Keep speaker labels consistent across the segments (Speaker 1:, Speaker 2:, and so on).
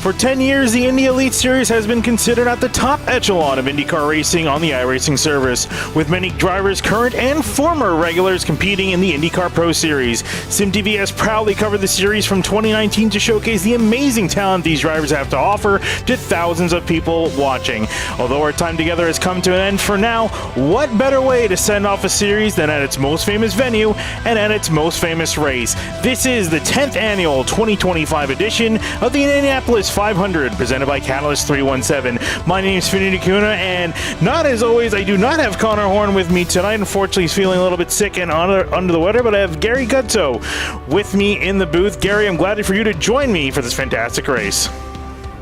Speaker 1: For 10 years, the Indy Elite Series has been considered at the top echelon of IndyCar racing on the iRacing service, with many drivers, current and former regulars, competing in the IndyCar Pro Series. SimTV has proudly covered the series from 2019 to showcase the amazing talent these drivers have to offer to thousands of people watching. Although our time together has come to an end for now, what better way to send off a series than at its most famous venue and at its most famous race? This is the 10th annual 2025 edition of the Indianapolis 500, presented by Catalyst317. My name is Finidi Kuna, and not as always, I do not have Connor Horn with me tonight. Unfortunately, he's feeling a little bit sick and under the weather, but I have Gary Guzzo with me in the booth. Gary, I'm glad for you to join me for this fantastic race.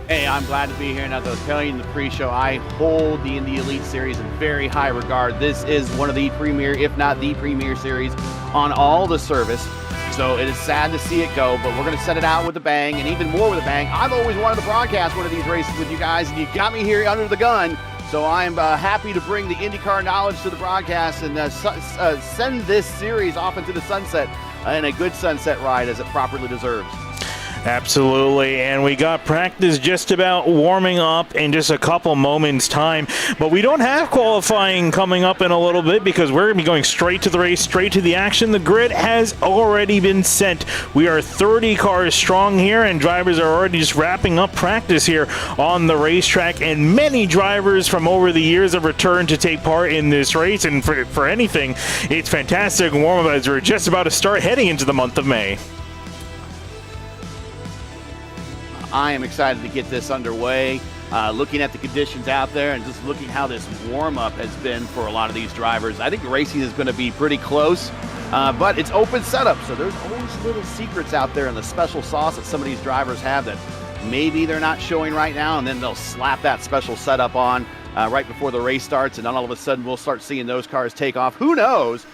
Speaker 2: Hey, I'm glad to be here, and as I was telling you in the pre-show, I hold the Indy Elite Series in very high regard. This is one of the premier, if not the premier series on all the service. So it is sad to see it go, but we're going to set it out with a bang, and even more with a bang. I've always wanted to broadcast one of these races with you guys, and you got me here under the gun. So I'm happy to bring the IndyCar knowledge to the broadcast and send this series off into the sunset in a good sunset ride as it properly deserves.
Speaker 1: Absolutely, and we got practice just about warming up in just a couple moments time, but we don't have qualifying coming up in a little bit because we're going to be going straight to the race, straight to the action. The grid has already been sent. We are 30 cars strong here, and drivers are already just wrapping up practice here on the racetrack, and many drivers from over the years have returned to take part in this race, and for anything, it's fantastic warm-up as we're just about to start heading into the month of May.
Speaker 2: I am excited to get this underway, looking at the conditions out there and just looking how this warm-up has been for a lot of these drivers. I think the racing is going to be pretty close, but it's open setup, so there's always little secrets out there in the special sauce that some of these drivers have that maybe they're not showing right now, and then they'll slap that special setup on right before the race starts, and then all of a sudden we'll start seeing those cars take off. Who knows?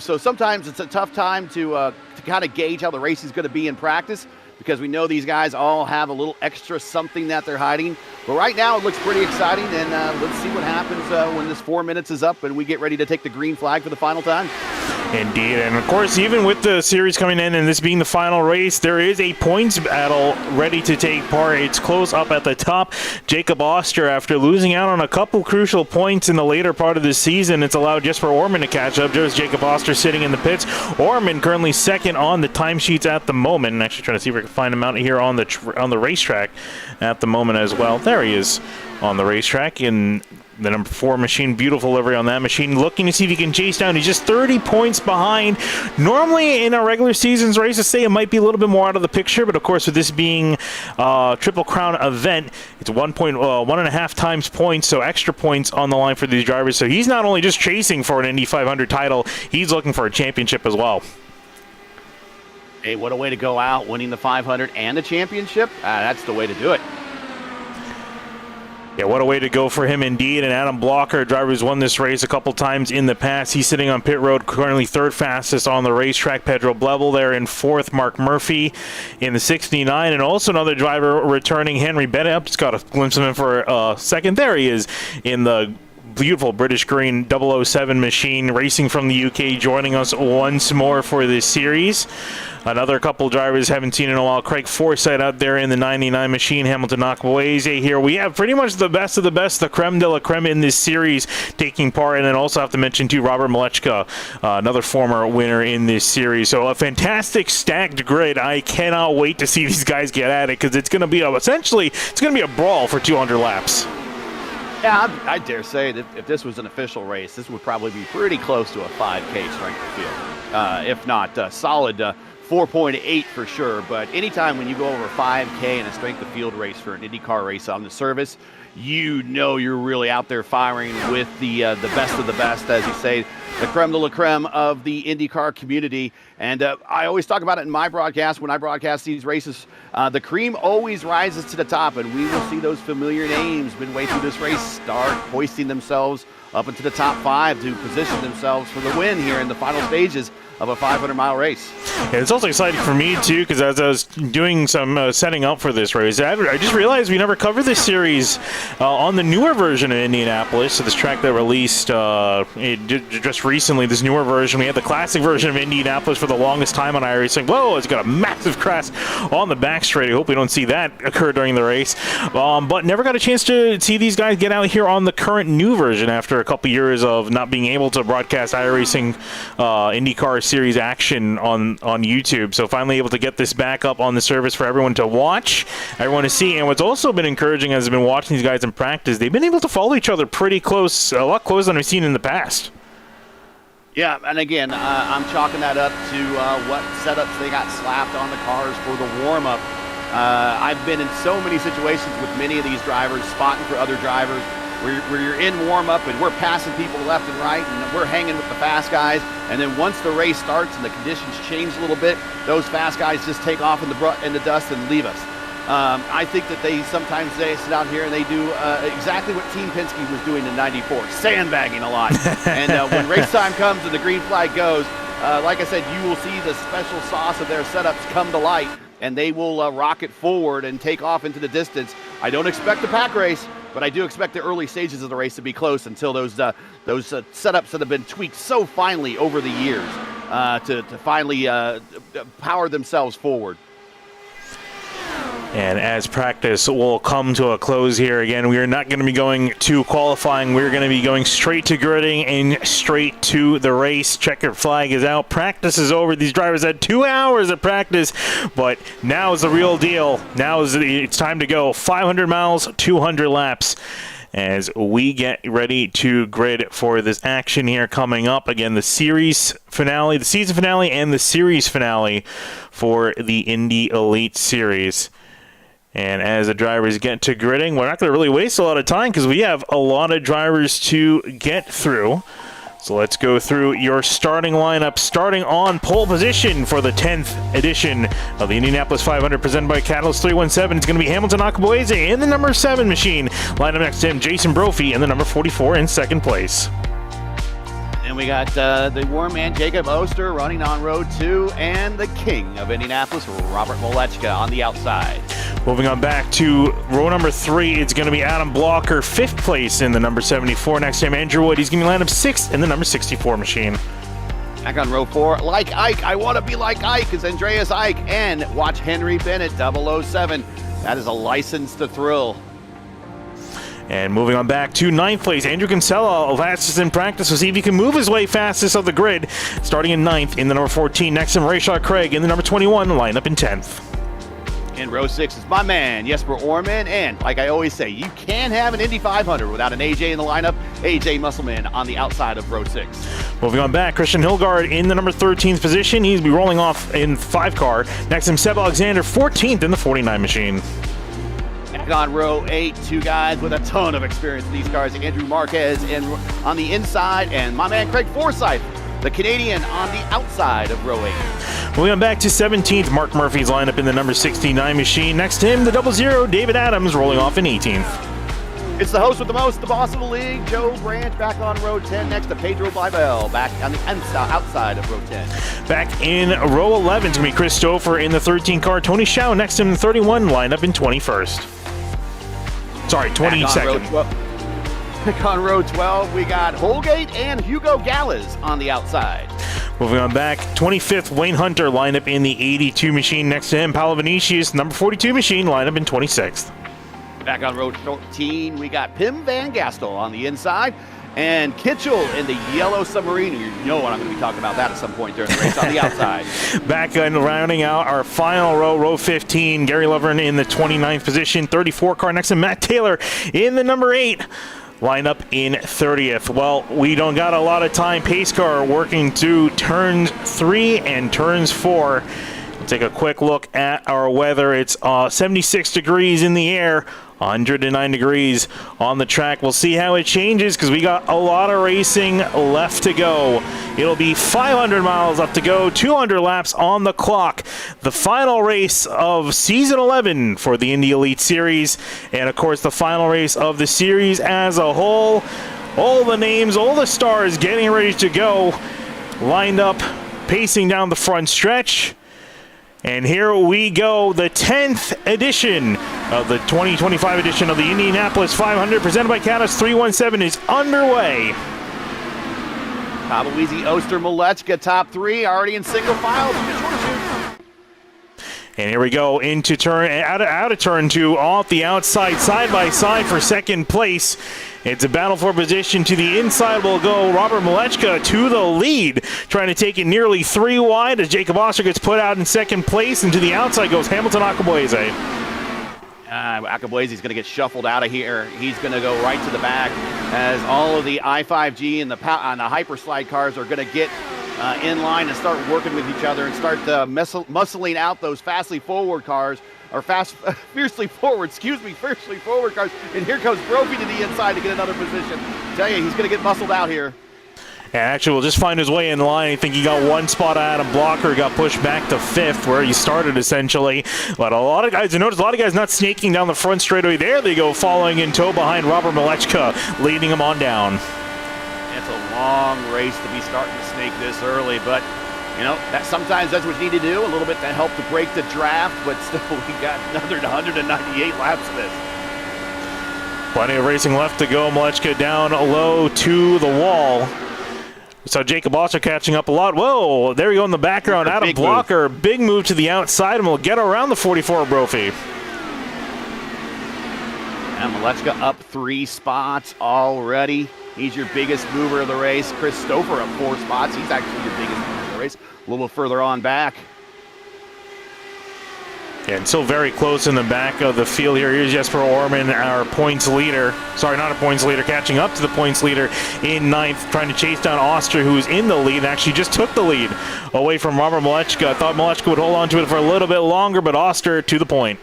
Speaker 2: So sometimes it's a tough time to kind of gauge how the race is going to be in practice, because we know these guys all have a little extra something that they're hiding. But right now it looks pretty exciting, and let's see what happens when this 4 minutes is up and we get ready to take the green flag for the final time.
Speaker 1: Indeed, and of course, even with the series coming in and this being the final race, there is a points battle ready to take part. It's close up at the top. Jacob Oster, after losing out on a couple crucial points in the later part of the season, it's allowed just for Orman to catch up. There's Jacob Oster sitting in the pits. Orman currently second on the timesheets at the moment. And actually trying to see if we can find him out here on the racetrack at the moment as well. There he is on the racetrack in the number 4 machine. Beautiful livery on that machine, looking to see if he can chase down. He's just 30 points behind. Normally in a regular season's race, I say it might be a little bit more out of the picture, but of course with this being a Triple Crown event, it's 1.5 times points, so extra points on the line for these drivers. So he's not only just chasing for an Indy 500 title, he's looking for a championship as well.
Speaker 2: Hey, what a way to go out, winning the 500 and the championship. That's the way to do it.
Speaker 1: Yeah, what a way to go for him indeed. And Adam Blocker, a driver who's won this race a couple times in the past. He's sitting on pit road, currently third fastest on the racetrack. Pedro Blevel there in fourth. Mark Murphy in the 69. And also another driver returning, Henry Bennett. Just got a glimpse of him for a second. There he is in the beautiful British green 007 machine, racing from the UK, joining us once more for this series. Another couple drivers haven't seen in a while. Craig Forsyth out there in the 99 machine. Hamilton Nakaweze here. We have pretty much the best of the best, the creme de la creme in this series taking part. And then also have to mention too, Robert Malechka, another former winner in this series. So a fantastic stacked grid. I cannot wait to see these guys get at it, because it's going to be essentially it's going to be a brawl for 200 laps.
Speaker 2: Yeah, I dare say that if this was an official race, this would probably be pretty close to a 5K strength of field, if not solid 4.8 for sure. But anytime when you go over 5K in a strength of field race for an IndyCar race on the service, you know you're really out there firing with the best of the best, as you say, the creme de la creme of the IndyCar community. And I always talk about it in my broadcast when I broadcast these races. The cream always rises to the top, and we will see those familiar names midway through this race start hoisting themselves up into the top 5 to position themselves for the win here in the final stages of a 500-mile race.
Speaker 1: And it's also exciting for me, too, because as I was doing some setting up for this race, I just realized we never covered this series on the newer version of Indianapolis. So this track that released just recently, this newer version. We had the classic version of Indianapolis for the longest time on iRacing. Whoa, it's got a massive crash on the back straight. I hope we don't see that occur during the race. But never got a chance to see these guys get out here on the current new version after a couple years of not being able to broadcast iRacing IndyCar Series action on YouTube. So finally able to get this back up on the service for everyone to watch, everyone to see. And what's also been encouraging as I've been watching these guys in practice, they've been able to follow each other pretty close, a lot closer than I've seen in the past.
Speaker 2: Yeah, and again, I'm chalking that up to what setups they got slapped on the cars for the warm-up. I've been in so many situations with many of these drivers, spotting for other drivers, where you're in warm-up and we're passing people left and right and we're hanging with the fast guys, and then once the race starts and the conditions change a little bit, those fast guys just take off in the dust and leave us. I think that they sometimes sit out here and they do exactly what Team Penske was doing in '94, sandbagging a lot. And when race time comes and the green flag goes, like I said, you will see the special sauce of their setups come to light, and they will rocket forward and take off into the distance. I don't expect a pack race, but I do expect the early stages of the race to be close until those setups that have been tweaked so finely over the years to finally power themselves forward.
Speaker 1: And as practice will come to a close here again, we are not going to be going to qualifying. We're going to be going straight to gridding and straight to the race. Checkered flag is out. Practice is over. These drivers had 2 hours of practice, but now is the real deal. Now it's time to go. 500 miles, 200 laps. As we get ready to grid for this action here coming up. Again, the series finale, the season finale, and the series finale for the Indy Elite Series. And as the drivers get to gridding, we're not going to really waste a lot of time because we have a lot of drivers to get through. So let's go through your starting lineup, starting on pole position for the 10th edition of the Indianapolis 500 presented by Catalyst317. It's going to be Hamilton Akabueze in the number 7 machine. Line up next to him, Jason Brophy in the number 44 in second place.
Speaker 2: And we got the warm man Jacob Oster running on row 2, and the king of Indianapolis, Robert Molechka, on the outside.
Speaker 1: Moving on back to row number 3, it's going to be Adam Blocker, 5th place in the number 74. Next to him, Andrew Wood. He's going to line up 6th in the number 64 machine.
Speaker 2: Back on row 4, like Ike. I want to be like Ike is Andreas Ike. And watch Henry Bennett, 007. That is a license to thrill.
Speaker 1: And moving on back to 9th place, Andrew Kinsella, fastest in practice. We'll see if he can move his way fastest of the grid. Starting in 9th in the number 14. Next to him, Rayshaw Craig in the number 21, line up in 10th.
Speaker 2: In row 6 is my man, Jesper Orman. And like I always say, you can't have an Indy 500 without an AJ in the lineup. AJ Musselman on the outside of row 6.
Speaker 1: Moving on back, Christian Hilgard in the number 13th position. He's be rolling off in 5 car. Next to him, Seb Alexander, 14th in the 49 machine.
Speaker 2: Back on row 8, 2 guys with a ton of experience in these cars. Andrew Marquez on the inside, and my man Craig Forsyth, the Canadian, on the outside of row 8.
Speaker 1: Moving on back to 17th, Mark Murphy's lineup in the number 69 machine. Next to him, the 00, David Adams, rolling off in 18th.
Speaker 2: It's the host with the most, the boss of the league, Joe Branch, back on row 10. Next to Pedro Bibel, back on the outside of row 10.
Speaker 1: Back in row 11, it's going to be Chris Stouffer in the 13 car. Tony Schau next to him in 31, lineup in 21st. Sorry, 22nd.
Speaker 2: Back on row 12, we got Holgate and Hugo Gallas on the outside.
Speaker 1: Moving on back, 25th, Wayne Hunter, lineup in the 82 machine. Next to him, Paolo Vinicius, number 42 machine, lineup in 26th.
Speaker 2: Back on row 14, we got Pim Van Gastel on the inside, and Kitchell in the yellow submarine. You know what I'm going to be talking about that at some point during the race on the outside.
Speaker 1: Back and rounding out our final row, row 15, Gary Lovren in the 29th position, 34 car. Next to Matt Taylor in the number 8. Line up in 30th. Well, we don't got a lot of time. Pace car working to turns 3 and turns 4. We'll take a quick look at our weather. It's 76 degrees in the air, 109 degrees on the track. We'll see how it changes because we got a lot of racing left to go. It'll be 500 miles left to go, 200 laps on the clock. The final race of season 11 for the Indy Elite Series, and of course the final race of the series as a whole. All the names, all the stars getting ready to go, lined up, pacing down the front stretch. And here we go, the 10th edition of the 2025 edition of the Indianapolis 500, presented by Catalyst317, is underway.
Speaker 2: Kabaweezy, Oster, Malechka, top three, already in single file.
Speaker 1: And here we go into turn, out of turn two, off the outside, side by side for second place. It's a battle for position. To the inside will go Robert Malechka to the lead, trying to take it nearly 3 wide as Jacob Oster gets put out in second place. And to the outside goes Hamilton Akabueze.
Speaker 2: Akabueze's going to get shuffled out of here. He's going to go right to the back as all of the I-5G and the Hyperslide cars are going to get in line and start working with each other and start muscling out those fiercely forward cars. Fiercely forward cars. And here comes Brophy to the inside to get another position. Tell you, he's going to get muscled out here.
Speaker 1: And actually, will just find his way in line. I think he got one spot out of blocker, got pushed back to 5th, where he started essentially. But a lot of guys, I noticed a lot of guys not snaking down the front straightaway. There they go, following in tow behind Robert Malechka, leading him on down.
Speaker 2: It's a long race to be starting to snake this early, but you know, sometimes that's what you need to do, a little bit to help to break the draft, but still we got another 198 laps of this.
Speaker 1: Plenty of racing left to go. Malechka down low to the wall. So Jacob Oster catching up a lot. Whoa, there we go in the background. Out of blocker. Big move to the outside, and we'll get around the 44 Brophy.
Speaker 2: And Malechka up 3 spots already. He's your biggest mover of the race. Chris Stouffer up 4 spots. He's actually your biggest mover of the race. A little further on back.
Speaker 1: Yeah, and still very close in the back of the field here. Here's Jesper Orman, our points leader. Sorry, not a points leader. Catching up to the points leader in 9th, trying to chase down Oster, who's in the lead and actually just took the lead away from Robert Malechka. I thought Malechka would hold on to it for a little bit longer, but Oster to the point.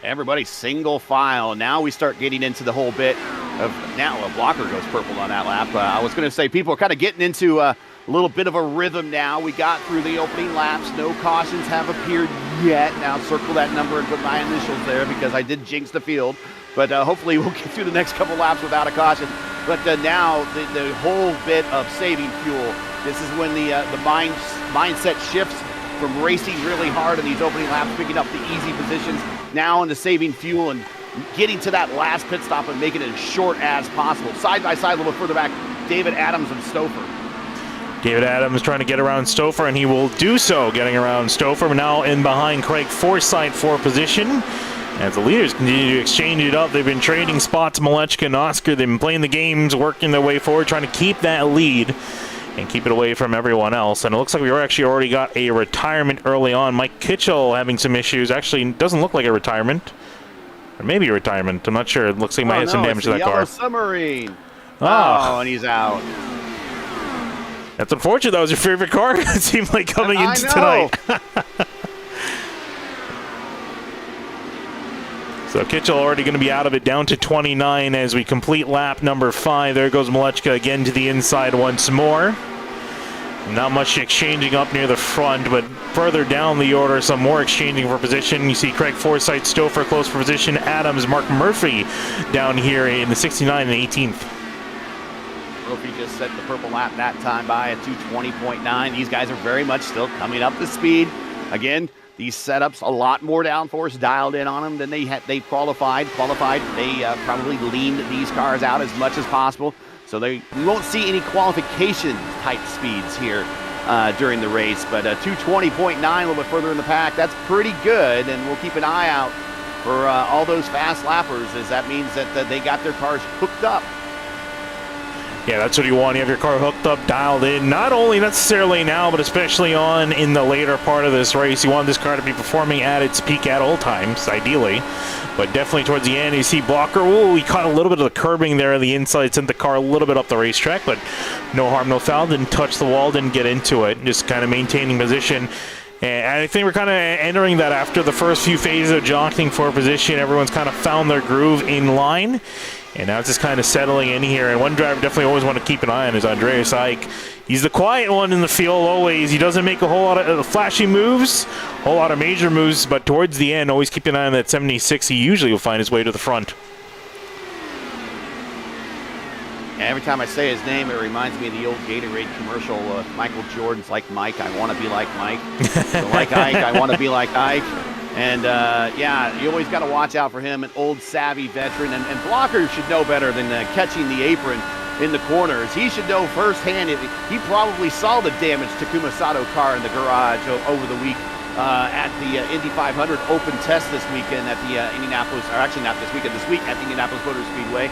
Speaker 2: Everybody single file. Now we start getting into the whole bit of, now a blocker goes purple on that lap. I was going to say people are kind of getting into a little bit of a rhythm now. We got through the opening laps. No cautions have appeared yet. Now circle that number and put my initials there because I did jinx the field. But hopefully we'll get through the next couple laps without a caution. But now the whole bit of saving fuel. This is when the mindset shifts from racing really hard in these opening laps, picking up the easy positions, now into saving fuel and getting to that last pit stop and making it as short as possible. Side by side, a little further back, David Adams and Stouffer.
Speaker 1: David Adams trying to get around Stouffer, and he will do so, getting around Stouffer. Now in behind Craig Forsyth for position. As the leaders continue to exchange it up, they've been trading spots, Malechka and Oster. They've been playing the games, working their way forward, trying to keep that lead and keep it away from everyone else. And it looks like we actually already got a retirement early on. Mike Kitchell having some issues. Actually, doesn't look like a retirement. Or maybe a retirement. I'm not sure. It looks like he might have some damage to that car.
Speaker 2: Submarine. Oh, and he's out.
Speaker 1: That's unfortunate. That was your favorite car. It seemed like coming into tonight. So Kitchell already going to be out of it, down to 29 as we complete lap number 5. There goes Malechka again to the inside once more. Not much exchanging up near the front, but further down the order, some more exchanging for position. You see Craig Forsyth, Stouffer close for position, Adams, Mark Murphy down here in the 69 and 18th.
Speaker 2: Murphy just set the purple lap that time by a 2:20.9. These guys are very much still coming up to speed. Again, these setups, a lot more downforce dialed in on them than they qualified. They probably leaned these cars out as much as possible. So we won't see any qualification type speeds here during the race. But 2:20.9, a little bit further in the pack, that's pretty good. And we'll keep an eye out for all those fast lappers, as that means that they got their cars hooked up.
Speaker 1: Yeah, that's what you want. You have your car hooked up, dialed in, not only necessarily now, but especially on in the later part of this race. You want this car to be performing at its peak at all times, ideally. But definitely towards the end, you see Blocker. Ooh, he caught a little bit of the curbing there on the inside, sent the car a little bit up the racetrack, but no harm, no foul. Didn't touch the wall, didn't get into it. Just kind of maintaining position. And I think we're kind of entering that after the first few phases of jockeying for position. Everyone's kind of found their groove in line. And now it's just kind of settling in here. And one driver definitely always want to keep an eye on is Andreas Ike. He's the quiet one in the field always. He doesn't make a whole lot of flashy moves, a whole lot of major moves, but towards the end, always keep an eye on that 76. He usually will find his way to the front.
Speaker 2: Every time I say his name, it reminds me of the old Gatorade commercial. Michael Jordan's like Mike, I want to be like Mike. So like Ike, I want to be like Ike. And yeah, you always got to watch out for him, an old savvy veteran. And blockers should know better than catching the apron in the corners. He should know firsthand. He probably saw the damage to Kumasato car in the garage over the week at the Indy 500 Open Test this weekend at the Indianapolis, or actually not this weekend, this week at the Indianapolis Motor Speedway.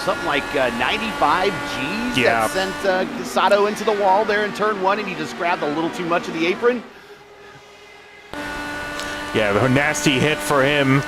Speaker 2: Something like 95 G's that sent Sato into the wall there in turn one, and he just grabbed a little too much of the apron.
Speaker 1: Yeah, the nasty hit for him.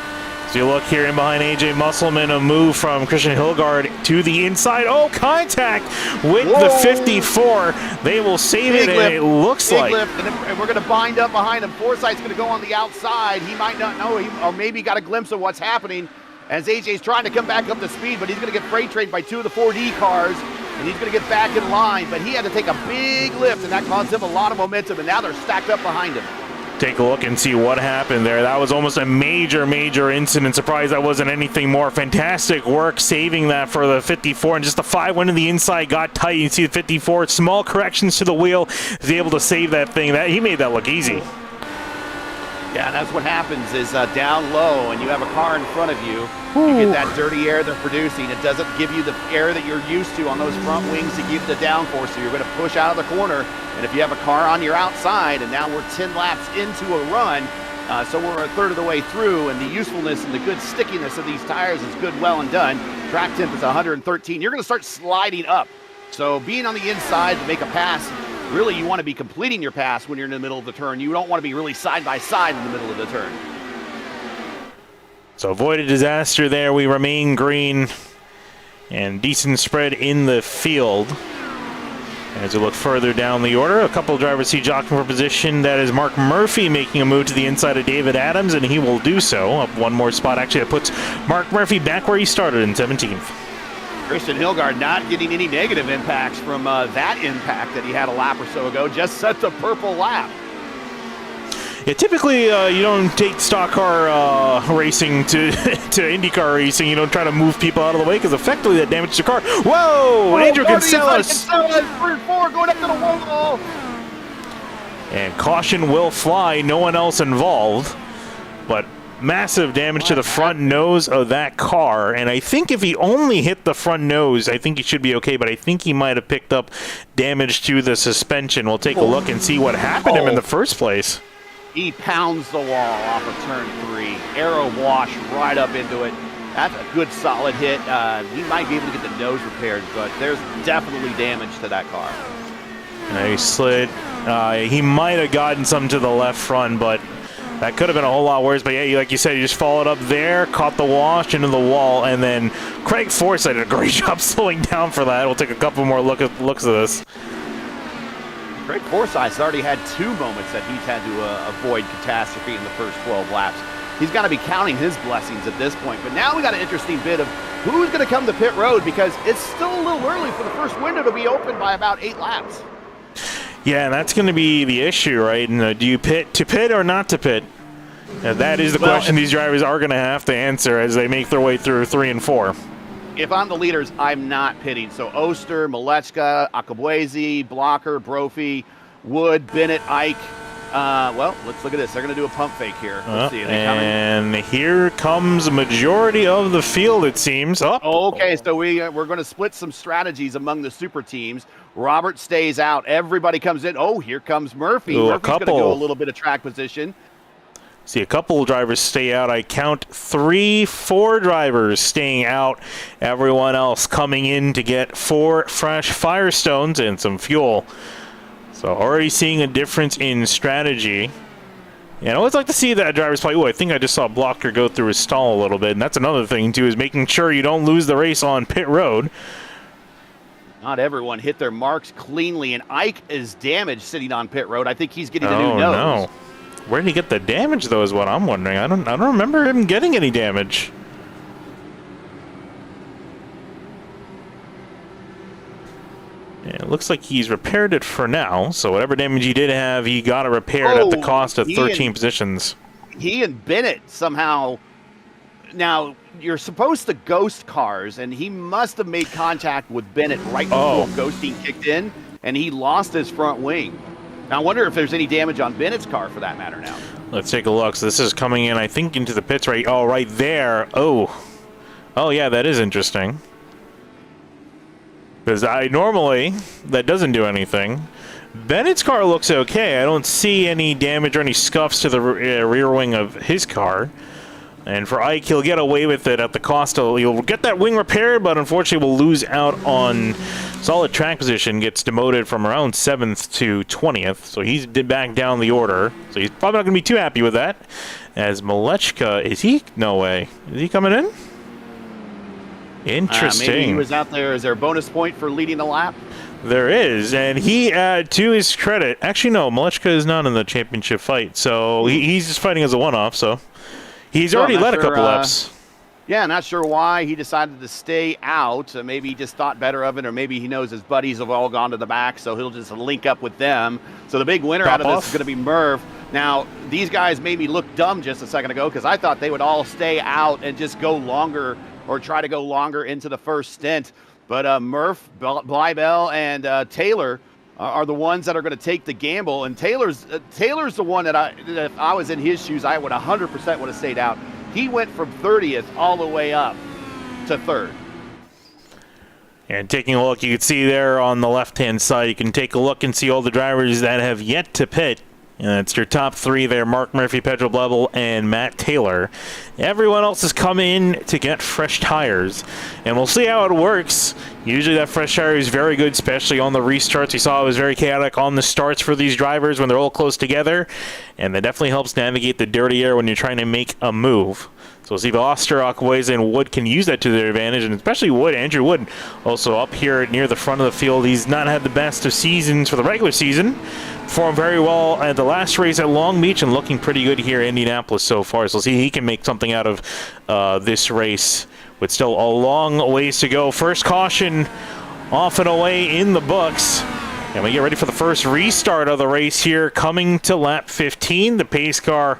Speaker 1: So you look here in behind AJ Musselman, a move from Christian Hilgard to the inside. Oh, contact with the 54. They will save it, and it looks like.
Speaker 2: Lift, and we're going to bind up behind him. Forsythe's going to go on the outside. He might not know, or maybe got a glimpse of what's happening as AJ's trying to come back up to speed, but he's going to get freight trained by two of the 4D cars, and he's going to get back in line. But he had to take a big lift, and that caused him a lot of momentum, and now they're stacked up behind him.
Speaker 1: Take a look and see what happened there. That was almost a major incident. Surprised that wasn't anything more. Fantastic work saving that for the 54, and just the 5 went to the inside, got tight. You see the 54, small corrections to the wheel, is able to save that thing. He made that look easy.
Speaker 2: Yeah, that's what happens is down low and you have a car in front of you, you get that dirty air they're producing. It doesn't give you the air that you're used to on those front wings to give the downforce, so you're going to push out of the corner. And if you have a car on your outside, and now we're 10 laps into a run, so we're a third of the way through, and the usefulness and the good stickiness of these tires is good, well, and done. Track temp is 113. You're going to start sliding up. So being on the inside to make a pass, really, you want to be completing your pass when you're in the middle of the turn. You don't want to be really side by side in the middle of the turn.
Speaker 1: So avoid a disaster there. We remain green and decent spread in the field. As we look further down the order, a couple of drivers see jockeying for position. That is Mark Murphy making a move to the inside of David Adams, and he will do so. Up one more spot. Actually, that puts Mark Murphy back where he started in 17th.
Speaker 2: Christian Hilgard not getting any negative impacts from that impact that he had a lap or so ago, just set the purple lap.
Speaker 1: Yeah, typically you don't take stock car racing to IndyCar racing. You don't try to move people out of the way because effectively that damages your car. Whoa! Andrew Cancelas!
Speaker 2: Four going up to the wall.
Speaker 1: And caution will fly. No one else involved. But massive damage to the front nose of that car, and I think if he only hit the front nose, I think he should be okay, but I think he might have picked up damage to the suspension. We'll take a look and see what happened to him in the first place.
Speaker 2: He pounds the wall off of turn 3. Arrow wash right up into it. That's a good solid hit. He might be able to get the nose repaired, but there's definitely damage to that car.
Speaker 1: And he slid. He might have gotten some to the left front, but that could have been a whole lot worse. But yeah, like you said, he just followed up there, caught the wash into the wall, and then Craig Forsythe did a great job slowing down for that. We'll take a couple more looks at this.
Speaker 2: Craig Forsythe's already had 2 moments that he's had to avoid catastrophe in the first 12 laps. He's got to be counting his blessings at this point. But now we got an interesting bit of who's going to come to pit road, because it's still a little early for the first window to be open by about 8 laps.
Speaker 1: Yeah, and that's going to be the issue, right? And, do you pit to pit or not to pit? That is the question these drivers are going to have to answer as they make their way through 3 and 4.
Speaker 2: If I'm the leaders, I'm not pitting. So Oster, Malechka, Akabuezi, Blocker, Brophy, Wood, Bennett, Ike. Well, let's look at this. They're going to do a pump fake here. Let's see. Are they coming?
Speaker 1: And here comes the majority of the field, it seems.
Speaker 2: Okay, so we're going to split some strategies among the super teams. Robert stays out. Everybody comes in. Oh, here comes Murphy. Murphy's going to go a little bit of track position.
Speaker 1: See a couple of drivers stay out. I count 3, 4 drivers staying out. Everyone else coming in to get 4 fresh Firestones and some fuel. So already seeing a difference in strategy. And I always like to see that drivers play. Oh, I think I just saw Blocker go through his stall a little bit. And that's another thing, too, is making sure you don't lose the race on pit road.
Speaker 2: Not everyone hit their marks cleanly, and Ike is damaged sitting on pit road. I think he's getting a
Speaker 1: Oh
Speaker 2: new nose.
Speaker 1: no! Where did he get the damage though? Is what I'm wondering. I don't remember him getting any damage. Yeah, it looks like he's repaired it for now. So whatever damage he did have, he got it repaired at the cost of 13 positions.
Speaker 2: He and Bennett somehow. Now, you're supposed to ghost cars, and he must have made contact with Bennett right before ghosting kicked in, and he lost his front wing. Now, I wonder if there's any damage on Bennett's car for that matter now.
Speaker 1: Let's take a look. So this is coming in, I think, into the pits right. Oh, right there. Oh, yeah, that is interesting. Because normally, that doesn't do anything. Bennett's car looks okay. I don't see any damage or any scuffs to the rear wing of his car. And for Ike, he'll get away with it at the cost of... He'll get that wing repaired, but unfortunately will lose out on solid track position. Gets demoted from around 7th to 20th. So he's back down the order. So he's probably not going to be too happy with that. As Malechka... Is he? No way. Is he coming in? Interesting.
Speaker 2: Maybe he was out there. Is there a bonus point for leading the lap?
Speaker 1: There is, and he, to his credit... Actually, no, Malechka is not in the championship fight. So he's just fighting as a one-off, so... He's already led a couple laps.
Speaker 2: Yeah, not sure why he decided to stay out. Maybe he just thought better of it, or maybe he knows his buddies have all gone to the back, so he'll just link up with them. So the big winner out of this is going to be Merv. Now, these guys made me look dumb just a second ago because I thought they would all stay out and just go longer or try to go longer into the first stint. But Murph, Bleibel, and Taylor are the ones that are going to take the gamble, and Taylor's the one that if I was in his shoes, I would 100% would have stayed out. He went from 30th all the way up to 3rd.
Speaker 1: And taking a look, you can see there on the left-hand side, you can take a look and see all the drivers that have yet to pit. And that's your top 3 there, Mark Murphy, Pedro Bleibel, and Matt Taylor. Everyone else has come in to get fresh tires. And we'll see how it works. Usually that fresh tire is very good, especially on the restarts. We saw it was very chaotic on the starts for these drivers when they're all close together. And that definitely helps navigate the dirty air when you're trying to make a move. So we'll see if Oster, Akweza, and Wood can use that to their advantage, and especially Wood. Andrew Wood also up here near the front of the field. He's not had the best of seasons for the regular season. Performed very well at the last race at Long Beach and looking pretty good here in Indianapolis so far. So we'll see if he can make something out of this race with still a long ways to go. First caution off and away in the books. And we get ready for the first restart of the race here coming to lap 15. The pace car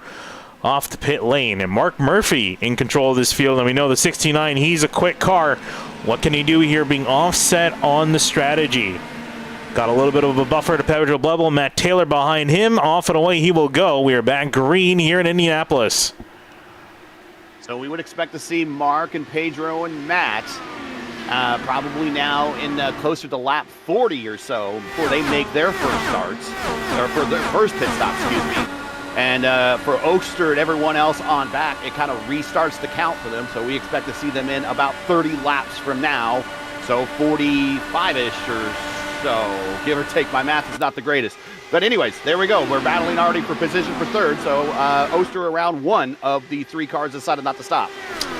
Speaker 1: off the pit lane, and Mark Murphy in control of this field, and we know the 69, he's a quick car. What can he do here being offset on the strategy? Got a little bit of a buffer to Pedro Bleibel, Matt Taylor behind him. Off and away he will go. We are back green here in Indianapolis.
Speaker 2: So we would expect to see Mark and Pedro and Matt probably now in closer to lap 40 or so before they make their first starts, or for their first pit stop, excuse me. And for Oakster and everyone else on back, it kind of restarts the count for them. So we expect to see them in about 30 laps from now. So 45-ish or so, give or take. My math is not the greatest. But anyways, there we go. We're battling already for position for 3rd. So Oster around 1 of the 3 cars decided not to stop.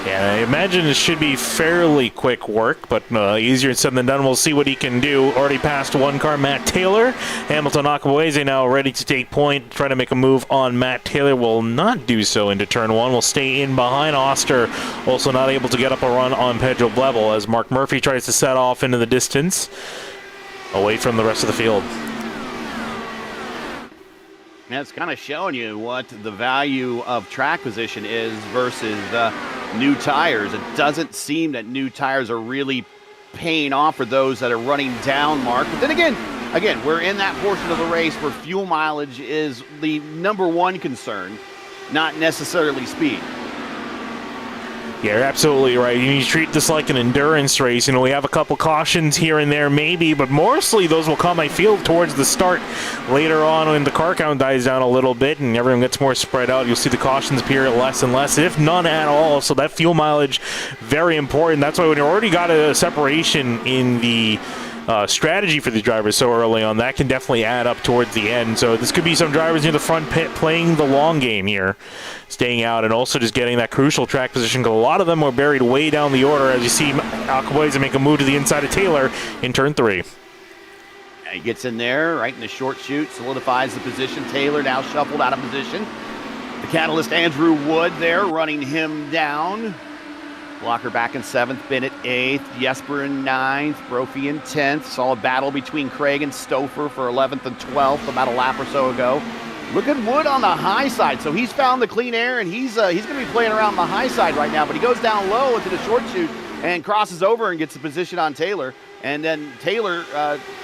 Speaker 1: Yeah, I imagine it should be fairly quick work, but easier said than done. We'll see what he can do. Already passed 1 car, Matt Taylor. Hamilton Akweza now ready to take point, trying to make a move on Matt Taylor. Will not do so into turn 1. Will stay in behind Oster. Also not able to get up a run on Pedro Bleibel as Mark Murphy tries to set off into the distance away from the rest of the field.
Speaker 2: And it's kind of showing you what the value of track position is versus new tires. It doesn't seem that new tires are really paying off for those that are running down, Mark. But then again, we're in that portion of the race where fuel mileage is the number 1 concern, not necessarily speed.
Speaker 1: Yeah, you're absolutely right. You need to treat this like an endurance race. We have a couple cautions here and there maybe, but mostly those will come, I feel, towards the start. Later on when the car count dies down a little bit and everyone gets more spread out, you'll see the cautions appear less and less, if none at all. So that fuel mileage, very important. That's why when you already got a separation in the strategy for these drivers so early on. That can definitely add up towards the end. So this could be some drivers near the front pit playing the long game here, staying out and also just getting that crucial track position, because a lot of them were buried way down the order as you see Alcabueza make a move to the inside of Taylor in turn 3.
Speaker 2: He gets in there right in the short chute, solidifies the position. Taylor now shuffled out of position. The Catalyst, Andrew Wood there running him down. Blocker back in 7th, Bennett 8th, Jesper in 9th, Brophy in 10th. Saw a battle between Craig and Stouffer for 11th and 12th about a lap or so ago. Look at Wood on the high side. So he's found the clean air, and he's going to be playing around the high side right now. But he goes down low into the short chute and crosses over and gets the position on Taylor. And then Taylor,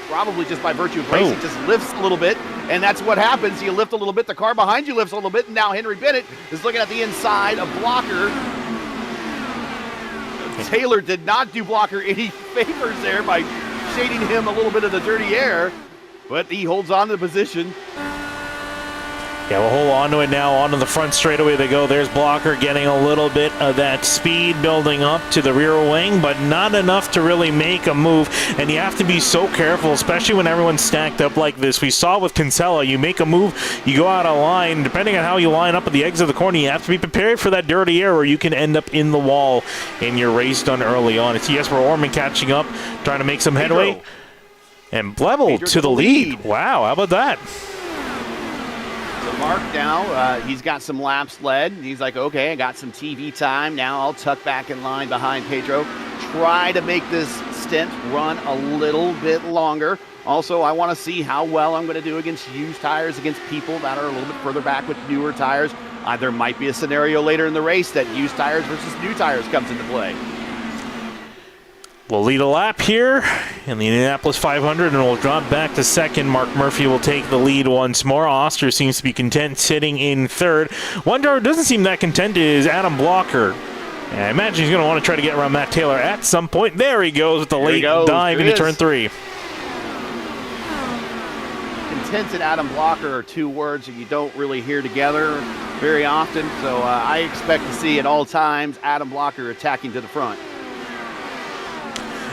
Speaker 2: probably just by virtue of racing, just lifts a little bit. And that's what happens. You lift a little bit, the car behind you lifts a little bit, and now Henry Bennett is looking at the inside of Blocker. Taylor did not do Blocker any favors there by shading him a little bit of the dirty air, but he holds on to the position.
Speaker 1: Yeah, we'll hold on to it now. Onto the front straightaway they go. There's Blocker getting a little bit of that speed building up to the rear wing, but not enough to really make a move. And you have to be so careful, especially when everyone's stacked up like this. We saw with Kinsella, you make a move, you go out of line. Depending on how you line up at the exit of the corner, you have to be prepared for that dirty air, or you can end up in the wall and your race done early on. It's Jesper Orman catching up, trying to make some headway. And Bleville to the lead. Wow, how about that?
Speaker 2: Mark now, he's got some laps led. He's like, okay, I got some TV time. Now I'll tuck back in line behind Pedro. Try to make this stint run a little bit longer. Also, I want to see how well I'm going to do against used tires, against people that are a little bit further back with newer tires. There might be a scenario later in the race that used tires versus new tires comes into play.
Speaker 1: We'll lead a lap here in the Indianapolis 500, and we'll drop back to second. Mark Murphy will take the lead once more. Oster seems to be content sitting in third. One driver doesn't seem that content is Adam Blocker. And I imagine he's going to want to try to get around Matt Taylor at some point. There he goes with the late dive into turn 3.
Speaker 2: Content and Adam Blocker are two words that you don't really hear together very often. So I expect to see at all times Adam Blocker attacking to the front.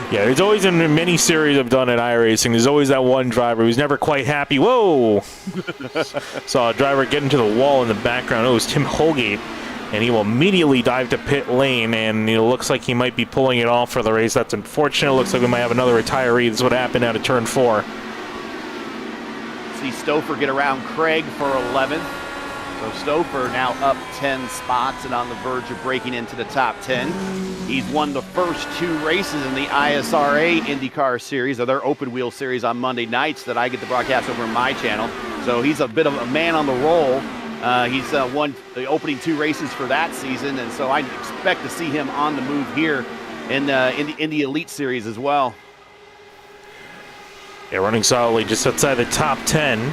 Speaker 1: Yeah, there's always in many series I've done at iRacing, there's always that one driver who's never quite happy. Whoa! Saw a driver get into the wall in the background. Oh, it was Tim Holgate. And he will immediately dive to pit lane, and it looks like he might be pulling it off for the race. That's unfortunate. Looks like we might have another retiree. This is what happened out of turn 4.
Speaker 2: See Stouffer get around Craig for 11th. So Stouffer now up 10 spots and on the verge of breaking into the top 10. He's won the first 2 races in the ISRA IndyCar series, or their open wheel series on Monday nights that I get to broadcast over on my channel. So he's a bit of a man on the roll. He's won the opening 2 races for that season, and so I expect to see him on the move here in the Elite Series as well.
Speaker 1: Yeah, running solidly just outside the top 10.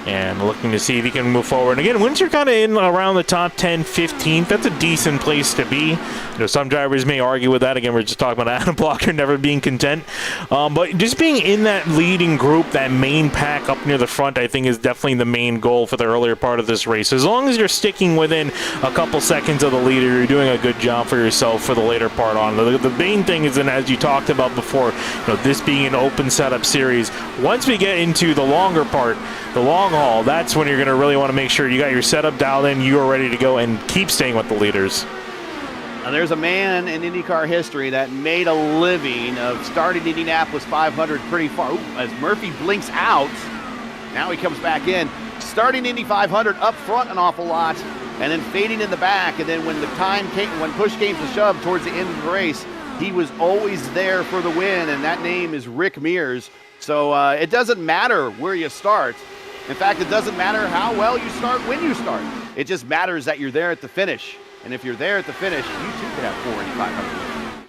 Speaker 1: And looking to see if he can move forward. And again, once you're kind of in around the top 10, 15th, that's a decent place to be. You know, some drivers may argue with that. Again, we're just talking about Adam Blocker never being content. But just being in that leading group, that main pack up near the front, I think is definitely the main goal for the earlier part of this race. As long as you're sticking within a couple seconds of the leader, you're doing a good job for yourself for the later part on. The main thing is, and as you talked about before, you know, this being an open setup series, once we get into the longer part, the long haul, that's when you're going to really want to make sure you got your setup dialed in, you are ready to go, and keep staying with the leaders.
Speaker 2: Now there's a man in IndyCar history that made a living of starting Indianapolis 500 pretty far. Ooh, as Murphy blinks out, now he comes back in. Starting Indy 500 up front an awful lot, and then fading in the back, and then when the time came, when push came to shove towards the end of the race, he was always there for the win, and that name is Rick Mears. So it doesn't matter where you start. In fact, it doesn't matter how well you start when you start. It just matters that you're there at the finish. And if you're there at the finish, you too could have 4 Indy 500.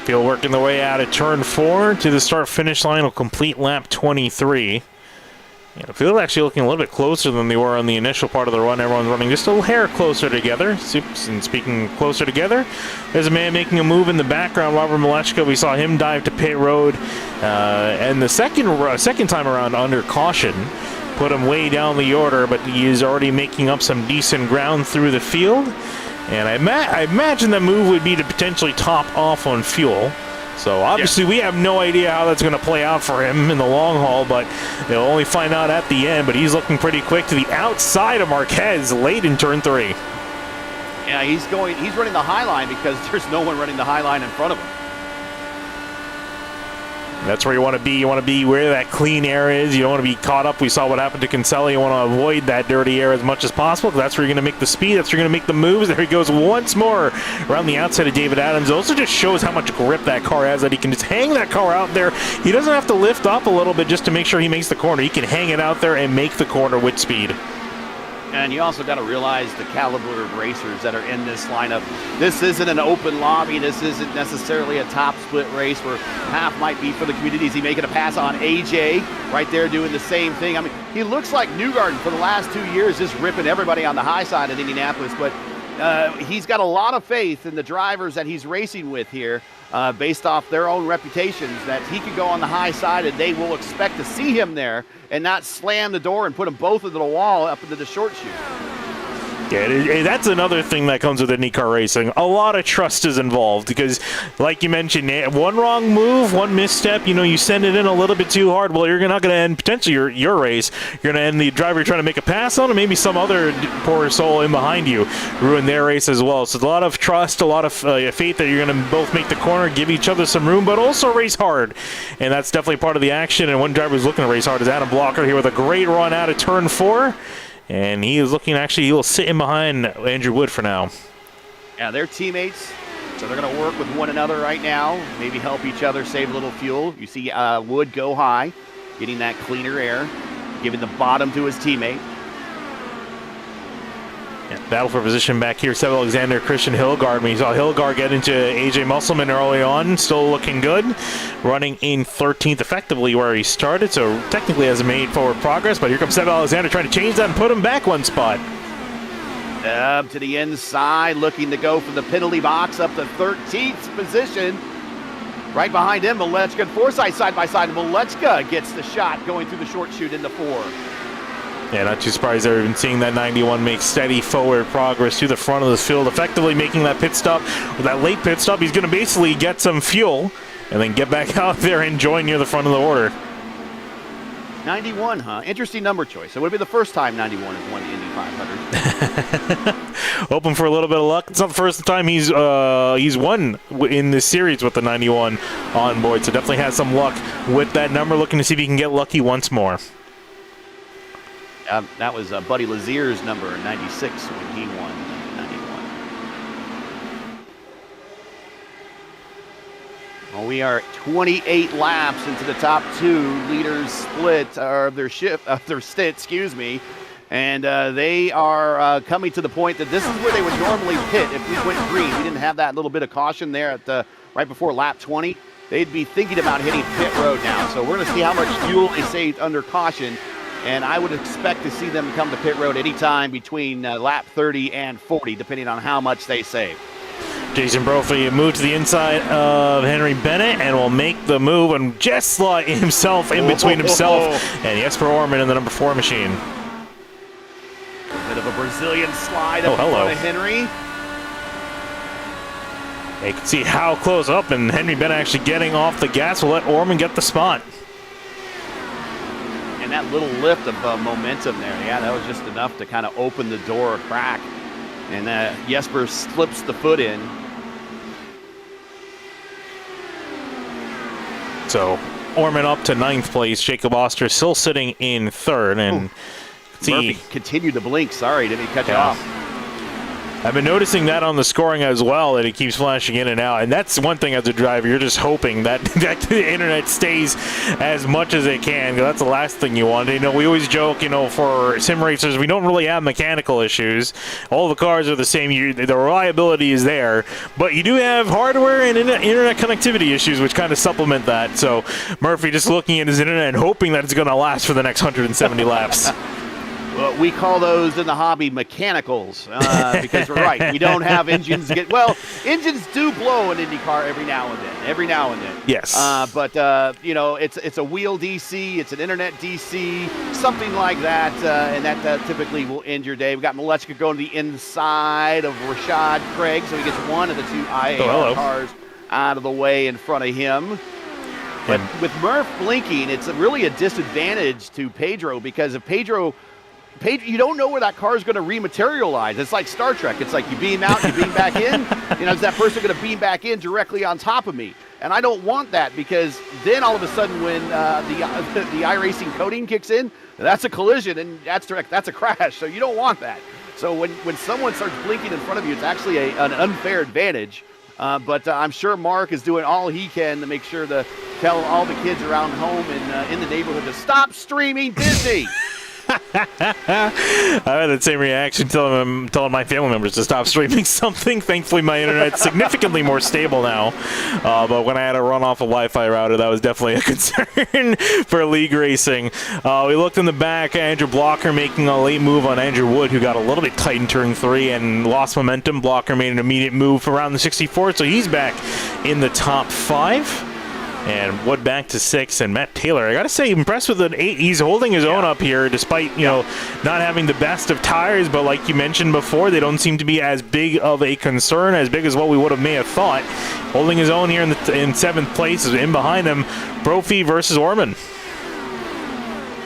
Speaker 1: Field working their way out of turn 4 to the start-finish line. Will complete lap 23. Yeah, the field actually looking a little bit closer than they were on the initial part of the run. Everyone's running just a little hair closer together. And speaking closer together, there's a man making a move in the background, Robert Malechka. We saw him dive to pit road. And the second time around under caution, put him way down the order, but he is already making up some decent ground through the field. And I imagine the move would be to potentially top off on fuel. So obviously we have no idea how that's going to play out for him in the long haul, but they'll only find out at the end. But he's looking pretty quick to the outside of Marquez late in turn 3.
Speaker 2: Yeah, he's running the high line because there's no one running the high line in front of him.
Speaker 1: That's where you want to be. You want to be where that clean air is. You don't want to be caught up. We saw what happened to Kinsella. You want to avoid that dirty air as much as possible. That's where you're going to make the speed. That's where you're going to make the moves. There he goes once more around the outside of David Adams. It also just shows how much grip that car has, that he can just hang that car out there. He doesn't have to lift up a little bit just to make sure he makes the corner. He can hang it out there and make the corner with speed.
Speaker 2: And you also got to realize the caliber of racers that are in this lineup. This isn't an open lobby. This isn't necessarily a top split race where half might be for the community. Is he making a pass on AJ right there doing the same thing? I mean, he looks like Newgarden for the last 2 years, just ripping everybody on the high side at Indianapolis. But he's got a lot of faith in the drivers that he's racing with here based off their own reputations, that he could go on the high side and they will expect to see him there and not slam the door and put them both into the wall up into the short chute.
Speaker 1: Yeah, that's another thing that comes with IndyCar racing. A lot of trust is involved because, like you mentioned, one wrong move, one misstep, you send it in a little bit too hard. Well, you're not going to end potentially your race. You're going to end the driver trying to make a pass on, and maybe some other poor soul in behind you ruin their race as well. So a lot of trust, a lot of faith that you're going to both make the corner, give each other some room, but also race hard. And that's definitely part of the action. And one driver who's looking to race hard is Adam Blocker here with a great run out of turn 4. And he is looking, actually, he will sit in behind Andrew Wood for now.
Speaker 2: Yeah, they're teammates, so they're going to work with one another right now, maybe help each other save a little fuel. You see Wood go high, getting that cleaner air, giving the bottom to his teammate.
Speaker 1: Yeah, battle for position back here. Seb Alexander, Christian Hillgard. We saw Hillgard get into AJ Musselman early on. Still looking good. Running in 13th effectively where he started. So technically hasn't made forward progress. But here comes Seb Alexander trying to change that and put him back one spot.
Speaker 2: Up to the inside, looking to go from the penalty box up to 13th position. Right behind him, Malechka and Forsyth side by side. Malechka gets the shot going through the short chute into 4.
Speaker 1: Yeah, not too surprised they're even seeing that 91 make steady forward progress to the front of the field, effectively making that pit stop. With that late pit stop, he's going to basically get some fuel and then get back out there and join near the front of the order.
Speaker 2: 91, huh? Interesting number choice. It would be the first time 91 has won the Indy 500.
Speaker 1: Hoping for a little bit of luck. It's not the first time he's won in this series with the 91 on board, so definitely has some luck with that number. Looking to see if he can get lucky once more.
Speaker 2: That was Buddy Lazier's number, 96, when he won 91. Well, we are 28 laps into the top 2 leaders split, or their stint, excuse me. And they are coming to the point that this is where they would normally pit if we went green. We didn't have that little bit of caution there at right before lap 20. They'd be thinking about hitting pit road now. So we're going to see how much fuel they saved under caution. And I would expect to see them come to pit road anytime between lap 30 and 40, depending on how much they save.
Speaker 1: Jason Brophy moved to the inside of Henry Bennett and will make the move and just slot himself in between himself and Jesper Orman in the number 4 machine.
Speaker 2: A bit of a Brazilian slide up in front of Henry.
Speaker 1: You can see how close up, and Henry Bennett actually getting off the gas will let Orman get the spot.
Speaker 2: And that little lift of momentum there, yeah, that was just enough to kind of open the door a crack. And Jesper slips the foot in.
Speaker 1: So Orman up to 9th place. Jacob Oster still sitting in 3rd. And
Speaker 2: Murphy continued to blink. Sorry, didn't cut you off.
Speaker 1: I've been noticing that on the scoring as well, that it keeps flashing in and out. And that's one thing as a driver, you're just hoping that the internet stays as much as it can, because that's the last thing you want. We always joke, for sim racers, we don't really have mechanical issues. All the cars are the same. The reliability is there. But you do have hardware and internet connectivity issues, which kind of supplement that. So Murphy just looking at his internet and hoping that it's going to last for the next 170 laps.
Speaker 2: Well, we call those in the hobby mechanicals because we're right. We don't have engines. Engines do blow an Indy car every now and then.
Speaker 1: Yes.
Speaker 2: But it's a wheel DC, it's an internet DC, something like that, and that typically will end your day. We got Malechka going to the inside of Rashad Craig, so he gets one of the two IAR cars out of the way in front of him. But with Murph blinking, it's really a disadvantage to Pedro because if Pedro, you don't know where that car is going to rematerialize. It's like Star Trek. It's like you beam out, you beam back in. Is that person going to beam back in directly on top of me? And I don't want that because then all of a sudden when the iRacing coding kicks in, that's a collision and that's a crash. So you don't want that. So when someone starts blinking in front of you, it's actually an unfair advantage. But I'm sure Mark is doing all he can to make sure to tell all the kids around home and in the neighborhood to stop streaming Disney.
Speaker 1: I had that same reaction telling my family members to stop streaming something. Thankfully, my internet's significantly more stable now. But when I had to run off a Wi-Fi router, that was definitely a concern for league racing. We looked in the back, Andrew Blocker making a late move on Andrew Wood, who got a little bit tight in turn 3 and lost momentum. Blocker made an immediate move around the 64, so he's back in the top 5. And Wood back to 6, and Matt Taylor, I gotta say, impressed with an 8. He's holding his own up here, despite not having the best of tires. But like you mentioned before, they don't seem to be as big of a concern, as big as what we may have thought. Holding his own here in 7th place, is in behind him. Brophy versus Orman.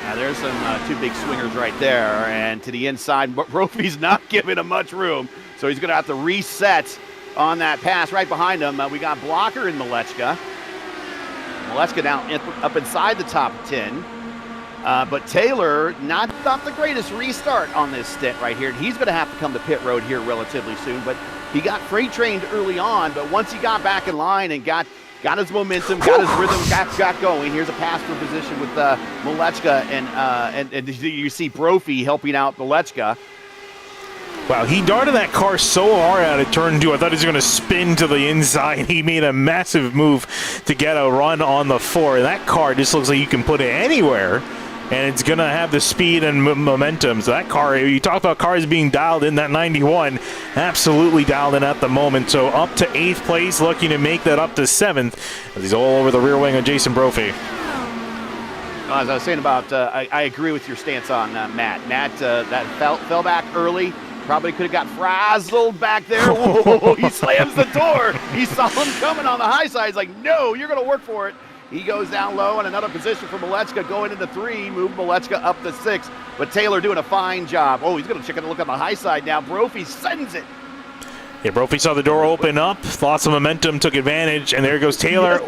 Speaker 2: Now there's some two big swingers right there, and to the inside, Brophy's not giving him much room, so he's gonna have to reset on that pass right behind him. We got Blocker and Malechka. Malechka now up inside the top 10. But Taylor, not the greatest restart on this stint right here. He's going to have to come to pit road here relatively soon. But he got freight trained early on. But once he got back in line and got his momentum, got his rhythm, got going. Here's a pass for position with Malechka. And you see Brophy helping out Malechka.
Speaker 1: Wow, he darted that car so hard out of turn 2. I thought he was going to spin to the inside. He made a massive move to get a run on the 4. And that car just looks like you can put it anywhere, and it's going to have the speed and momentum. So that car, you talk about cars being dialed in, that 91, absolutely dialed in at the moment. So up to 8th place, looking to make that up to 7th, as he's all over the rear wing of Jason Brophy.
Speaker 2: As I was saying about, I agree with your stance on Matt. Matt, that fell back early. Probably could have got frazzled back there. Whoa, he slams the door. He saw him coming on the high side. He's like, no, you're going to work for it. He goes down low, and another position for Malechka going into 3, move Malechka up to 6. But Taylor doing a fine job. Oh, he's going to check a look on the high side now. Brophy sends it.
Speaker 1: Yeah, Brophy saw the door open up, lost some momentum, took advantage, and there goes Taylor.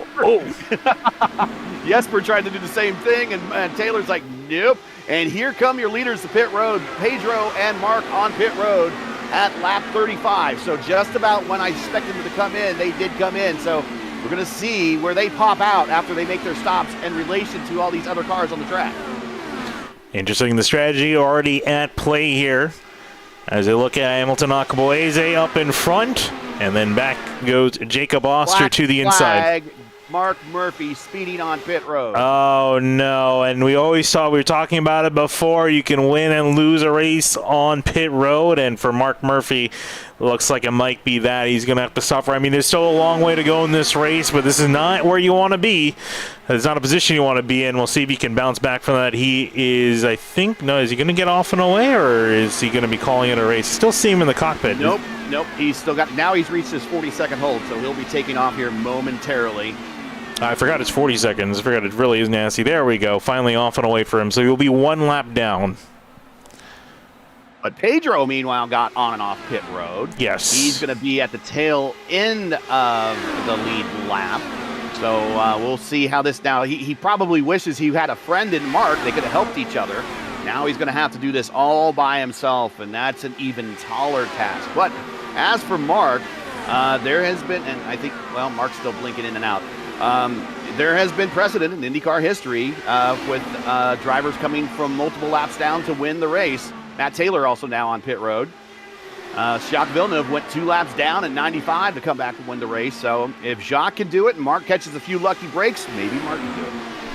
Speaker 2: Jesper tried to do the same thing, and Taylor's like, nope. And here come your leaders to pit road, Pedro and Mark on pit road at lap 35. So just about when I expected them to come in, they did come in. So we're going to see where they pop out after they make their stops in relation to all these other cars on the track.
Speaker 1: Interesting, the strategy already at play here as they look at Hamilton Akaboeze up in front, and then back goes Jacob Oster to the inside.
Speaker 2: Mark Murphy speeding on pit road.
Speaker 1: Oh, no. And we always thought, we were talking about it before, you can win and lose a race on pit road. And for Mark Murphy, looks like it might be that. He's going to have to suffer. I mean, there's still a long way to go in this race, but this is not where you want to be. It's not a position you want to be in. We'll see if he can bounce back from that. He is, I think, no, is he going to get off and away, or is he going to be calling it a race? Still see him in the cockpit.
Speaker 2: Nope. He's still got, now he's reached his 40-second hold, so he'll be taking off here momentarily.
Speaker 1: I forgot it's 40 seconds. I forgot it really is nasty. There we go. Finally off and away for him. So he'll be 1 lap down.
Speaker 2: But Pedro, meanwhile, got on and off pit road.
Speaker 1: Yes.
Speaker 2: He's going to be at the tail end of the lead lap. So we'll see how this now. He probably wishes he had a friend in Mark. They could have helped each other. Now he's going to have to do this all by himself, and that's an even taller task. But as for Mark, there has been, and I think, well, Mark's still blinking in and out. There has been precedent in IndyCar history with drivers coming from multiple laps down to win the race. Matt Taylor also now on pit road. Jacques Villeneuve went 2 laps down in 95 to come back and win the race. So if Jacques can do it and Mark catches a few lucky breaks, maybe Mark can do it.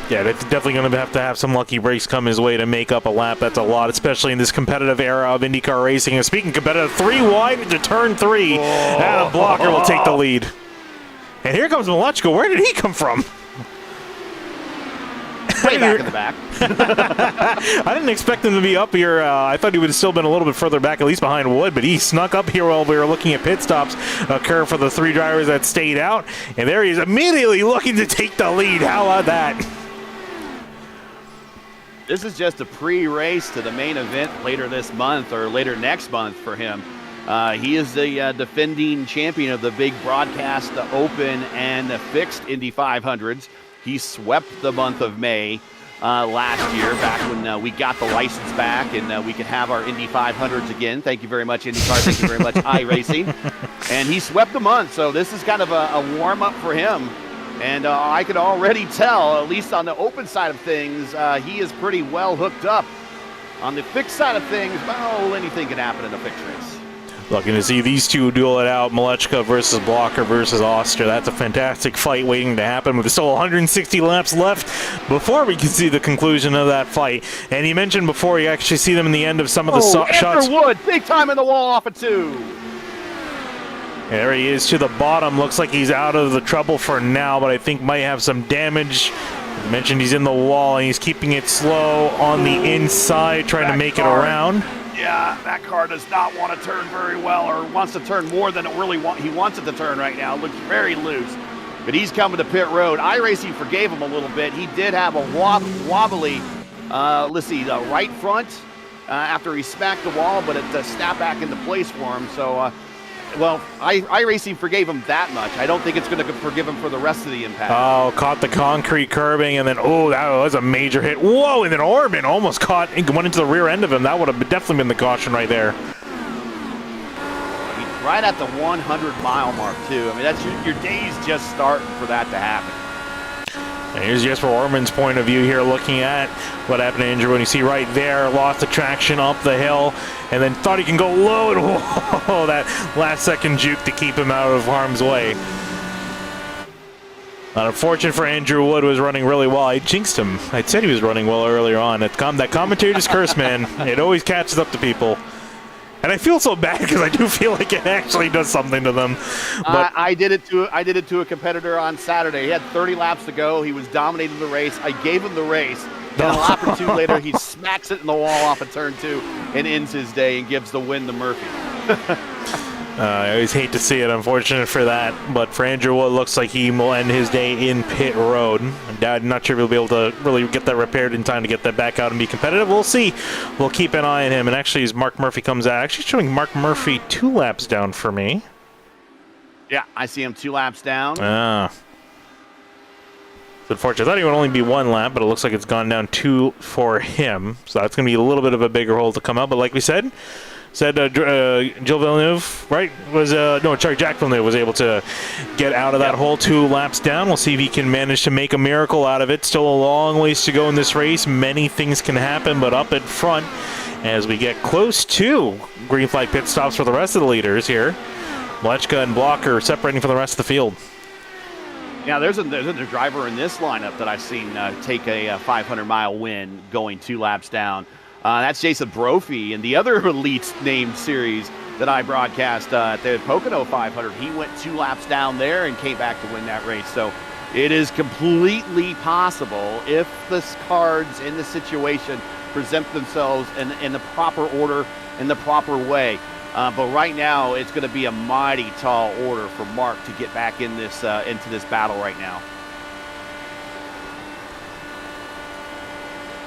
Speaker 1: Yeah, that's definitely going to have some lucky breaks come his way to make up a lap. That's a lot, especially in this competitive era of IndyCar racing. And speaking competitive, 3 wide into turn 3, and a blocker will take the lead. And here comes Malechko. Where did he come from?
Speaker 2: Way back in the back.
Speaker 1: I didn't expect him to be up here. I thought he would have still been a little bit further back, at least behind Wood, but he snuck up here while we were looking at pit stops occur for the 3 drivers that stayed out. And there he is, immediately looking to take the lead. How about that?
Speaker 2: This is just a pre-race to the main event later this month or later next month for him. He is the defending champion of the big broadcast, the open and the fixed Indy 500s. He swept the month of May last year, back when we got the license back and we could have our Indy 500s again. Thank you very much, IndyCar. Thank you very much, iRacing. And he swept the month, so this is kind of a warm-up for him. And I could already tell, at least on the open side of things, he is pretty well hooked up. On the fixed side of things, well, anything can happen in a fixed race.
Speaker 1: Looking to see these two duel it out, Malechko versus Blocker versus Oster. That's a fantastic fight waiting to happen, with still 160 laps left before we can see the conclusion of that fight. And you mentioned before you actually see them in the end of some of the shots.
Speaker 2: Wood, big time in the wall off of 2.
Speaker 1: There he is to the bottom. Looks like he's out of the trouble for now, but I think might have some damage. I mentioned he's in the wall, and he's keeping it slow on the inside, trying to make it around.
Speaker 2: Yeah, that car does not want to turn very well, or wants to turn more than it really he wants it to turn right now. It looks very loose, but he's coming to pit road. iRacing forgave him a little bit. He did have a wobbly, let's see, the right front after he smacked the wall, but it snapped back into place for him. So, well, iRacing forgave him that much. I don't think it's going to forgive him for the rest of the impact.
Speaker 1: Oh, caught the concrete curbing, and then, oh, that was a major hit. Whoa, and then Orban almost caught and went into the rear end of him. That would have definitely been the caution right there.
Speaker 2: He's right at the 100-mile mark, too. I mean, that's your day's just starting for that to happen.
Speaker 1: And here's Jesper Orman's point of view here, looking at what happened to Andrew. When you see right there, lost the traction up the hill, and then thought he can go low, and whoa, that last-second juke to keep him out of harm's way. Unfortunate for Andrew Wood, was running really well. I jinxed him. I said he was running well earlier on. That commentator's curse, man. It always catches up to people. And I feel so bad because I do feel like it actually does something to them. But
Speaker 2: I did it to a competitor on Saturday. He had 30 laps to go. He was dominating the race. I gave him the race. And a lap or 2 later, he smacks it in the wall off of turn 2 and ends his day and gives the win to Murphy.
Speaker 1: I always hate to see it, unfortunate for that. But for Andrew Wood, looks like he will end his day in pit road. I'm not sure we'll be able to really get that repaired in time to get that back out and be competitive. We'll see. We'll keep an eye on him. And actually, as Mark Murphy comes out, actually showing Mark Murphy 2 laps down for me.
Speaker 2: Yeah, I see him 2 laps down.
Speaker 1: It's unfortunate. I thought he would only be 1 lap, but it looks like it's gone down 2 for him. So that's going to be a little bit of a bigger hole to come out. But like we said Jill Villeneuve, right? Jack Villeneuve was able to get out of that hole 2 laps down. We'll see if he can manage to make a miracle out of it. Still a long ways to go in this race. Many things can happen, but up in front, as we get close to green flag pit stops for the rest of the leaders here, Malechko and Blocker separating from the rest of the field.
Speaker 2: Yeah, there's a driver in this lineup that I've seen take a 500-mile win going 2 laps down. That's Jason Brophy in the other elite named series that I broadcast at the Pocono 500. He went 2 laps down there and came back to win that race. So it is completely possible if the cards in the situation present themselves in the proper order, in the proper way. But right now, it's going to be a mighty tall order for Mark to get back in this into this battle right now.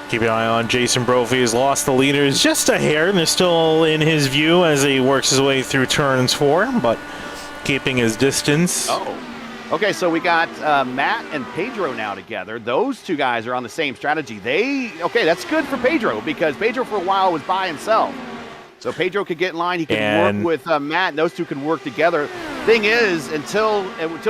Speaker 1: Keep an eye on Jason Brophy. Has lost the leaders just a hair, and they're still in his view as he works his way through turns 4, but keeping his distance.
Speaker 2: Oh, okay. So we got Matt and Pedro now together. Those 2 guys are on the same strategy. That's good for Pedro because Pedro for a while was by himself. So Pedro could get in line. He can work with Matt, and those 2 can work together. Thing is, until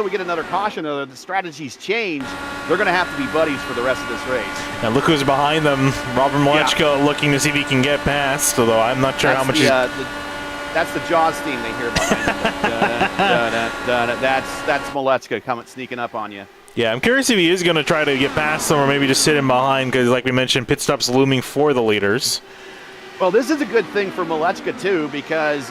Speaker 2: we get another caution or the strategies change, they're going to have to be buddies for the rest of this race.
Speaker 1: And look who's behind them. Robert Malechko looking to see if he can get past, although I'm not sure how much
Speaker 2: that's the Jaws theme they hear behind them. That's Malechko coming sneaking up on you.
Speaker 1: Yeah, I'm curious if he is going to try to get past them or maybe just sit in behind because, like we mentioned, pit stops looming for the leaders.
Speaker 2: Well, this is a good thing for Malechka too, because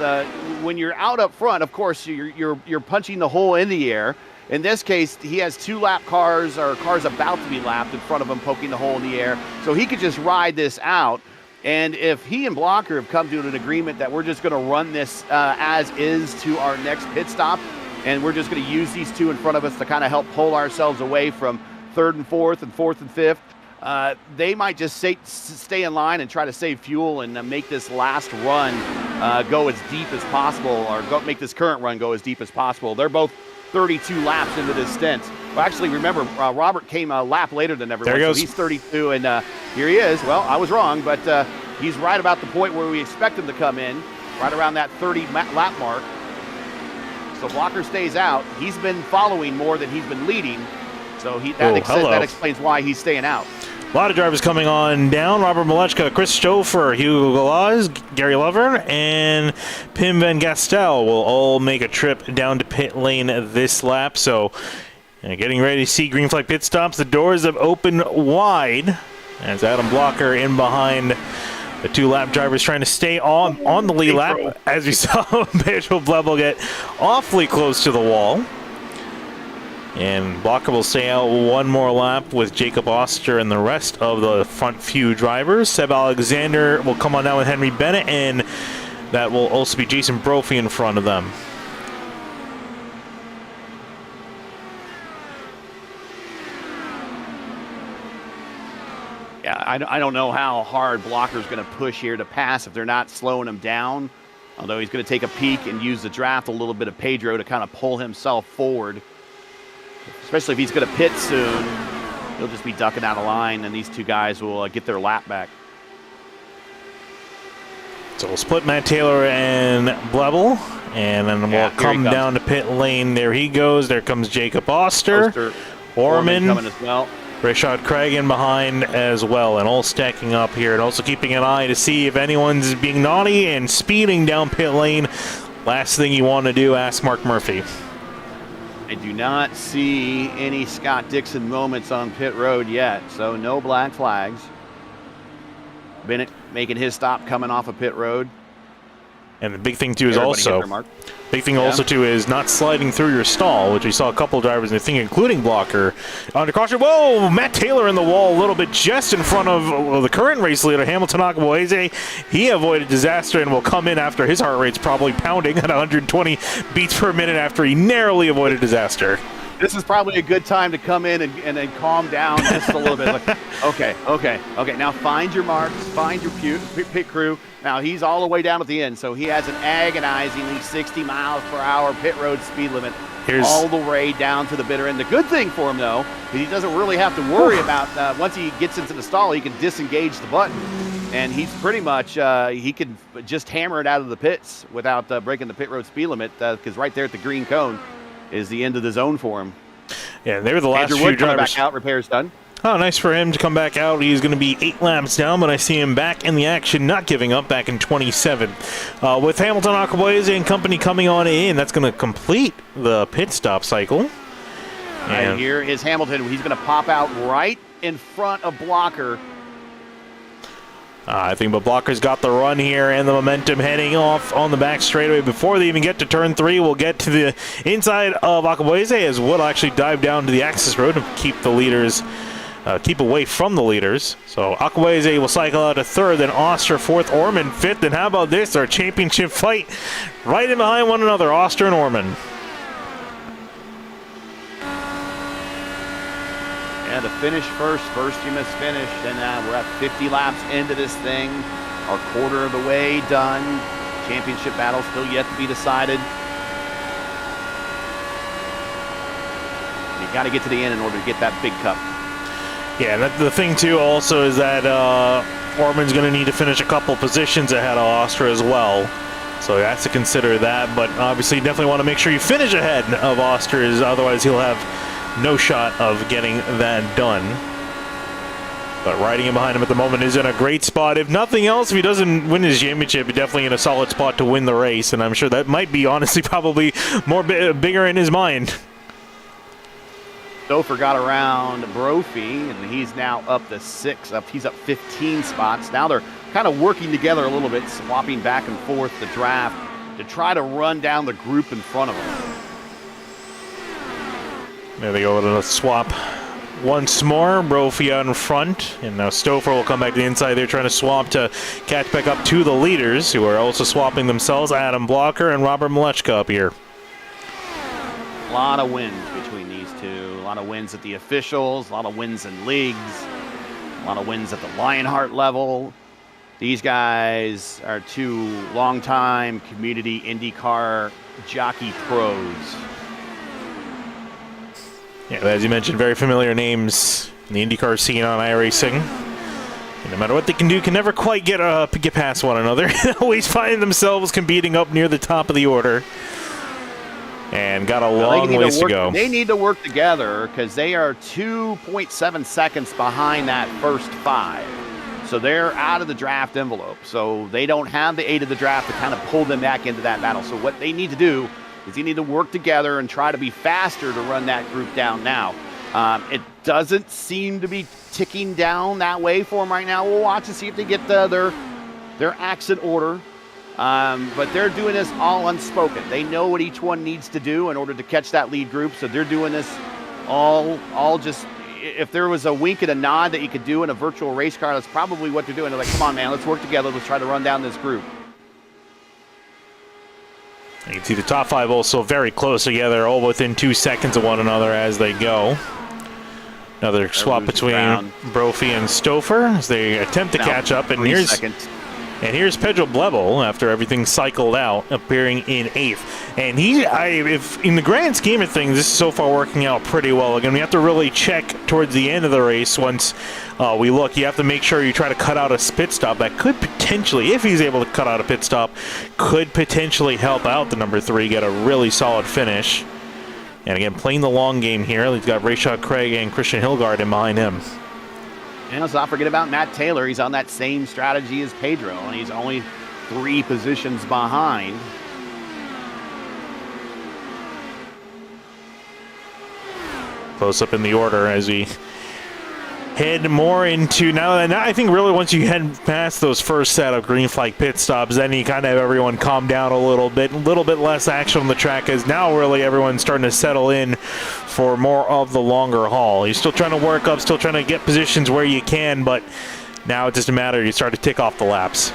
Speaker 2: when you're out up front, of course, you're punching the hole in the air. In this case, he has 2 lap cars or cars about to be lapped in front of him, poking the hole in the air. So he could just ride this out. And if he and Blocker have come to an agreement that we're just going to run this as is to our next pit stop, and we're just going to use these 2 in front of us to kind of help pull ourselves away from 3rd and 4th and 4th and 5th, they might just stay in line and try to save fuel and make this last run go as deep as possible, or make this current run go as deep as possible. They're both 32 laps into this stint. Well, actually, remember, Robert came a lap later than everyone.
Speaker 1: There he goes.
Speaker 2: So he's 32, and here he is. Well, I was wrong, but he's right about the point where we expect him to come in, right around that 30 lap mark. So Blocker stays out. He's been following more than he's been leading, so that explains why he's staying out.
Speaker 1: A lot of drivers coming on down. Robert Malechka, Chris Stouffer, Hugo Galaz, Gary Lover, and Pim Van Gastel will all make a trip down to pit lane this lap. So getting ready to see green flag pit stops. The doors have opened wide as Adam Blocker in behind the 2 lap drivers trying to stay on the lead lap, as we saw Pedro Blebel get awfully close to the wall. And Blocker will stay out 1 more lap with Jacob Oster and the rest of the front few drivers. Seb Alexander will come on down with Henry Bennett, and that will also be Jason Brophy in front of them.
Speaker 2: Yeah, I don't know how hard Blocker's going to push here to pass if they're not slowing him down. Although he's going to take a peek and use the draft, a little bit of Pedro to kind of pull himself forward. Especially if he's going to pit soon. He'll just be ducking out of line, and these 2 guys will get their lap back.
Speaker 1: So we'll split Matt Taylor and Blebel, and then we'll come down to pit lane. There he goes. There comes Jacob Oster. Orman
Speaker 2: coming as well.
Speaker 1: Rashad Craig in behind as well, and all stacking up here, and also keeping an eye to see if anyone's being naughty and speeding down pit lane. Last thing you want to do, ask Mark Murphy.
Speaker 2: I do not see any Scott Dixon moments on pit road yet, so no black flags. Bennett making his stop coming off of pit road.
Speaker 1: And the big thing too is not sliding through your stall, which we saw a couple drivers, I think, including Blocker, under caution. Whoa! Matt Taylor in the wall a little bit just in front of the current race leader, Hamilton Akabueze. He avoided disaster and will come in after his heart rate's probably pounding at 120 beats per minute after he narrowly avoided disaster.
Speaker 2: This is probably a good time to come in and calm down just a little bit. Like, okay. Now find your marks, find your pit crew. Now he's all the way down at the end, so he has an agonizingly 60 miles per hour pit road speed limit all the way down to the bitter end. The good thing for him, though, is he doesn't really have to worry about once he gets into the stall, he can disengage the button. And he's pretty much, he can just hammer it out of the pits without breaking the pit road speed limit, because right there at the green cone is the end of the zone for him.
Speaker 1: Yeah, they were the last
Speaker 2: Andrew
Speaker 1: few
Speaker 2: Wood coming
Speaker 1: drivers.
Speaker 2: Back out, repairs done.
Speaker 1: Oh, nice for him to come back out. He's going to be 8 laps down, but I see him back in the action, not giving up, back in 27. With Hamilton Akabueze and company coming on in, that's going to complete the pit stop cycle.
Speaker 2: And here is Hamilton. He's going to pop out right in front of Blocker.
Speaker 1: I think Blocker's got the run here and the momentum heading off on the back straightaway. Before they even get to turn 3, we'll get to the inside of Akabueze as Wood actually dive down to the access road and keep the leaders, keep away from the leaders. So Akabueze will cycle out to 3rd, then Oster 4th, Orman 5th. And how about this, our championship fight right in behind one another, Oster and Orman.
Speaker 2: Yeah, to finish first you must finish, and we're at 50 laps into this thing. Our quarter of the way done. Championship battle still yet to be decided. You got to get to the end in order to get that big cup.
Speaker 1: Yeah, the thing too also is that Orman's going to need to finish a couple positions ahead of Oster as well. So he has to consider that, but obviously you definitely want to make sure you finish ahead of Oster, otherwise he'll have no shot of getting that done. But riding in behind him at the moment is in a great spot. If nothing else, if he doesn't win his championship, he's definitely in a solid spot to win the race. And I'm sure that might be, honestly, probably more bigger in his mind.
Speaker 2: Stouffer got around Brophy, and he's now up to 6. He's up 15 spots. Now they're kind of working together a little bit, swapping back and forth the draft to try to run down the group in front of them.
Speaker 1: There they go to the swap once more. Brophy out in front, and now Stouffer will come back to the inside. They're trying to swap to catch back up to the leaders, who are also swapping themselves. Adam Blocker and Robert Malechka up here.
Speaker 2: A lot of wins between these two. A lot of wins at the officials, a lot of wins in leagues, a lot of wins at the Lionheart level. These guys are two longtime community IndyCar jockey pros.
Speaker 1: Yeah, as you mentioned, very familiar names in the IndyCar scene on iRacing. And no matter what they can do, can never quite get past one another. They always find themselves competing up near the top of the order. And got a long ways to go.
Speaker 2: They need to work together because they are 2.7 seconds behind that first 5. So they're out of the draft envelope. So they don't have the aid of the draft to kind of pull them back into that battle. So what they need to do is they need to work together and try to be faster to run that group down now. It doesn't seem to be ticking down that way for them right now. We'll watch and see if they get their acts in order. But they're doing this all unspoken. They know what each one needs to do in order to catch that lead group. So they're doing this all just, if there was a wink and a nod that you could do in a virtual race car, that's probably what they're doing. They're like, come on, man, let's work together. Let's try to run down this group.
Speaker 1: You can see the top 5 also very close together, all within 2 seconds of one another as they go. Another swap between Brophy and Stouffer as they attempt to catch up. And here's Pedro Blebel, after everything cycled out, appearing in 8th. And if in the grand scheme of things, this is so far working out pretty well. Again, we have to really check towards the end of the race. Once we look, you have to make sure you try to cut out a pit stop. That could potentially, if he's able to cut out a pit stop, could potentially help out the number 3, get a really solid finish. And again, playing the long game here. He's got Rayshad Craig and Christian Hilgard in behind him.
Speaker 2: And let's not forget about Matt Taylor. He's on that same strategy as Pedro, and he's only 3 positions behind.
Speaker 1: Close up in the order as we head more into now. I think really once you head past those first set of green flag pit stops, then you kind of have everyone calm down a little bit less action on the track, as now really everyone's starting to settle in for more of the longer haul. You're still trying to work up, still trying to get positions where you can, but now it's just a matter you start to tick off the laps.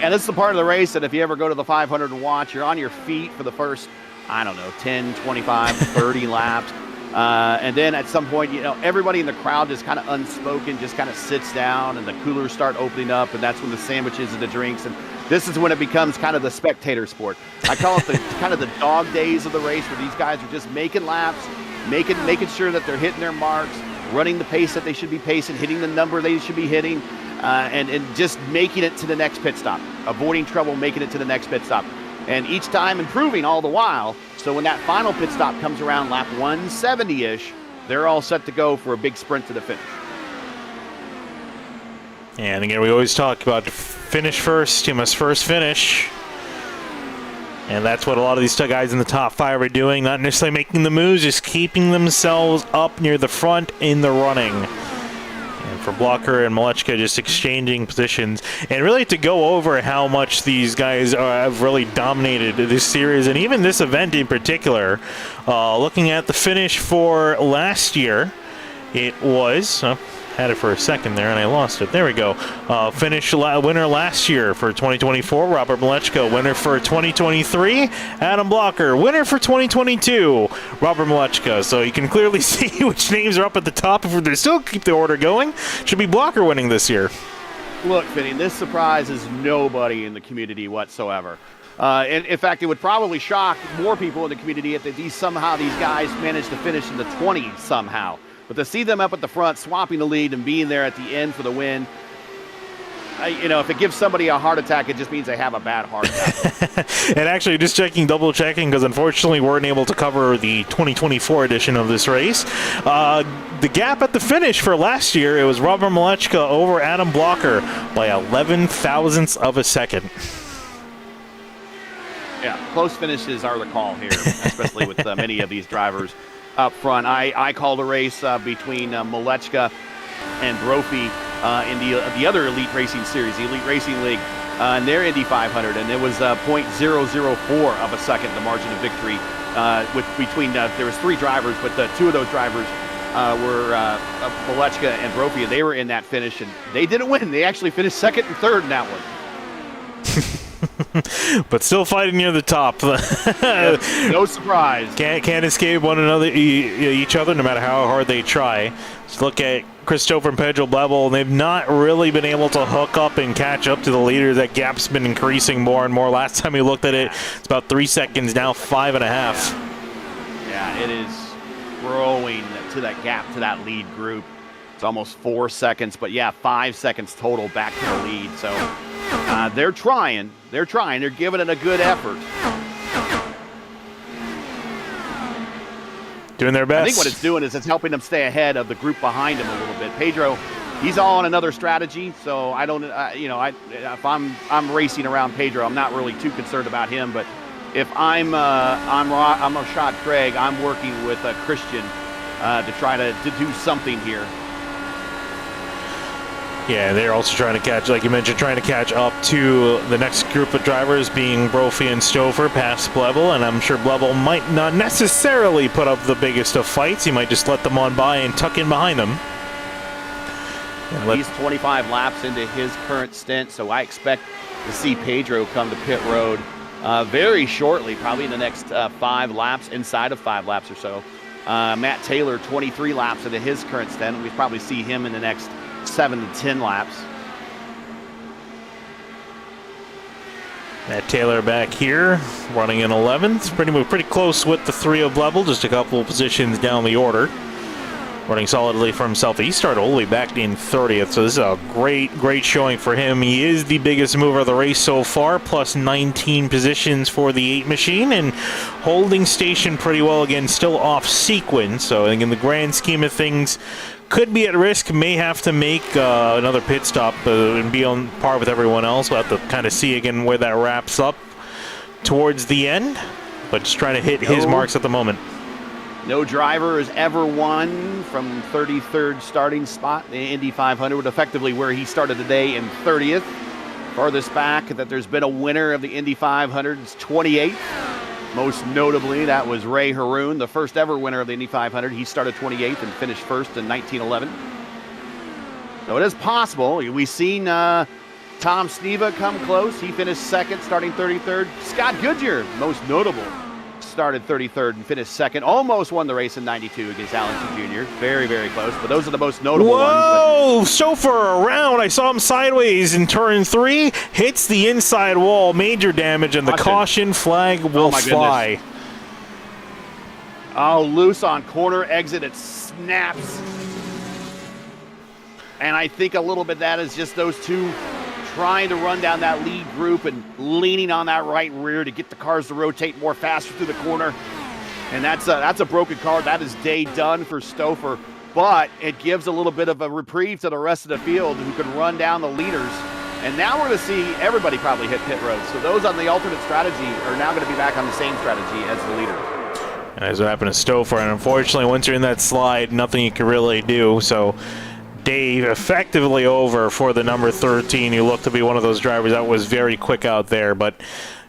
Speaker 2: And this is the part of the race that if you ever go to the 500 and watch, you're on your feet for the first, 10, 25, 30 laps. And then at some point, everybody in the crowd just kind of unspoken, just kind of sits down, and the coolers start opening up, and that's when the sandwiches and the drinks, and this is when it becomes kind of the spectator sport. I call it the kind of the dog days of the race, where these guys are just making laps, making sure that they're hitting their marks, running the pace that they should be pacing, hitting the number they should be hitting, and just making it to the next pit stop, avoiding trouble, making it to the next pit stop. And each time improving all the while, so when that final pit stop comes around lap 170-ish, they're all set to go for a big sprint to the finish.
Speaker 1: And again, we always talk about finish first. You must first finish. And that's what a lot of these guys in the top 5 are doing, not necessarily making the moves, just keeping themselves up near the front in the running. And for Blocker and Malechka, just exchanging positions. And really to go over how much these guys have really dominated this series, and even this event in particular. Looking at the finish for last year, it was... had it for a second there and I lost it. There we go. Winner last year for 2024, Robert Malechka. Winner for 2023, Adam Blocker. Winner for 2022, Robert Malechka. So you can clearly see which names are up at the top. If they still keep the order going, should be Blocker winning this year.
Speaker 2: Look, Vinny, this surprises nobody in the community whatsoever. In fact, it would probably shock more people in the community if these guys managed to finish in the 20s somehow. But to see them up at the front, swapping the lead and being there at the end for the win, if it gives somebody a heart attack, it just means they have a bad heart attack.
Speaker 1: And actually, just double checking, because unfortunately we weren't able to cover the 2024 edition of this race. The gap at the finish for last year, it was Robert Malechka over Adam Blocker by 11 thousandths of a second.
Speaker 2: Yeah, close finishes are the call here, especially with many of these drivers up front. I called a race between Malechka and Brophy in the other Elite Racing Series, the Elite Racing League, and their Indy 500, and it was .004 of a second, the margin of victory. Between there was 3 drivers, but 2 of those drivers were Malechka and Brophy, and they were in that finish, and they didn't win. They actually finished 2nd and 3rd in that one.
Speaker 1: But still fighting near the top.
Speaker 2: No surprise.
Speaker 1: Can't escape one another, each other, no matter how hard they try. Just look at Christopher and Pedro Blebel, and they've not really been able to hook up and catch up to the leaders. That gap's been increasing more and more. Last time we looked at it, it's about 3 seconds, now 5.5.
Speaker 2: Yeah, it is growing to that gap, to that lead group. It's almost 4 seconds, but yeah, 5 seconds total back to the lead. So they're trying. They're giving it a good effort.
Speaker 1: Doing their best.
Speaker 2: I think what it's doing is it's helping them stay ahead of the group behind him a little bit. Pedro, he's all on another strategy, so I don't, if I'm racing around Pedro, I'm not really too concerned about him. But if I'm Rashad Craig, I'm working with Christian to try to do something here.
Speaker 1: Yeah, they're also trying to catch, like you mentioned, trying to catch up to the next group of drivers, being Brophy and Stouffer past Blebel, and I'm sure Blebel might not necessarily put up the biggest of fights. He might just let them on by and tuck in behind them.
Speaker 2: He's 25 laps into his current stint, so I expect to see Pedro come to pit road very shortly, probably in the next 5 laps, inside of 5 laps or so. Matt Taylor, 23 laps into his current stint. We probably see him in the next 7 to 10 laps.
Speaker 1: Matt Taylor back here, running in 11th. Pretty close with the 3 of Blebel, just a couple of positions down the order. Running solidly for himself. He started all the way back in 30th, so this is a great showing for him. He is the biggest mover of the race so far, plus 19 positions for the 8 machine, and holding station pretty well again, still off sequence. So I think in the grand scheme of things, could be at risk, may have to make another pit stop and be on par with everyone else. We'll have to kind of see again where that wraps up towards the end, but just trying to hit his marks at the moment.
Speaker 2: No driver has ever won from 33rd starting spot in the Indy 500, effectively where he started today in 30th. Farthest back that there's been a winner of the Indy 500 is 28th. Most notably, that was Ray Haroon, the first ever winner of the Indy 500. He started 28th and finished first in 1911. So it is possible. We've seen Tom Sneva come close. He finished second, starting 33rd. Scott Goodyear, most notable, started 33rd and finished second. Almost won the race in 92 against Allison Jr. Very, very close, but those are the most notable ones.
Speaker 1: Whoa! Stouffer around. I saw him sideways in turn 3. Hits the inside wall. Major damage, and the caution flag will fly.
Speaker 2: Goodness. Oh, loose on corner exit. It snaps. And I think a little bit that is just those two trying to run down that lead group and leaning on that right rear to get the cars to rotate more faster through the corner. And that's a broken car. That is day done for Stouffer. But it gives a little bit of a reprieve to the rest of the field who can run down the leaders. And now we're going to see everybody probably hit pit road. So those on the alternate strategy are now going to be back on the same strategy as the leaders.
Speaker 1: And that's what happened to Stouffer. And unfortunately, once you're in that slide, nothing you can really do. So Dave effectively over for the number 13. You look to be one of those drivers that was very quick out there. But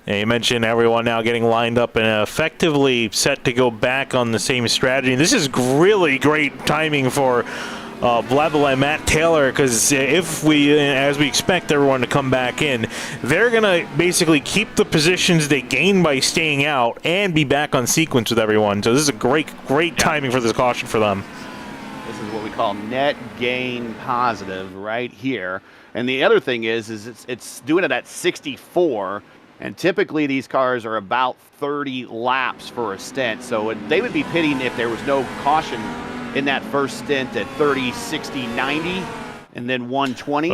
Speaker 1: you mentioned everyone now getting lined up and effectively set to go back on the same strategy. This is really great timing for Blebel and Matt Taylor, because if we, as we expect everyone to come back in, they're going to basically keep the positions they gained by staying out and be back on sequence with everyone. So this is a great timing for this caution for them.
Speaker 2: This is what we call net gain positive right here. And the other thing is it's doing it at 64, and typically these cars are about 30 laps for a stint. So they would be pitting if there was no caution in that first stint at 30, 60, 90, and then 120.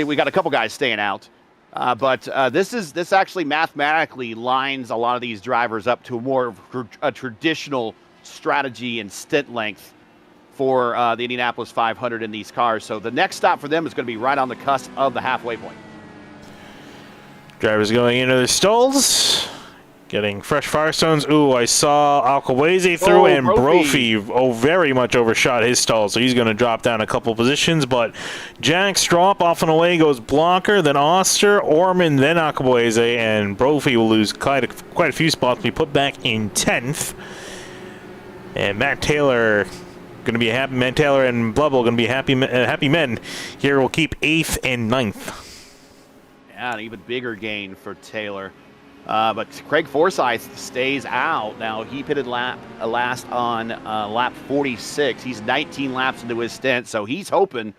Speaker 2: We got a couple guys staying out. But this actually mathematically lines a lot of these drivers up to more of a traditional strategy and stint length for the Indianapolis 500 in these cars. So the next stop for them is going to be right on the cusp of the halfway point.
Speaker 1: Drivers going into the stalls. Getting fresh Firestones. Ooh, I saw Alcahuese through, and Brophy very much overshot his stall, so he's going to drop down a couple positions. But Jack Strop off and away goes Blocker, then Oster, Orman, then Alcahuese, and Brophy will lose quite a few spots, be put back in 10th. And Matt Taylor going to be a happy man. Taylor and Blubble going to be happy men. Here will keep 8th and 9th.
Speaker 2: Yeah, an even bigger gain for Taylor. But Craig Forsyth stays out. Now, he pitted last on lap 46. He's 19 laps into his stint, so he's hoping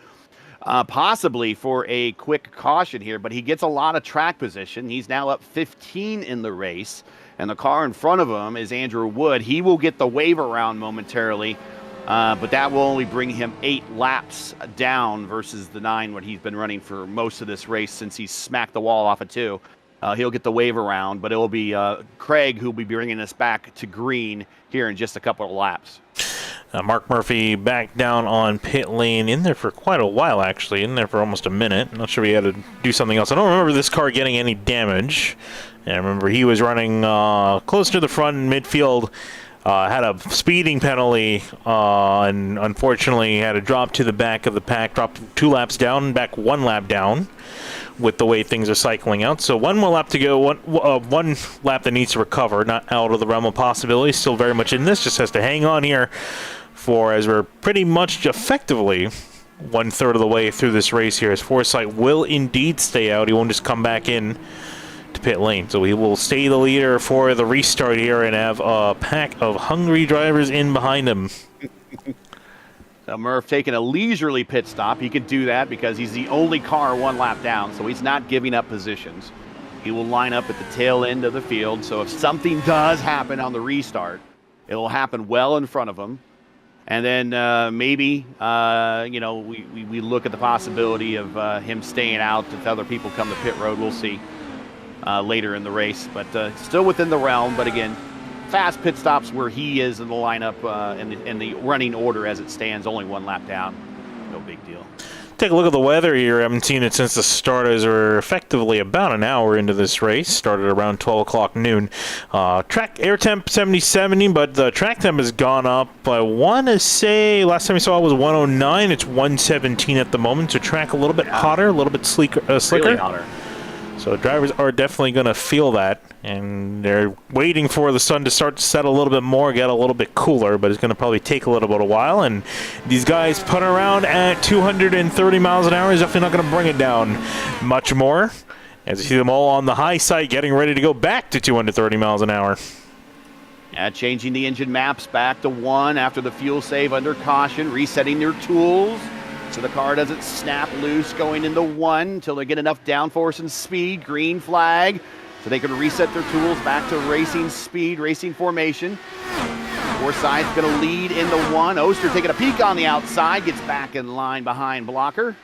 Speaker 2: possibly for a quick caution here, but he gets a lot of track position. He's now up 15 in the race, and the car in front of him is Andrew Wood. He will get the wave around momentarily, but that will only bring him 8 laps down versus the 9 what he's been running for most of this race since he smacked the wall off of 2. He'll get the wave around, but it will be Craig who will be bringing us back to green here in just a couple of laps.
Speaker 1: Mark Murphy back down on pit lane, in there for quite a while, actually, in there for almost a minute. I'm not sure he had to do something else. I don't remember this car getting any damage. And I remember he was running close to the front in midfield, had a speeding penalty, and unfortunately had to drop to the back of the pack, dropped 2 laps down, back 1 lap down, with the way things are cycling out. So 1 more lap to go, one lap that needs to recover, not out of the realm of possibility, still very much in this, just has to hang on here for, as we're pretty much effectively 1/3 of the way through this race here, as Forsyth will indeed stay out. He won't just come back in to pit lane. So he will stay the leader for the restart here and have a pack of hungry drivers in behind him.
Speaker 2: Murph taking a leisurely pit stop. He can do that because he's the only car 1 lap down, so he's not giving up positions. He will line up at the tail end of the field, so if something does happen on the restart, it will happen well in front of him. And then maybe, we look at the possibility of him staying out if other people come to pit road. We'll see later in the race, but still within the realm. But again, fast pit stops where he is in the lineup in the running order as it stands, only 1 lap down. No big deal.
Speaker 1: Take a look at the weather here. I haven't seen it since the start, as we're effectively about an hour into this race. Started around 12 o'clock noon. Track air temp 70-70, but the track temp has gone up. I want to say last time we saw it was 109. It's 117 at the moment. So track a little bit hotter, a little bit slicker.
Speaker 2: Really hotter.
Speaker 1: So drivers are definitely going to feel that, and they're waiting for the sun to start to set a little bit more, get a little bit cooler, but it's going to probably take a little bit of a while. And these guys put around at 230 miles an hour is definitely not going to bring it down much more, as you see them all on the high side getting ready to go back to 230 miles an hour.
Speaker 2: Changing the engine maps back to 1 after the fuel save under caution, resetting their tools so the car doesn't snap loose going into 1 until they get enough downforce and speed. Green flag, so they can reset their tools back to racing speed, racing formation. Forsyth's going to lead into 1. Oster taking a peek on the outside, gets back in line behind Blocker.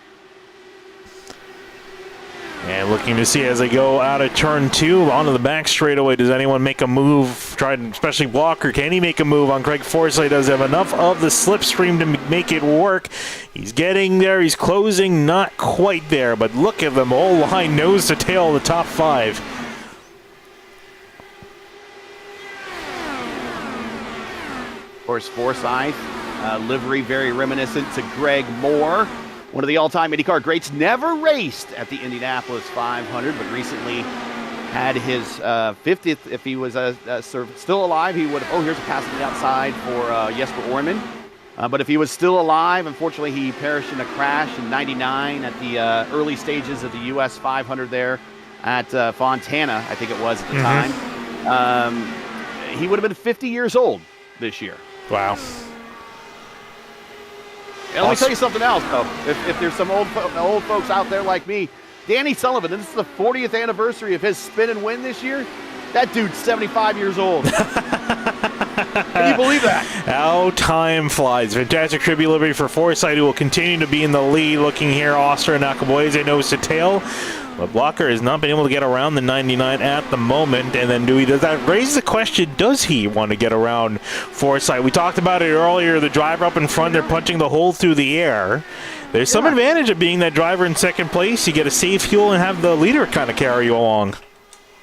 Speaker 1: And looking to see as they go out of turn 2 onto the back straightaway, does anyone make a move? Especially Blocker, can he make a move on Craig Forsyth? Does he have enough of the slipstream to make it work? He's getting there, he's closing, not quite there, but look at them all line nose to tail the top 5.
Speaker 2: Of course, Forsyth, livery very reminiscent to Greg Moore. One of the all-time IndyCar greats, never raced at the Indianapolis 500, but recently had his 50th. If he was still alive, he would have. Oh, here's a pass on the outside for Jesper Orman. But if he was still alive, unfortunately, he perished in a crash in '99 at the early stages of the U.S. 500 there at Fontana, I think it was at the time. He would have been 50 years old this year.
Speaker 1: Wow.
Speaker 2: And let me tell you something else, though. If there's some old folks out there like me, Danny Sullivan, and this is the 40th anniversary of his spin and win this year. That dude's 75 years old. Can you believe that? How
Speaker 1: time flies. Fantastic tribute livery for Forsyth, who will continue to be in the lead. Looking here, Oster and Alcahuese nose to tail. But Blocker has not been able to get around the 99 at the moment. And then does that raise the question, does he want to get around Forsyth? We talked about it earlier. The driver up in front, they're punching the hole through the air. There's some advantage of being that driver in second place. You get a safe fuel and have the leader kind of carry you along.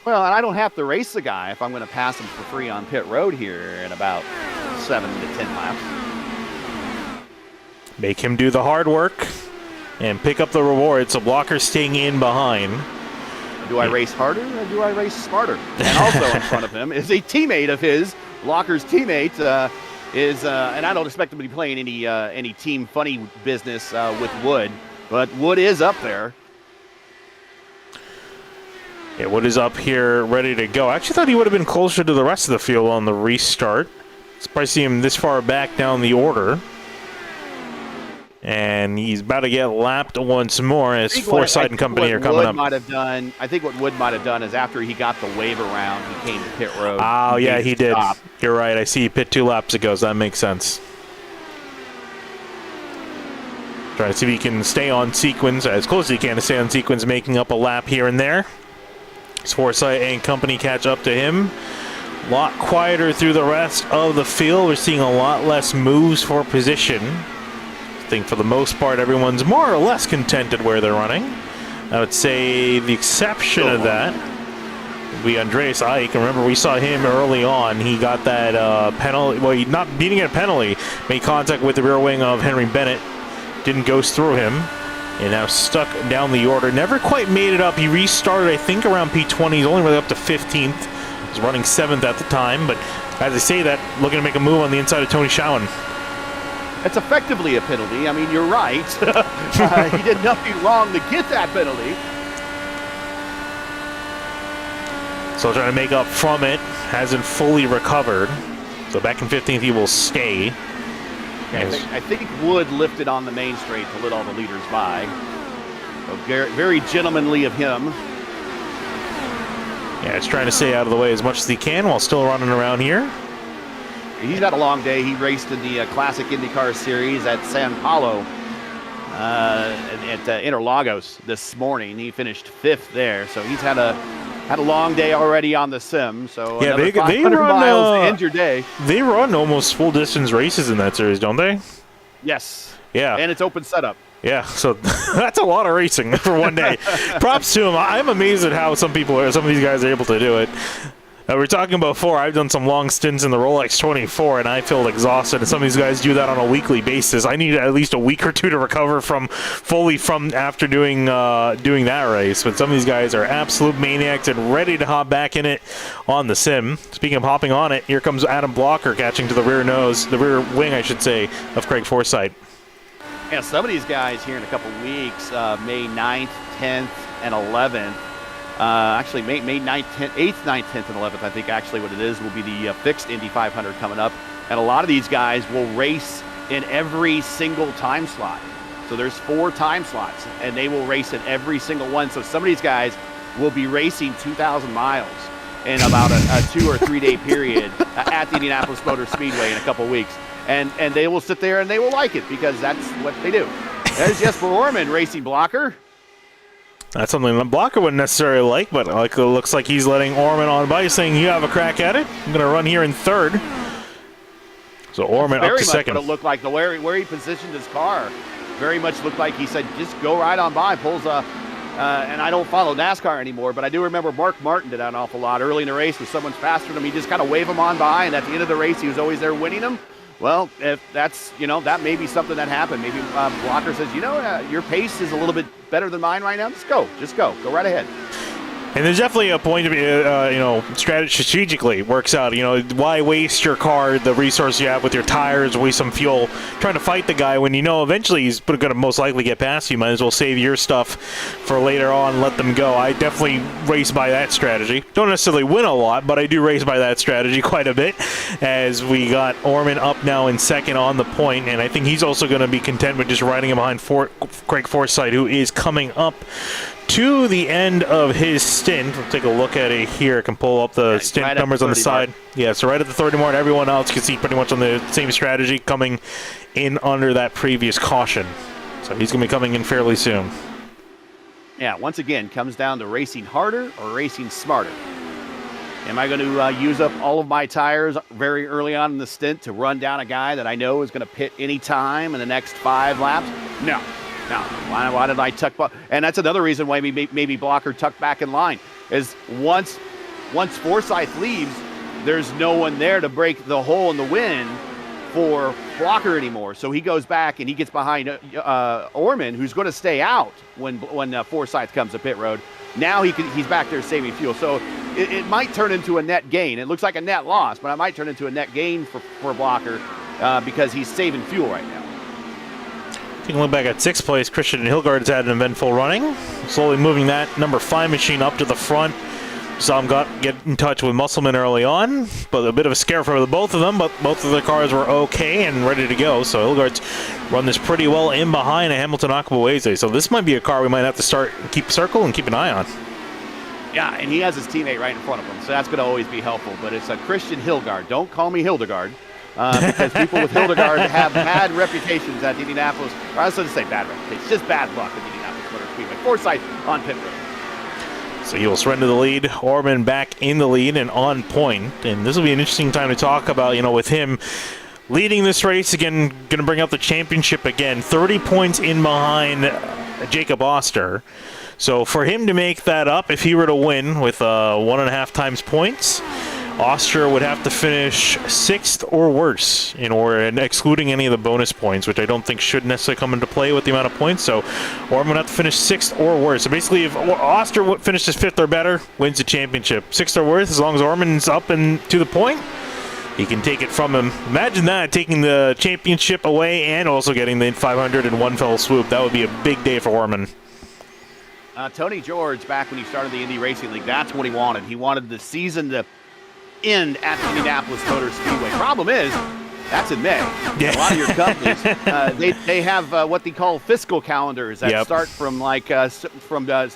Speaker 2: Well, and I don't have to race the guy if I'm going to pass him for free on pit road here in about 7 to 10 laps.
Speaker 1: Make him do the hard work and pick up the reward, so Blocker's staying in behind.
Speaker 2: Do I race harder or do I race smarter? And also in front of him is a teammate of his. Blocker's teammate and I don't expect him to be playing any team funny business with Wood, but Wood is up there.
Speaker 1: Yeah, Wood is up here ready to go. I actually thought he would have been closer to the rest of the field on the restart. Surprised to see him this far back down the order. And he's about to get lapped once more as Forsythe and company are coming up.
Speaker 2: I think what Wood might have done is after he got the wave around, he came to pit road.
Speaker 1: Oh, yeah, he did. You're right. I see he pit 2 laps ago, so that makes sense. Trying to see if he can stay on sequence, as close as he can to stay on sequence, making up a lap here and there. As Forsythe and company catch up to him. A lot quieter through the rest of the field. We're seeing a lot less moves for position. I think for the most part, everyone's more or less contented where they're running. I would say the exception of that would be Andreas Ike. Remember, we saw him early on. He got that penalty. Well, he not beating a penalty. Made contact with the rear wing of Henry Bennett. Didn't go through him. And now stuck down the order. Never quite made it up. He restarted, I think, around P20. He's only really up to 15th. He was running 7th at the time. But as I say that, looking to make a move on the inside of Tony Schowen.
Speaker 2: It's effectively a penalty. I mean, you're right. He did nothing wrong to get that penalty.
Speaker 1: So trying to make up from it. Hasn't fully recovered. So back in 15th, he will stay.
Speaker 2: I think Wood lifted on the main straight to let all the leaders by. So very gentlemanly of him.
Speaker 1: Yeah, he's trying to stay out of the way as much as he can while still running around here.
Speaker 2: He's had a long day. He raced in the Classic IndyCar Series at San Paulo at Interlagos this morning. He finished 5th there, so he's had a long day already on the sim. So
Speaker 1: yeah, they
Speaker 2: 500
Speaker 1: run
Speaker 2: miles to end your day.
Speaker 1: They run almost full distance races in that series, don't they?
Speaker 2: Yes.
Speaker 1: Yeah.
Speaker 2: And it's open setup.
Speaker 1: Yeah, so that's a lot of racing for one day. Props to him. I'm amazed at how some of these guys are able to do it. We're talking about before, I've done some long stints in the Rolex 24, and I feel exhausted, and some of these guys do that on a weekly basis. I need at least a week or two to recover fully from after doing that race, but some of these guys are absolute maniacs and ready to hop back in it on the sim. Speaking of hopping on it, here comes Adam Blocker catching to the rear wing, I should say, of Craig Forsythe.
Speaker 2: Yeah, some of these guys here in a couple weeks, May 9th, 10th, and 11th, actually, May 9th, 10th, 8th, 9th, 10th, and 11th, I think actually what it is, will be the fixed Indy 500 coming up. And a lot of these guys will race in every single time slot. So there's 4 time slots, and they will race in every single one. So some of these guys will be racing 2,000 miles in about a 2 or 3 day period at the Indianapolis Motor Speedway in a couple weeks. And they will sit there and they will like it because that's what they do. There's Jesper Orman racing Blocker.
Speaker 1: That's something that Blocker wouldn't necessarily like, but it looks like he's letting Orman on by, saying, you have a crack at it. I'm going to run here in 3rd. So Orman up to 2nd.
Speaker 2: Very much what it looked like, where he positioned his car. Very much looked like he said, just go right on by. Pulls and I don't follow NASCAR anymore, but I do remember Mark Martin did that an awful lot early in the race. When someone's faster than him, he just kind of wave him on by, and at the end of the race, he was always there winning them. Well, if that's, that may be something that happened. Maybe Blocker says, your pace is a little bit better than mine right now. Just go right ahead.
Speaker 1: And there's definitely a point to be, strategically works out. Why waste your car, the resource you have with your tires, waste some fuel trying to fight the guy when eventually he's going to most likely get past you. Might as well save your stuff for later on, let them go. I definitely race by that strategy. Don't necessarily win a lot, but I do race by that strategy quite a bit, as we got Orman up now in 2nd on the point, and I think he's also going to be content with just riding him behind Craig Forsythe, who is coming up to the end of his stint. We'll take a look at it here. I can pull up the stint
Speaker 2: right
Speaker 1: numbers on the side.
Speaker 2: Mark.
Speaker 1: Yeah, so right at the 30 mark, everyone else can see pretty much on the same strategy, coming in under that previous caution. So he's going to be coming in fairly soon.
Speaker 2: Yeah, once again, comes down to racing harder or racing smarter. Am I going to use up all of my tires very early on in the stint to run down a guy that I know is going to pit any time in the next 5 laps? No. Why did I tuck? And that's another reason why maybe Blocker tucked back in line, is once once Forsyth leaves, there's no one there to break the hole in the wind for Blocker anymore. So he goes back and he gets behind Orman, who's going to stay out when Forsyth comes to pit road. Now he's back there saving fuel. So it might turn into a net gain. It looks like a net loss, but it might turn into a net gain for Blocker because he's saving fuel right now.
Speaker 1: Taking a look back at 6th place, Christian Hilgard's had an eventful running. Slowly moving that number 5 machine up to the front. Saw him get in touch with Musselman early on, but a bit of a scare for the both of them, but both of the cars were okay and ready to go. So Hilgard's run this pretty well in behind a Hamilton Akabueze. So this might be a car we might have to keep circle and keep an eye on.
Speaker 2: Yeah, and he has his teammate right in front of him, so that's going to always be helpful. But it's a Christian Hilgard. Don't call me Hildegard, because people with Hildegard have bad reputations at Indianapolis. Or I was going to say bad reputations, just bad luck at Indianapolis Motor Speedway. Forsyth on pit road.
Speaker 1: So he will surrender the lead. Orman back in the lead and on point. And this will be an interesting time to talk about, with him leading this race again, going to bring out the championship again. 30 points in behind Jacob Oster. So for him to make that up, if he were to win with 1.5 times points, Oster would have to finish 6th or worse and excluding any of the bonus points, which I don't think should necessarily come into play with the amount of points. So Orman would have to finish 6th or worse. So basically, if Oster finishes 5th or better, wins the championship. 6th or worse, as long as Orman's up and to the point, he can take it from him. Imagine that, taking the championship away and also getting the 500 in one fell swoop. That would be a big day for Orman.
Speaker 2: Tony George, back when he started the Indy Racing League, that's what he wanted. He wanted the season to end at Indianapolis Motor Speedway. Problem is, that's in May. Yeah. A lot of your companies, they have what they call fiscal calendars that start from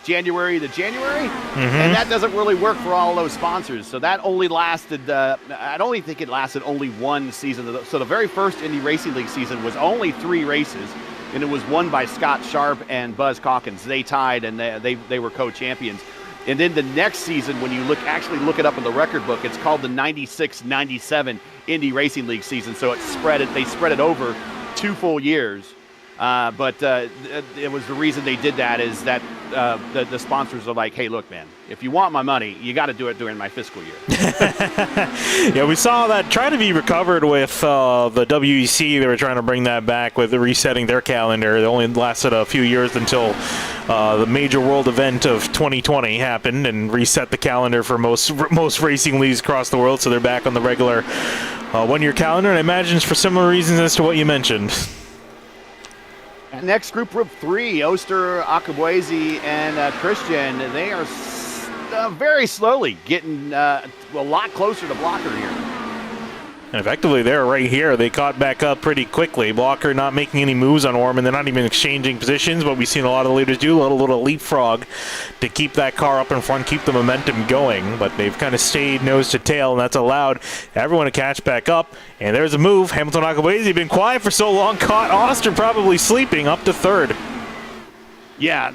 Speaker 2: January to January, and that doesn't really work for all those sponsors. So that only lasted, I don't think it lasted only one season. So the very first Indy Racing League season was only 3 races, and it was won by Scott Sharp and Buzz Calkins. They tied, and they were co-champions. And then the next season, when you actually look it up in the record book, it's called the 96-97 Indy Racing League season. So they spread it over 2 full years. But it was the reason they did that is that the sponsors are like, hey, look, man, if you want my money, you got to do it during my fiscal year.
Speaker 1: Yeah, we saw that try to be recovered with the WEC. They were trying to bring that back with resetting their calendar. It only lasted a few years until the major world event of 2020 happened and reset the calendar for most racing leagues across the world. So they're back on the regular one-year calendar, and I imagine it's for similar reasons as to what you mentioned.
Speaker 2: Next group 3, Oster, Akabueze, and Christian. They are very slowly getting a lot closer to Blocker here.
Speaker 1: And effectively, they're right here. They caught back up pretty quickly. Blocker not making any moves on Orman. They're not even exchanging positions, but we've seen a lot of the leaders do a little leapfrog to keep that car up in front, keep the momentum going. But they've kind of stayed nose to tail, and that's allowed everyone to catch back up. And there's a move. Hamilton Akabueze been quiet for so long, caught Oster probably sleeping up to 3rd.
Speaker 2: Yeah,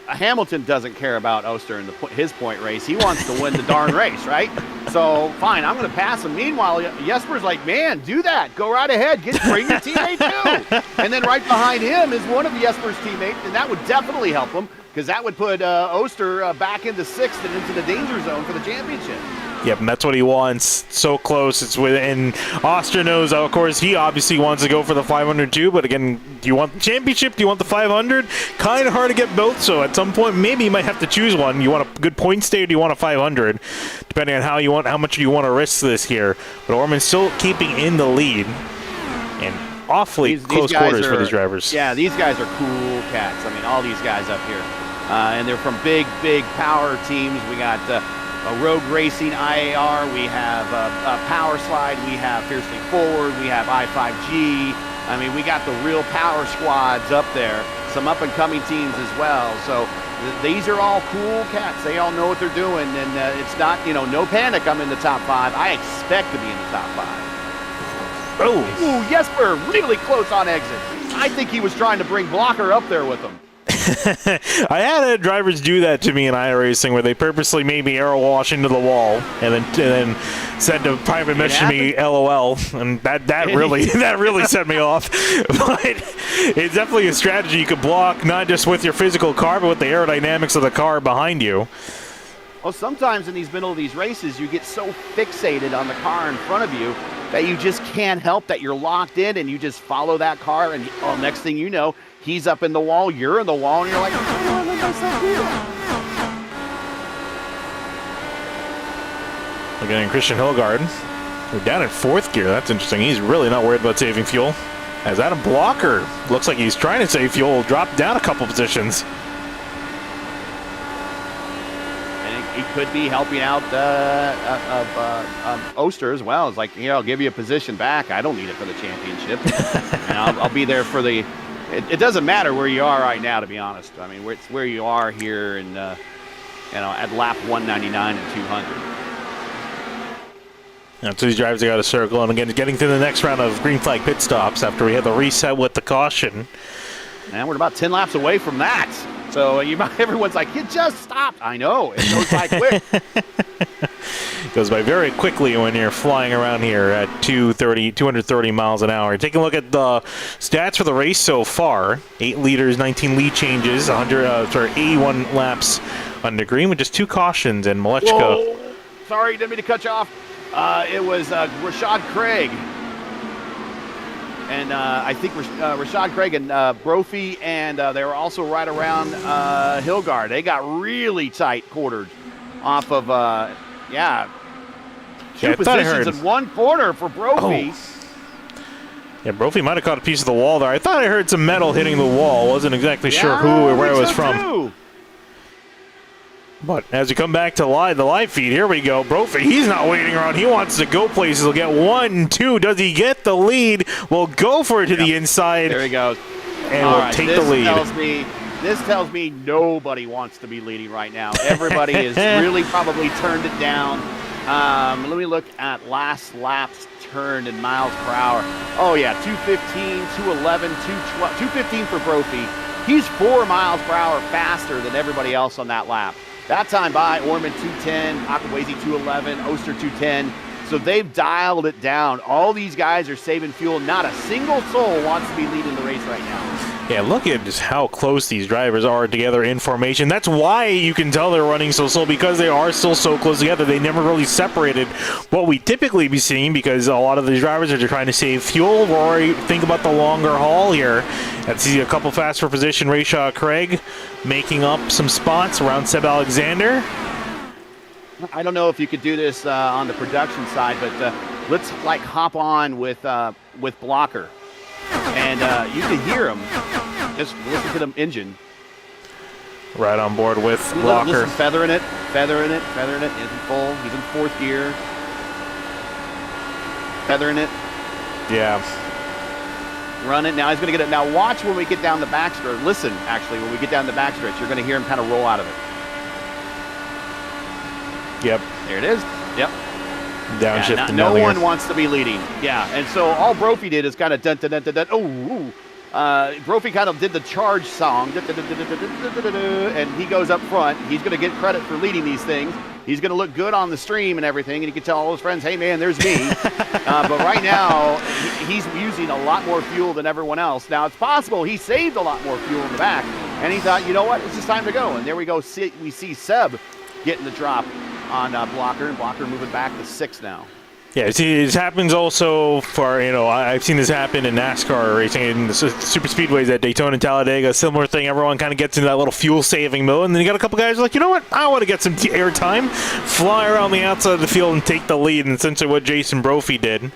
Speaker 2: Hamilton doesn't care about Oster in his point race. He wants to win the darn race, right? So, fine, I'm going to pass him. Meanwhile, Jesper's like, man, do that. Go right ahead. Bring your teammate, too. And then right behind him is one of Jesper's teammates, and that would definitely help him because that would put Oster back into 6th and into the danger zone for the championship.
Speaker 1: Yep, and that's what he wants. So close. It's and Oster knows, of course, he obviously wants to go for the 500 too. But again, do you want the championship? Do you want the 500? Kind of hard to get both. So at some point, maybe you might have to choose one. You want a good point stay, or do you want a 500? Depending on how much you want to risk this here. But Orman's still keeping in the lead, and awfully close quarters for these drivers.
Speaker 2: Yeah, these guys are cool cats. I mean, all these guys up here, and they're from big power teams. We got. Rogue Racing, IAR, we have Power Slide, we have Fiercely Forward, we have I5G. I mean, we got the real power squads up there, some up-and-coming teams as well. So these are all cool cats. They all know what they're doing, and it's not, no panic I'm in the top 5. I expect to be in the top 5. Ooh, Jesper, really close on exit. I think he was trying to bring Blocker up there with him.
Speaker 1: I had drivers do that to me in iRacing, where they purposely made me arrow wash into the wall and then send a private message to me, LOL, and that really set me off. But it's definitely a strategy you could block, not just with your physical car, but with the aerodynamics of the car behind you.
Speaker 2: Well, sometimes in these middle of these races, you get so fixated on the car in front of you that you just can't help that you're locked in and you just follow that car. And next thing you know, he's up in the wall, you're in the wall, and you're like, oh, look how so cool.
Speaker 1: Again, Christian Hilgard, we're down in 4th gear. That's interesting. He's really not worried about saving fuel. As Adam Blocker looks like he's trying to save fuel, dropped down a couple positions.
Speaker 2: And he could be helping out Oster as well. It's like, here, I'll give you a position back. I don't need it for the championship. And I'll be there for the. It doesn't matter where you are right now, to be honest. I mean, it's where you are here in, at lap 199 and 200.
Speaker 1: So these drivers got to circle, and again, getting through the next round of green flag pit stops after we had the reset with the caution.
Speaker 2: And we're about 10 laps away from that. So everyone's like, you just stopped. I know. It goes by quick.
Speaker 1: It goes by very quickly when you're flying around here at 230 miles an hour. Taking a look at the stats for the race so far. 8 leaders, 19 lead changes, 81 laps under green with just 2 cautions, and Malechka.
Speaker 2: Whoa. Sorry, didn't mean to cut you off. It was Rashad Craig. And I think Rashad Craig and Brophy, and they were also right around Hilgard. They got really tight quartered off of, two positions in one corner for Brophy.
Speaker 1: Oh. Yeah, Brophy might have caught a piece of the wall there. I thought I heard some metal hitting the wall. Wasn't exactly sure who or where it was from.
Speaker 2: Too.
Speaker 1: But as we come back to the live feed, here we go. Brophy, he's not waiting around. He wants to go places. He'll get 1, 2. Does he get the lead? We'll go for it to the inside.
Speaker 2: There he goes.
Speaker 1: And we'll take the lead.
Speaker 2: This tells me nobody wants to be leading right now. Everybody has really probably turned it down. Let me look at last laps turned in miles per hour. Oh, yeah, 215, 211, 212, 215 for Brophy. He's 4 miles per hour faster than everybody else on that lap. That time by, Orman 210, Akawazy 211, Oster 210. So they've dialed it down. All these guys are saving fuel. Not a single soul wants to be leading the race right now.
Speaker 1: Yeah, look at just how close these drivers are together in formation. That's why you can tell they're running so slow, because they are still so close together. They never really separated what we typically be seeing, because a lot of these drivers are just trying to save fuel. Rory, think about the longer haul here. Let's see a couple faster position. Rashad Craig making up some spots around Seb Alexander.
Speaker 2: I don't know if you could do this on the production side, but let's hop on with Blocker. And you can hear him. Just listen to the engine.
Speaker 1: Right on board with Blocker.
Speaker 2: Listen, feathering it. Isn't full. He's in 4th gear. Feathering it.
Speaker 1: Yeah.
Speaker 2: Run it. Now he's going to get it. Now watch when we get down the backstretch. Listen, actually, when we get down the backstretch, you're going to hear him kind of roll out of it.
Speaker 1: Yep.
Speaker 2: There it is. Yep.
Speaker 1: Downshift.
Speaker 2: No one wants to be leading. Yeah, and so all Brophy did is kind of dun dun dun dun dun. Oh, Brophy kind of did the charge song, and he goes up front. He's going to get credit for leading these things. He's going to look good on the stream and everything, and he can tell all his friends, "Hey, man, there's me." But right now, he's using a lot more fuel than everyone else. Now it's possible he saved a lot more fuel in the back, and he thought, you know what, it's just time to go. And there we go. We see Seb getting the drop on Blocker, and Blocker moving back to 6 now.
Speaker 1: Yeah, see, this happens also for, I've seen this happen in NASCAR racing, in the super speedways at Daytona and Talladega, similar thing. Everyone kind of gets into that little fuel-saving mode, and then you got a couple guys who are like, you know what, I want to get some air time, fly around the outside of the field and take the lead, and essentially what Jason Brophy did.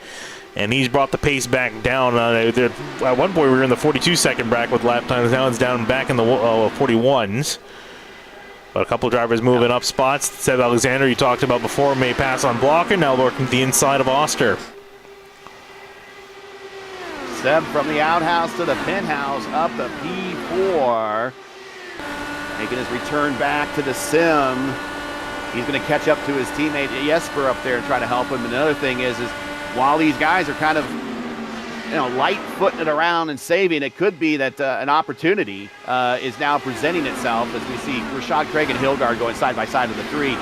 Speaker 1: And he's brought the pace back down. At one point, we were in the 42-second bracket with lap times. Now it's down back in the 41s. But a couple drivers moving up spots. Seb Alexander, you talked about before, may pass on Blocker. Now working the inside of Oster.
Speaker 2: Seb from the outhouse to the penthouse, up the P4. Making his return back to the sim. He's going to catch up to his teammate Jesper up there and try to help him. And another thing is while these guys are kind of light-footing it around and saving, it could be that an opportunity is now presenting itself as we see Rashad Craig and Hilgard going side by side of the 3,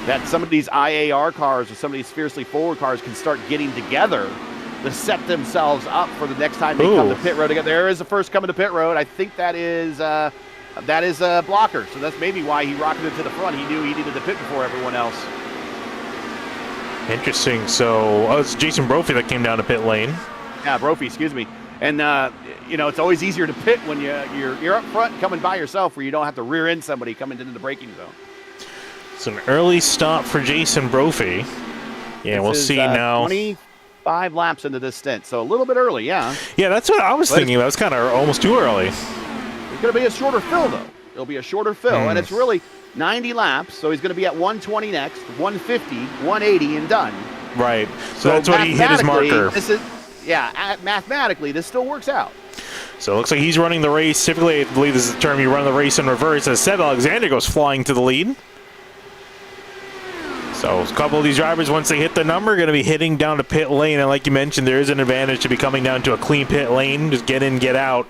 Speaker 2: that some of these IAR cars or some of these fiercely forward cars can start getting together to set themselves up for the next time they come to pit road together. There is the first coming to pit road. I think that is that is a blocker. So that's maybe why he rocketed to the front. He knew he needed to pit before everyone else.
Speaker 1: Interesting. So, it's Jason Brophy that came down to pit lane.
Speaker 2: Yeah, Brophy, excuse me. And, you know, it's always easier to pit when you're up front coming by yourself where you don't have to rear end somebody coming into the braking zone.
Speaker 1: It's an early stop for Jason Brophy. Yeah, we'll see now.
Speaker 2: 25 laps into this stint, so a little bit early, yeah.
Speaker 1: Yeah, that's what I was thinking. That was kind of almost too early.
Speaker 2: It's going to be a shorter fill, though. It'll be a shorter fill, and it's really 90 laps, so he's going to be at 120 next, 150, 180, and done.
Speaker 1: Right. So that's what he hit his marker.
Speaker 2: Mathematically, this still works out.
Speaker 1: So it looks like he's running the race. Typically, I believe this is the term, you run the race in reverse, as Seb Alexander goes flying to the lead. So a couple of these drivers, once they hit the number, are going to be hitting down to pit lane. And like you mentioned, there is an advantage to be coming down to a clean pit lane. Just get in, get out.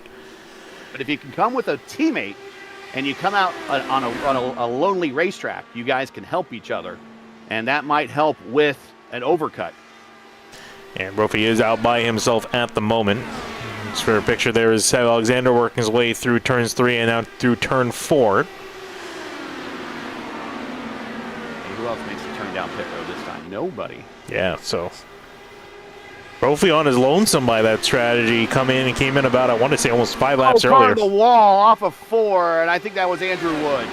Speaker 2: But if you can come with a teammate and you come out on a lonely racetrack, you guys can help each other. And that might help with an overcut.
Speaker 1: And Brophy is out by himself at the moment. Just for a picture, there is Seb Alexander working his way through turns 3 and out through turn 4.
Speaker 2: Who else makes a turn down pit road this time? Nobody.
Speaker 1: Yeah, so Brophy on his lonesome by that strategy. Came in about, I want to say, almost 5 laps earlier.
Speaker 2: The wall off of 4, and I think that was Andrew Wood.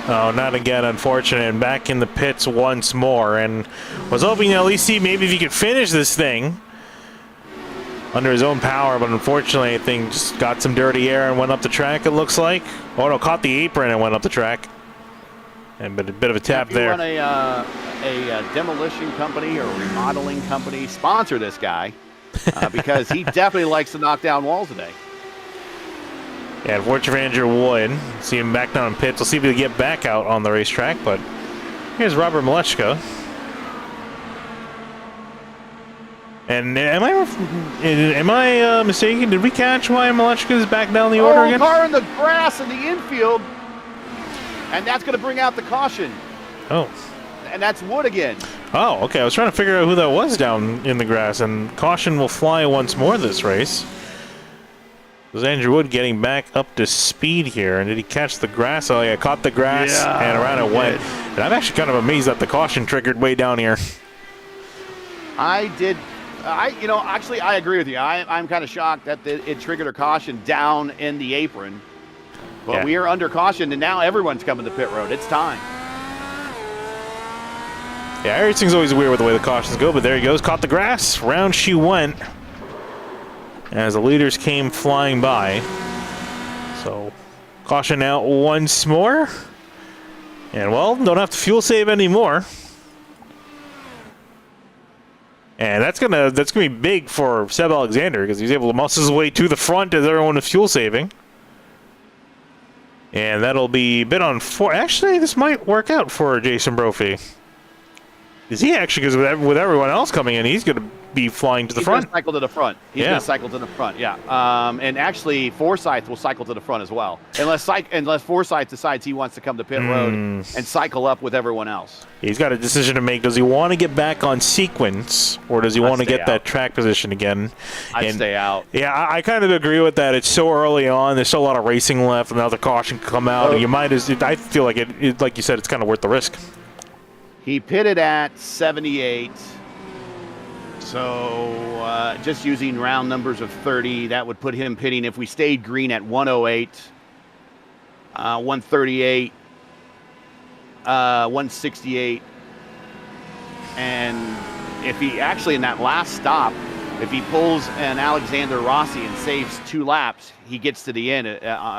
Speaker 1: Oh, not again, unfortunate. And back in the pits once more. And was hoping to at least see maybe if he could finish this thing under his own power, but unfortunately, I think just got some dirty air and went up the track, it looks like. Oh, no, caught the apron and went up the track. And a bit of a tap there.
Speaker 2: Run a demolition company or remodeling company, sponsor this guy because he definitely likes to knock down walls today.
Speaker 1: Yeah, unfortunately for Andrew Wood. See him back down in pits. We'll see if he can get back out on the racetrack, but here's Robert Malechka. And am I mistaken? Did we catch why Malechka is back down the order again?
Speaker 2: Car in the grass in the infield. And that's going to bring out the caution.
Speaker 1: Oh.
Speaker 2: And that's Wood again.
Speaker 1: Oh, okay. I was trying to figure out who that was down in the grass. And caution will fly once more this race. Was Andrew Wood getting back up to speed here? And did he catch the grass? Oh, yeah, caught the grass and around it went. And I'm actually kind of amazed that the caution triggered way down here.
Speaker 2: I agree with you. I'm kind of shocked that it triggered a caution down in the apron. But we are under caution, and now everyone's coming to pit road. It's time.
Speaker 1: Yeah, iRacing's always weird with the way the cautions go, but there he goes. Caught the grass. Round she went as the leaders came flying by. So, caution out once more. And, well, don't have to fuel save anymore. And that's gonna be big for Seb Alexander because he's able to muscle his way to the front as everyone is fuel saving. And that'll be a bit on 4. Actually, this might work out for Jason Brophy. Is he actually, because with everyone else coming in, he's going to be flying to the front.
Speaker 2: He's going to cycle to the front. He's going to cycle to the front, yeah. And actually, Forsyth will cycle to the front as well. Unless Forsyth decides he wants to come to pit road and cycle up with everyone else.
Speaker 1: He's got a decision to make. Does he want to get back on sequence, or does he want to get that track position again?
Speaker 2: I'd stay out.
Speaker 1: Yeah, I kind of agree with that. It's so early on. There's still a lot of racing left. Another caution can come out. And you might I feel like it, like you said, it's kind of worth the risk.
Speaker 2: He pitted at 78. So just using round numbers of 30, that would put him pitting, if we stayed green, at 108, 138, 168. And if he actually, in that last stop, if he pulls an Alexander Rossi and saves 2 laps, he gets to the end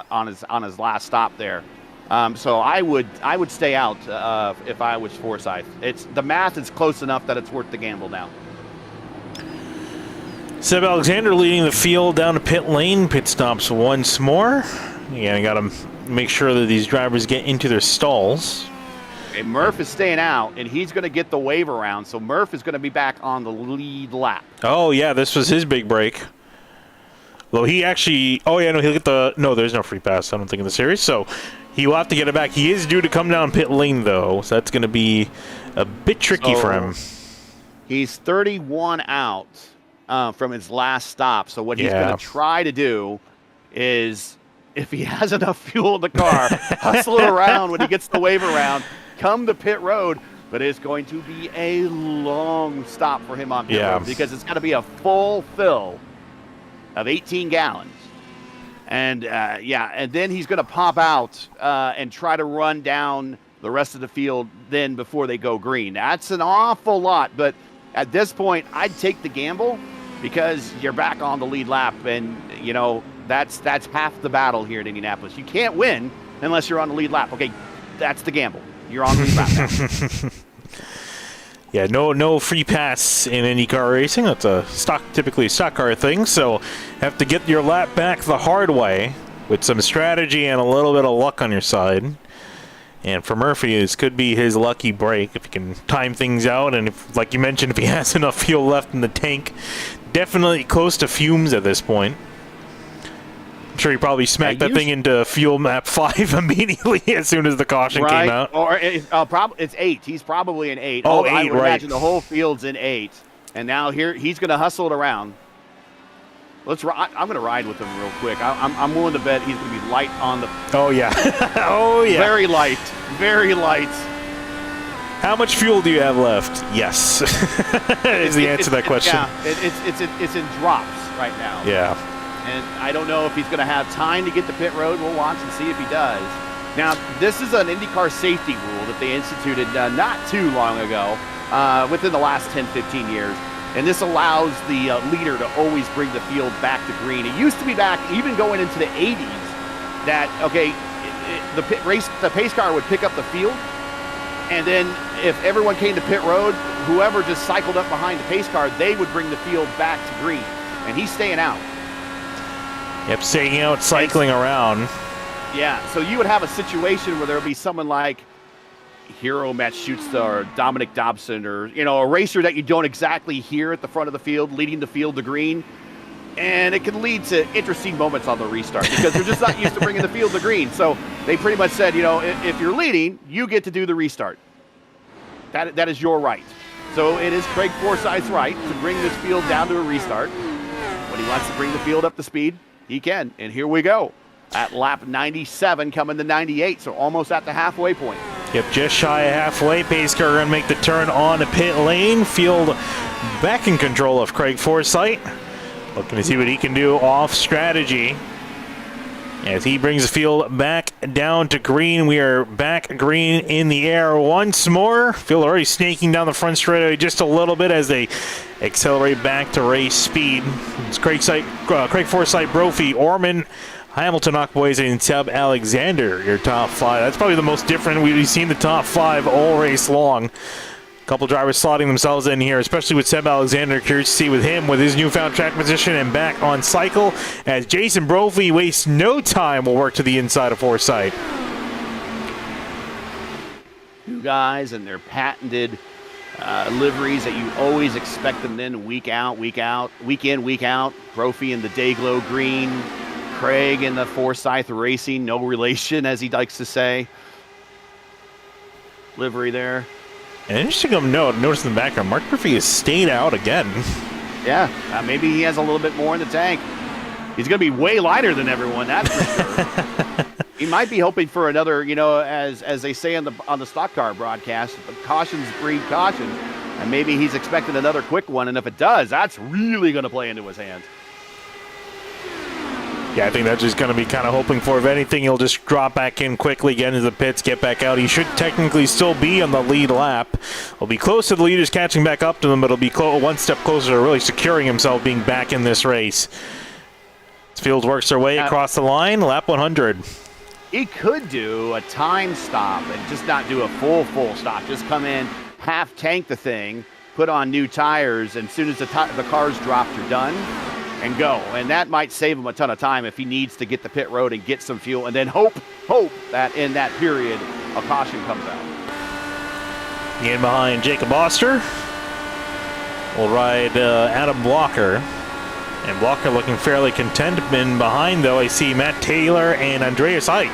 Speaker 2: on his last stop there. So I would stay out if I was Forsyth. The math is close enough that it's worth the gamble now.
Speaker 1: Seb Alexander leading the field down to pit lane. Pit stops once more. Again, I got to make sure that these drivers get into their stalls.
Speaker 2: Okay, Murph is staying out, and he's going to get the wave around. So Murph is going to be back on the lead lap.
Speaker 1: Oh, yeah, this was his big break. Though he actually... Oh, yeah, no, he'll get the... No, there's no free pass, I don't think, in the series. So he will have to get it back. He is due to come down pit lane, though. So that's going to be a bit tricky for him.
Speaker 2: He's 31 out from his last stop. So what he's going to try to do is if he has enough fuel in the car, hustle it around when he gets the wave around, come to pit road. But it's going to be a long stop for him on pit road because it's got to be a full fill of 18 gallons. And, and then he's going to pop out and try to run down the rest of the field then before they go green. That's an awful lot, but at this point, I'd take the gamble because you're back on the lead lap, and, you know, that's half the battle here in Indianapolis. You can't win unless you're on the lead lap. Okay, that's the gamble. You're on the lead lap now.
Speaker 1: Yeah, no free pass in IndyCar racing. That's typically a stock car thing, so have to get your lap back the hard way with some strategy and a little bit of luck on your side. And for Murphy, this could be his lucky break if he can time things out, and if, like you mentioned, if he has enough fuel left in the tank. Definitely close to fumes at this point. I'm sure he probably smacked that thing into fuel map 5 immediately as soon as the caution came out.
Speaker 2: Or it's 8. He's probably in 8.
Speaker 1: Oh, 8,
Speaker 2: I would
Speaker 1: right.
Speaker 2: imagine the whole field's in 8. And now here he's going to hustle it around. I'm going to ride with him real quick. I'm willing to bet he's going to be light on the...
Speaker 1: Oh, yeah. Oh, yeah.
Speaker 2: Very light. Very light.
Speaker 1: How much fuel do you have left? Yes. Is the answer to that question.
Speaker 2: Yeah, it's in drops right now.
Speaker 1: Yeah.
Speaker 2: And I don't know if he's going to have time to get to pit road. We'll watch and see if he does. Now, this is an IndyCar safety rule that they instituted not too long ago, within the last 10, 15 years. And this allows the leader to always bring the field back to green. It used to be back, even going into the 80s, that, okay, the pace car would pick up the field, and then if everyone came to pit road, whoever just cycled up behind the pace car, they would bring the field back to green. And he's staying out.
Speaker 1: Yep, staying out, cycling around.
Speaker 2: Yeah, so you would have a situation where there would be someone like Hiro Matsushita or Dominic Dobson, or, you know, a racer that you don't exactly hear at the front of the field, leading the field to green. And it can lead to interesting moments on the restart because they're just not used to bringing the field to green. So they pretty much said, you know, if you're leading, you get to do the restart. That is your right. So it is Craig Forsyth's right to bring this field down to a restart. When he wants to bring the field up to speed, he can. And here we go at lap 97 coming to 98, so almost at the halfway point.
Speaker 1: Yep, just shy of halfway. Pace car going to make the turn on the pit lane. Field back in control of Craig Forsyth. Looking to see what he can do off strategy. As he brings the field back down to green, we are back green in the air once more. Field already snaking down the front straightaway just a little bit as they accelerate back to race speed. It's Craig Forsyth, Brophy, Orman, Hamilton, Ockboys, and Seb Alexander, your top 5. That's probably the most different we've seen the top 5 all race long. A couple drivers slotting themselves in here, especially with Seb Alexander. Curious to see with him, with his newfound track position and back on cycle, as Jason Brophy wastes no time, will work to the inside of Forsyth.
Speaker 2: Two guys and their patented liveries that you always expect them in week out, week in, week out. Brophy in the Dayglow green, Craig in the Forsyth Racing, no relation, as he likes to say. Livery there.
Speaker 1: An interesting note, notice in the background, Mark Murphy has stayed out again. Yeah,
Speaker 2: maybe he has a little bit more in the tank. He's going to be way lighter than everyone, that's for sure. He might be hoping for another, you know, as they say on the stock car broadcast, cautions breed caution, and maybe he's expecting another quick one, and if it does, that's really going to play into his hands.
Speaker 1: Yeah, I think that's just going to be kind of hoping for. If anything, he'll just drop back in quickly, get into the pits, get back out. He should technically still be on the lead lap. He'll be close to the leaders, catching back up to them, but he'll be one step closer to really securing himself being back in this race. As Fields works their way across the line, lap 100.
Speaker 2: He could do a time stop and just not do a full stop. Just come in, half tank the thing, put on new tires, and as soon as the car's dropped, you're done. And go. And that might save him a ton of time if he needs to get the pit road and get some fuel, and then hope that in that period a caution comes out.
Speaker 1: In behind Jacob Oster will ride Adam Blocker. And Blocker looking fairly content. In behind, though, I see Matt Taylor and Andreas Ike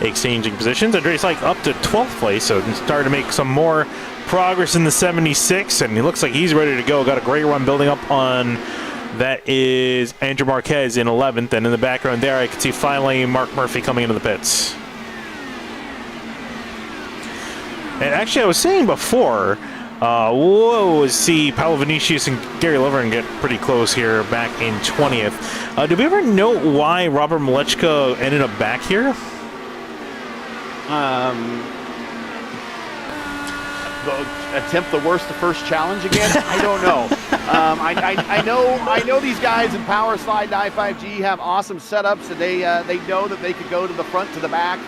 Speaker 1: exchanging positions. Andreas Ike up to 12th place, so starting to make some more progress in the 76, and he looks like he's ready to go. Got a great run building up on That is Andrew Marquez in 11th, and in the background there, I can see finally Mark Murphy coming into the pits. And actually, I was saying before, we'll see Paolo Vinicius and Gary Lovren get pretty close here back in 20th. Did we ever know why Robert Malechka ended up back here?
Speaker 2: Attempt the worst, the first challenge again? I don't know. I know these guys in Power Slide and I5G have awesome setups, and they know that they could go to the front to the back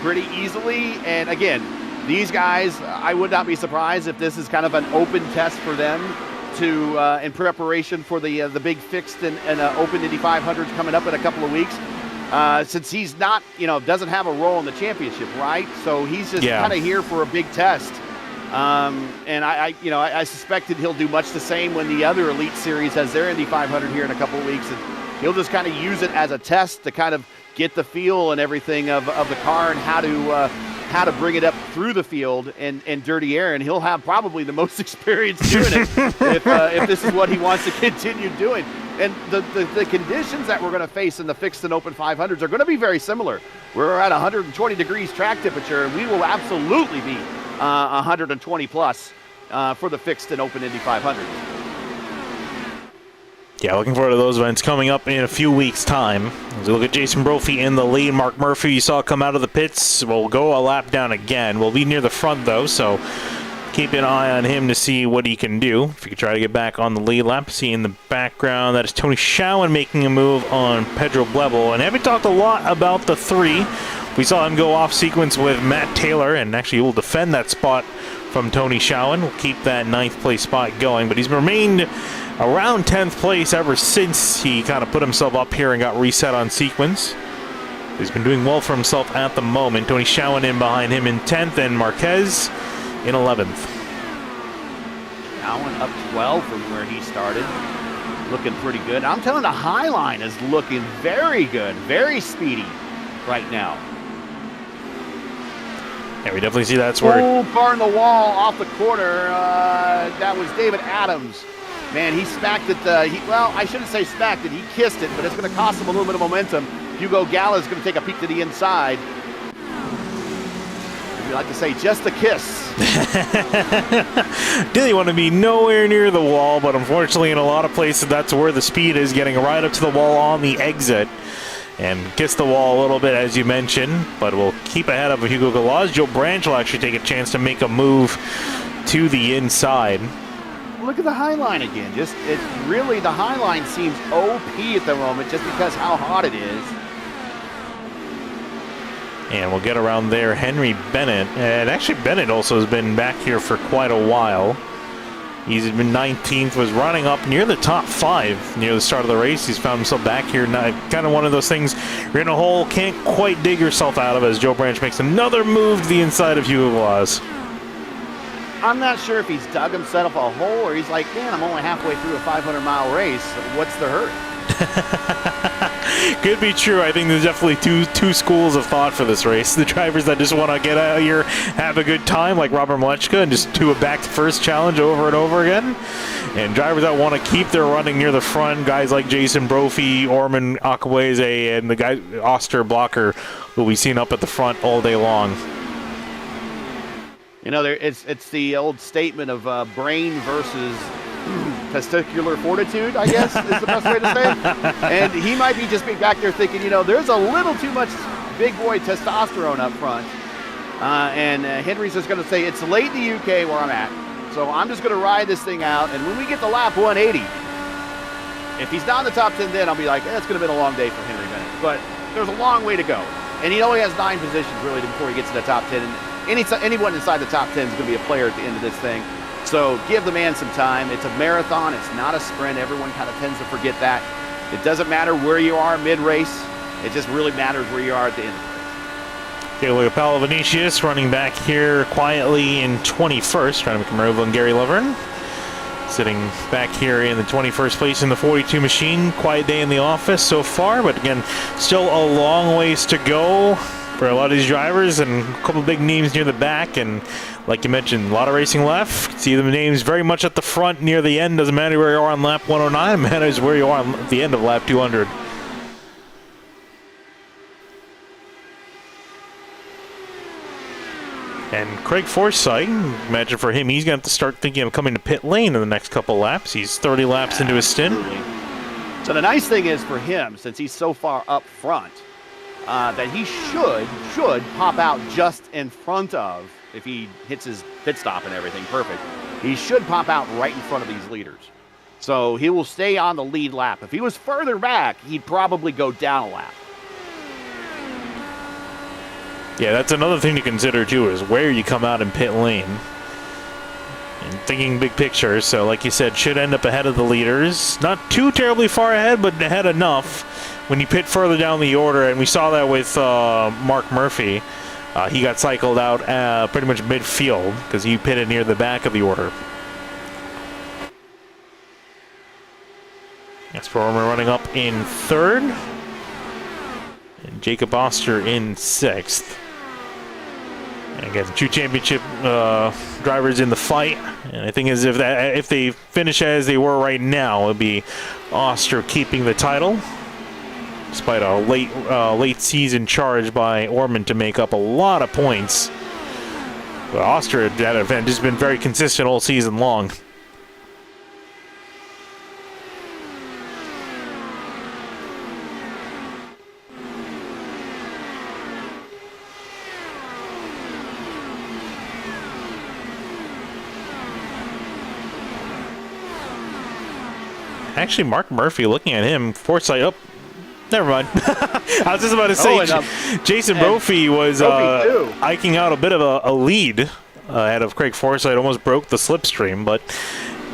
Speaker 2: pretty easily. And again, these guys, I would not be surprised if this is kind of an open test for them to in preparation for the big fixed and open Indy 500s coming up in a couple of weeks. Since he's not, doesn't have a role in the championship, right? So he's just kind of here for a big test. And I suspected he'll do much the same when the other Elite Series has their Indy 500 here in a couple of weeks. And he'll just kind of use it as a test to kind of get the feel and everything of the car and how to bring it up through the field and dirty air. And he'll have probably the most experience doing it if this is what he wants to continue doing. And the conditions that we're going to face in the fixed and open 500s are going to be very similar. We're at 120 degrees track temperature, and we will absolutely be 120 plus for the fixed and open Indy 500.
Speaker 1: Yeah, looking forward to those events coming up in a few weeks' time. As we look at Jason Brophy in the lead, Mark Murphy you saw come out of the pits. We'll go a lap down again. We'll be near the front, though, so keep an eye on him to see what he can do. If you could try to get back on the lead lap. See in the background, that is Tony Schowen making a move on Pedro Bleville. And having talked a lot about the 3, we saw him go off sequence with Matt Taylor, and actually he will defend that spot from Tony Schowen. We'll keep that 9th place spot going, but he's remained around 10th place ever since he kind of put himself up here and got reset on sequence. He's been doing well for himself at the moment. Tony Schowen in behind him in 10th, and Marquez in 11th.
Speaker 2: Schowen up 12 from where he started. Looking pretty good. I'm telling you, the High Line is looking very good, very speedy right now.
Speaker 1: Yeah, we definitely see that's where...
Speaker 2: Oh, car in the wall off the corner. That was David Adams. Man, he smacked it. Well, I shouldn't say smacked it. He kissed it, but it's going to cost him a little bit of momentum. Hugo Gala's going to take a peek to the inside. We like to say just a kiss.
Speaker 1: Really want to be nowhere near the wall, but unfortunately in a lot of places that's where the speed is, getting right up to the wall on the exit. And kiss the wall a little bit, as you mentioned, but we'll keep ahead of Hugo Galaz. Joe Branch will actually take a chance to make a move to the inside.
Speaker 2: Look at the High Line again. Really, the High Line seems OP at the moment just because how hot it is.
Speaker 1: And we'll get around there. Henry Bennett. And actually, Bennett also has been back here for quite a while. He's been 19th, was running up near the top 5 near the start of the race. He's found himself back here. Kind of one of those things you're in a hole, can't quite dig yourself out of, as Joe Branch makes another move to the inside of Hugo Galaz.
Speaker 2: I'm not sure if he's dug himself a hole or he's like, man, I'm only halfway through a 500-mile race. What's the hurt?
Speaker 1: Could be true. I think there's definitely two schools of thought for this race. The drivers that just want to get out here, have a good time, like Robert Malechka, and just do a back-to-first challenge over and over again. And drivers that want to keep their running near the front, guys like Jason Brophy, Orman Akweze, and the guy Oster Blocker will be seen up at the front all day long.
Speaker 2: It's the old statement of brain versus testicular fortitude, I guess, is the best way to say it. And he might be just being back there thinking, there's a little too much big boy testosterone up front. And Henry's just going to say, it's late in the UK where I'm at, so I'm just going to ride this thing out. And when we get to lap 180, if he's not in the top 10 then, I'll be like, it's going to be a long day for Henry Bennett. But there's a long way to go. And he only has 9 positions, really, before he gets to the top 10. And anyone inside the top 10 is going to be a player at the end of this thing. So give the man some time. It's a marathon. It's not a sprint. Everyone kind of tends to forget that. It doesn't matter where you are mid-race. It just really matters where you are at the end of the race.
Speaker 1: Take a look at Paolo Vinicius running back here quietly in 21st, trying to make a move on Gary Lovren. Sitting back here in the 21st place in the 42 machine. Quiet day in the office so far, but again, still a long ways to go for a lot of these drivers, and a couple of big names near the back. And like you mentioned, a lot of racing left. See the names very much at the front near the end. Doesn't matter where you are on lap 109. It matters where you are at the end of lap 200. And Craig Forsythe, imagine for him, he's going to have to start thinking of coming to pit lane in the next couple laps. He's 30 laps into his stint.
Speaker 2: So the nice thing is for him, since he's so far up front, that he should pop out just in front of, if he hits his pit stop and everything perfect, he should pop out right in front of these leaders. So he will stay on the lead lap. If he was further back, he'd probably go down a lap.
Speaker 1: Yeah, that's another thing to consider too, is where you come out in pit lane. And thinking big picture, so like you said, should end up ahead of the leaders. Not too terribly far ahead, but ahead enough when you pit further down the order. And we saw that with Mark Murphy. He got cycled out pretty much midfield because he pitted near the back of the order. Jasper Ormer running up in third. And Jacob Oster in sixth. And again, two championship drivers in the fight. And the thing is, if they finish as they were right now, it'll be Oster keeping the title, despite a late season charge by Orman to make up a lot of points. But Oster at that event has been very consistent all season long. Actually, Mark Murphy, looking at him, Forsythe, oh, never mind. I was just about to say, Jason Brophy was hiking out a bit of a lead ahead of Craig Forsythe, almost broke the slipstream, but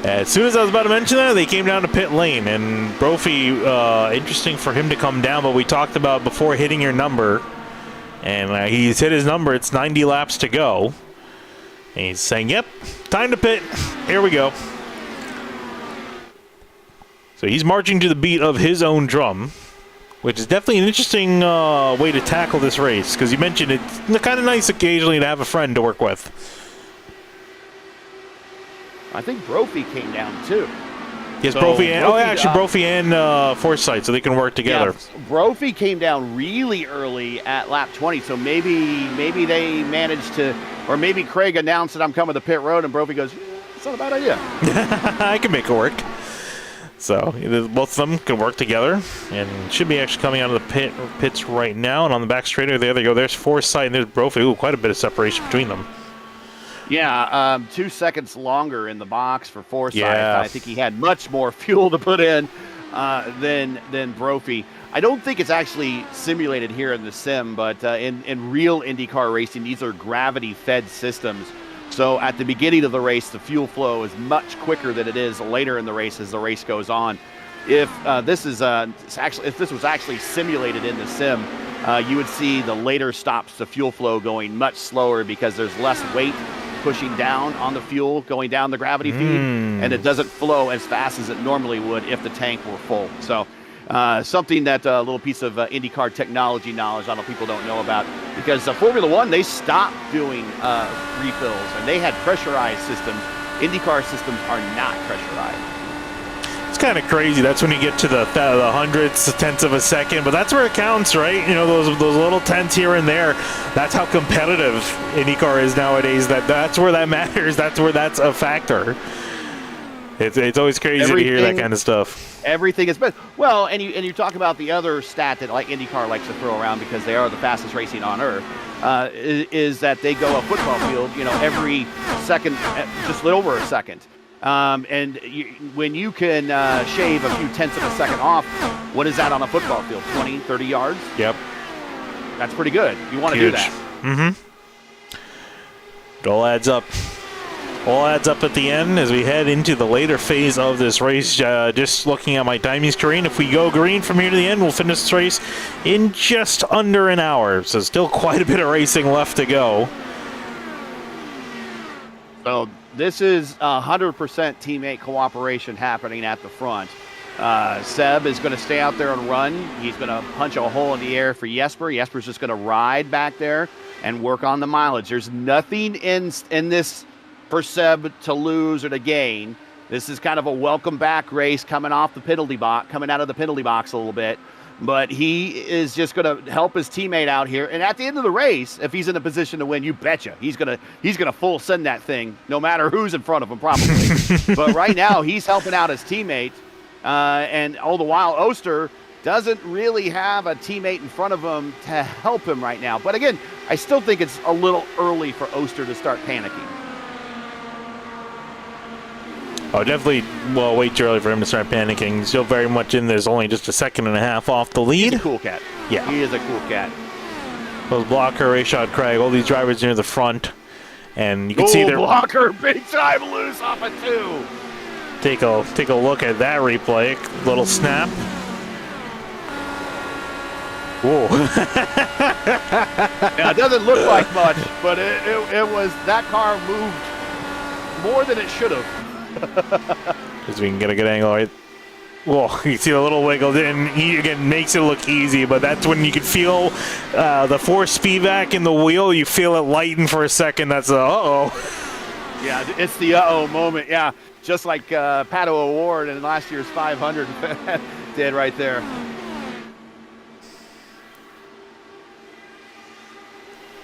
Speaker 1: as soon as I was about to mention that, they came down to pit lane, and Brophy, interesting for him to come down, but we talked about before hitting your number, and he's hit his number. It's 90 laps to go, and he's saying, yep, time to pit, here we go. So he's marching to the beat of his own drum, which is definitely an interesting way to tackle this race, because you mentioned it's kind of nice occasionally to have a friend to work with.
Speaker 2: I think Brophy came down too.
Speaker 1: Yes, so Brophy and Brophy and Forsythe, so they can work together.
Speaker 2: Yeah, Brophy came down really early at lap 20, so maybe they managed to, or maybe Craig announced that I'm coming to pit road, and Brophy goes, it's not a bad idea.
Speaker 1: I can make it work. So both of them can work together, and should be actually coming out of the pits right now. And on the back straighter, there they go. There's Forsythe and there's Brophy. Ooh, quite a bit of separation between them.
Speaker 2: Yeah, 2 seconds longer in the box for Forsythe.
Speaker 1: Yeah.
Speaker 2: I think he had much more fuel to put in than Brophy. I don't think it's actually simulated here in the sim, but in real IndyCar racing, these are gravity-fed systems. So at the beginning of the race, the fuel flow is much quicker than it is later in the race as the race goes on. If this was actually simulated in the sim, you would see the later stops, the fuel flow going much slower because there's less weight pushing down on the fuel going down the gravity feed, and it doesn't flow as fast as it normally would if the tank were full. So something that a little piece of IndyCar technology knowledge a lot of people don't know about, because Formula One, they stopped doing refills and they had pressurized systems. IndyCar systems are not pressurized.
Speaker 1: It's kind of crazy. That's when you get to the hundredths, the tenths of a second, but that's where it counts, right? You know, those little tenths here and there. That's how competitive IndyCar is nowadays. That's where that matters. That's where that's a factor. It's always crazy to hear that kind of stuff.
Speaker 2: Everything is better. Well, and you talk about the other stat that like IndyCar likes to throw around because they are the fastest racing on earth, is that they go a football field, every second, just a little over a second. When you can shave a few tenths of a second off, what is that on a football field? 20, 30 yards?
Speaker 1: Yep.
Speaker 2: That's pretty good. You want to do that.
Speaker 1: Mm-hmm. It all adds up. All adds up at the end as we head into the later phase of this race. Just looking at my timing screen, if we go green from here to the end, we'll finish this race in just under an hour. So still quite a bit of racing left to go.
Speaker 2: So this is 100% teammate cooperation happening at the front. Seb is going to stay out there and run. He's going to punch a hole in the air for Jesper. Jesper's just going to ride back there and work on the mileage. There's nothing in this for Seb to lose or to gain. This is kind of a welcome back race coming off the penalty box, coming out of the penalty box a little bit. But he is just going to help his teammate out here. And at the end of the race, if he's in a position to win, you betcha he's going to full send that thing, no matter who's in front of him, probably. But right now, he's helping out his teammate. And all the while, Oster doesn't really have a teammate in front of him to help him right now. But again, I still think it's a little early for Oster to start panicking.
Speaker 1: Oh, definitely, well, way too early for him to start panicking. Still very much in this, only just a second and a half off the lead.
Speaker 2: He's a cool cat.
Speaker 1: Yeah.
Speaker 2: He is a cool cat.
Speaker 1: Those Blocker, Rayshad Craig, all these drivers near the front. And you can see their
Speaker 2: Blocker, big time loose off of 2.
Speaker 1: Take a look at that replay. Little snap. Whoa.
Speaker 2: Yeah, it doesn't look like much, but it was, that car moved more than it should have.
Speaker 1: Because we can get a good angle right. Whoa, you see the little wiggle in. He again makes it look easy, but that's when you can feel the force feedback in the wheel. You feel it lighten for a second. That's uh-oh.
Speaker 2: Yeah, it's the uh-oh moment. Yeah, just like Pato O'Ward in last year's 500 did right there.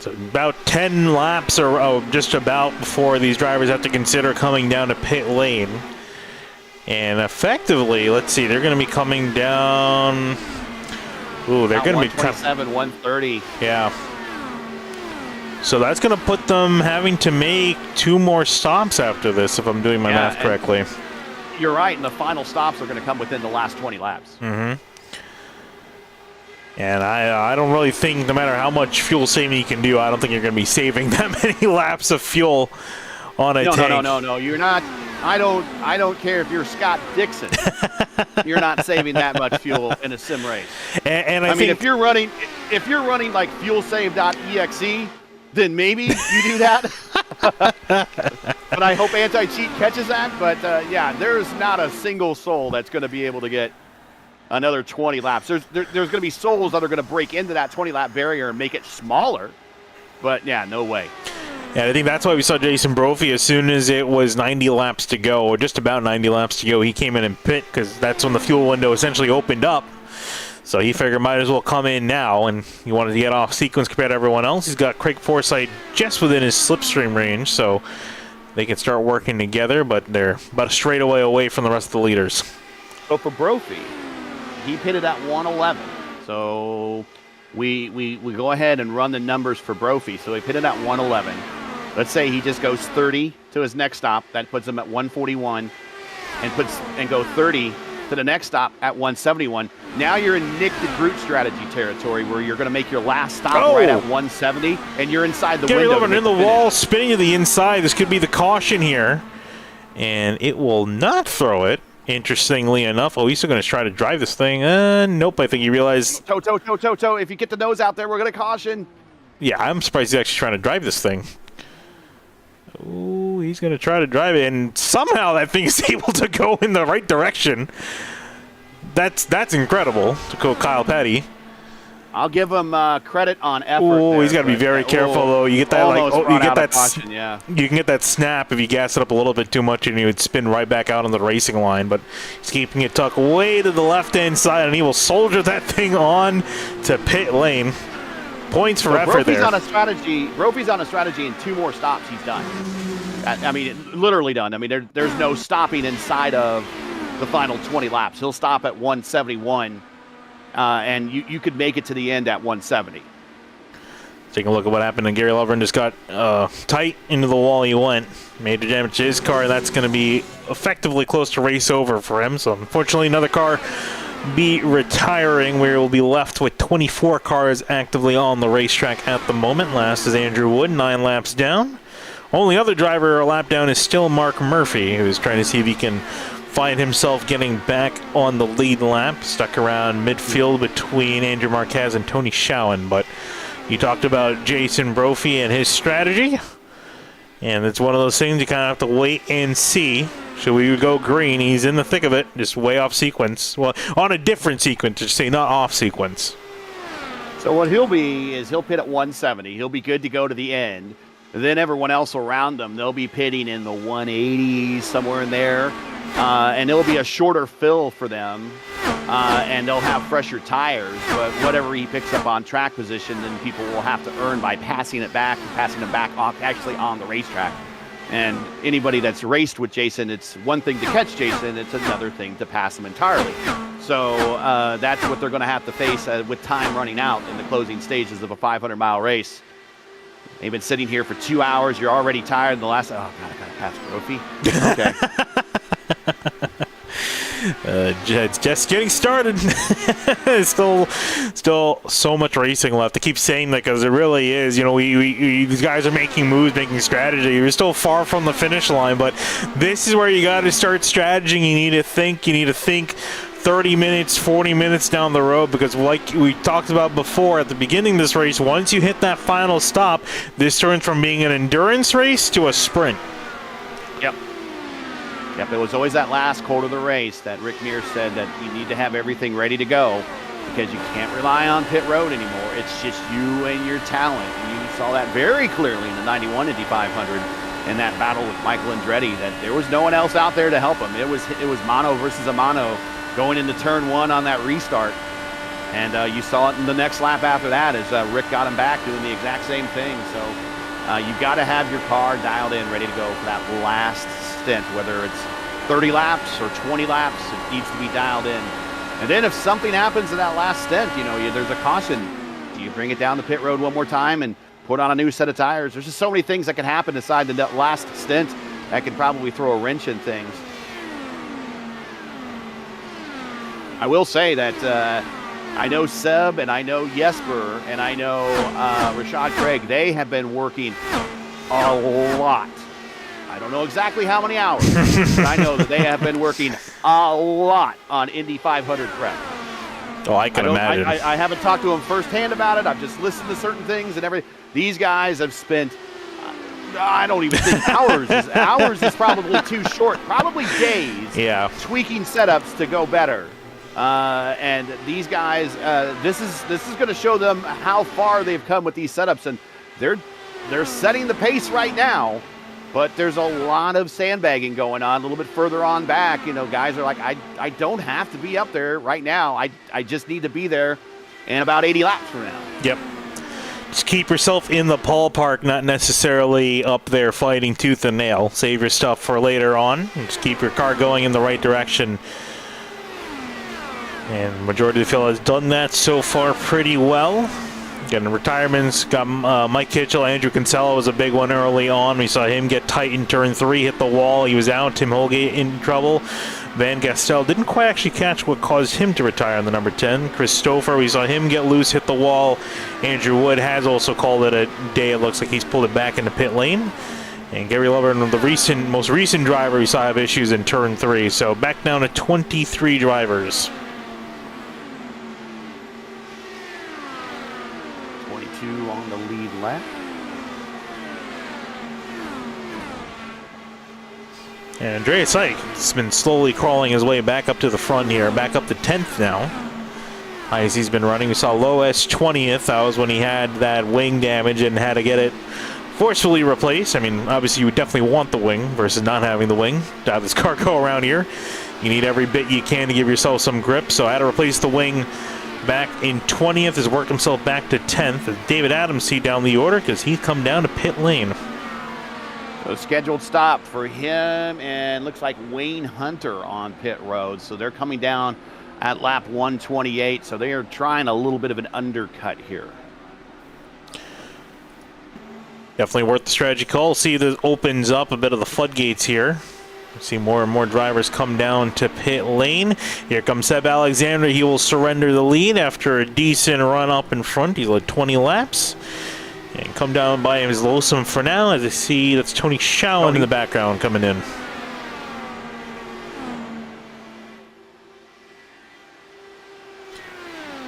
Speaker 1: So about 10 laps or just about before these drivers have to consider coming down to pit lane. And effectively, let's see, they're going to be coming down. Ooh, they're going to be
Speaker 2: 127, 130.
Speaker 1: Yeah. So that's going to put them having to make 2 more stops after this, if I'm doing my math correctly.
Speaker 2: You're right, and the final stops are going to come within the last 20 laps.
Speaker 1: Mm-hmm. And I don't really think, no matter how much fuel saving you can do, I don't think you're going to be saving that many laps of fuel on a tank.
Speaker 2: No. You're not. I don't care if you're Scott Dixon. You're not saving that much fuel in a sim race.
Speaker 1: And
Speaker 2: I mean, if you're running like fuelsave.exe, then maybe you do that. But I hope anti-cheat catches that. But yeah, there's not a single soul that's going to be able to get another 20 laps. There's going to be souls that are going to break into that 20-lap barrier and make it smaller. But, yeah, no way.
Speaker 1: Yeah, I think that's why we saw Jason Brophy as soon as it was 90 laps to go, or just about 90 laps to go. He came in and pit because that's when the fuel window essentially opened up. So he figured might as well come in now, and he wanted to get off sequence compared to everyone else. He's got Craig Forsythe just within his slipstream range, so they can start working together, but they're about a straightaway away from the rest of the leaders.
Speaker 2: So for Brophy, he pitted at 111. So we go ahead and run the numbers for Brophy. So he pitted at 111. Let's say he just goes 30 to his next stop. That puts him at 141, and go 30 to the next stop at 171. Now you're in Nick the Groot strategy territory, where you're going to make your last stop right at 170, and you're inside the window.
Speaker 1: Gary in the wall, spinning to the inside. This could be the caution here, and it will not throw it. Interestingly enough, he's still going to try to drive this thing. Nope, I think he realized.
Speaker 2: Toe. If you get the nose out there, we're going to caution.
Speaker 1: Yeah, I'm surprised he's actually trying to drive this thing. Ooh, he's going to try to drive it, and somehow that thing is able to go in the right direction. That's incredible to quote Kyle Petty.
Speaker 2: I'll give him credit on effort.
Speaker 1: Oh, he's got to be very careful though. You get that you get that
Speaker 2: caution, yeah.
Speaker 1: You can get that snap if you gas it up a little bit too much, and he would spin right back out on the racing line. But he's keeping it tucked way to the left-hand side, and he will soldier that thing on to pit lane. Points for effort there.
Speaker 2: Brophy's on a strategy, and 2 more stops he's done. I mean, literally done. I mean, there's no stopping inside of the final 20 laps. He'll stop at 171. And you could make it to the end at 170.
Speaker 1: Taking a look at what happened, and Gary Lovren just got tight into the wall he went. Major damage to his car, and that's going to be effectively close to race over for him. So unfortunately, another car be retiring. We will be left with 24 cars actively on the racetrack at the moment. Last is Andrew Wood, 9 laps down. Only other driver a lap down is still Mark Murphy, who's trying to see if he can find himself getting back on the lead lap, stuck around midfield between Andrew Marquez and Tony Schowen. But you talked about Jason Brophy and his strategy, and it's one of those things you kind of have to wait and see. So we would go green. He's in the thick of it, just way off sequence. Well, on a different sequence, to say not off sequence.
Speaker 2: So what he'll be is he'll pit at 170. He'll be good to go to the end. Then everyone else around him, they'll be pitting in the 180s, somewhere in there. And it'll be a shorter fill for them. And they'll have fresher tires. But whatever he picks up on track position, then people will have to earn by passing it back, actually on the racetrack. And anybody that's raced with Jason, it's one thing to catch Jason, it's another thing to pass him entirely. So that's what they're going to have to face with time running out in the closing stages of a 500-mile race. They've been sitting here for 2 hours. You're already tired. The last, oh, God, I got to pass Brophy. Okay.
Speaker 1: It's just getting started. still so much racing left. I keep saying that because it really is. You know, these guys are making moves, making strategy. We're still far from the finish line, but this is where you got to start strategizing. You need to think 30 minutes, 40 minutes down the road, because like we talked about before at the beginning of this race, once you hit that final stop, this turns from being an endurance race to a sprint.
Speaker 2: Yep, it was always that last quarter of the race that Rick Mears said that you need to have everything ready to go because you can't rely on pit road anymore. It's just you and your talent. And you saw that very clearly in the 91 Indy 500 in that battle with Michael Andretti, that there was no one else out there to help him. It was mono versus a mono going into turn one on that restart. And you saw it in the next lap after that as Rick got him back doing the exact same thing. So you've got to have your car dialed in, ready to go for that last stint, whether it's 30 laps or 20 laps, it needs to be dialed in. And then if something happens in that last stint, you know, there's a caution. Do you bring it down the pit road one more time and put on a new set of tires? There's just so many things that can happen inside the last stint that can probably throw a wrench in things. I will say that I know Seb and I know Jesper and I know Rashad Craig, they have been working a lot. I don't know exactly how many hours, but I know that they have been working a lot on Indy 500 prep.
Speaker 1: Oh, I can imagine.
Speaker 2: I haven't talked to them firsthand about it. I've just listened to certain things and everything. These guys have spent, I don't even think hours. Hours is probably too short. Probably days.
Speaker 1: Yeah.
Speaker 2: Tweaking setups to go better. And these guys, this is going to show them how far they've come with these setups, and they're setting the pace right now. But there's a lot of sandbagging going on a little bit further on back. You know, guys are like, I don't have to be up there right now. I just need to be there in about 80 laps from now.
Speaker 1: Yep. Just keep yourself in the ballpark, not necessarily up there fighting tooth and nail. Save your stuff for later on. Just keep your car going in the right direction. And majority of the field has done that so far pretty well. Getting retirements, got Mike Kitchell, Andrew Kinsella was a big one early on. We saw him get tight in turn 3, hit the wall. He was out. Tim Holgate in trouble. Van Gastel didn't quite actually catch what caused him to retire on the number 10. Christopher, we saw him get loose, hit the wall. Andrew Wood has also called it a day. It looks like he's pulled it back into pit lane. And Gary Lover, the most recent driver, we saw have issues in turn 3. So back down to 23 drivers.
Speaker 2: 22 on the lead lap.
Speaker 1: And Andreas Syke has been slowly crawling his way back up to the front here, back up to 10th now. As he's been running, we saw Loess 20th. That was when he had that wing damage and had to get it forcefully replaced. I mean, obviously you would definitely want the wing versus not having the wing to have this car go around here. You need every bit you can to give yourself some grip, so I had to replace the wing back in 20th. Has worked himself back to 10th. David Adams see down the order because he's come down to pit lane.
Speaker 2: So scheduled stop for him, and looks like Wayne Hunter on pit road. So they're coming down at lap 128. So they are trying a little bit of an undercut here.
Speaker 1: Definitely worth the strategy call. See, this opens up a bit of the floodgates here. See more and more drivers come down to pit lane. Here comes Seb Alexander. He will surrender the lead after a decent run up in front. He led 20 laps. And come down by his Losum for now, as I see that's Tony Schowen in the background coming in.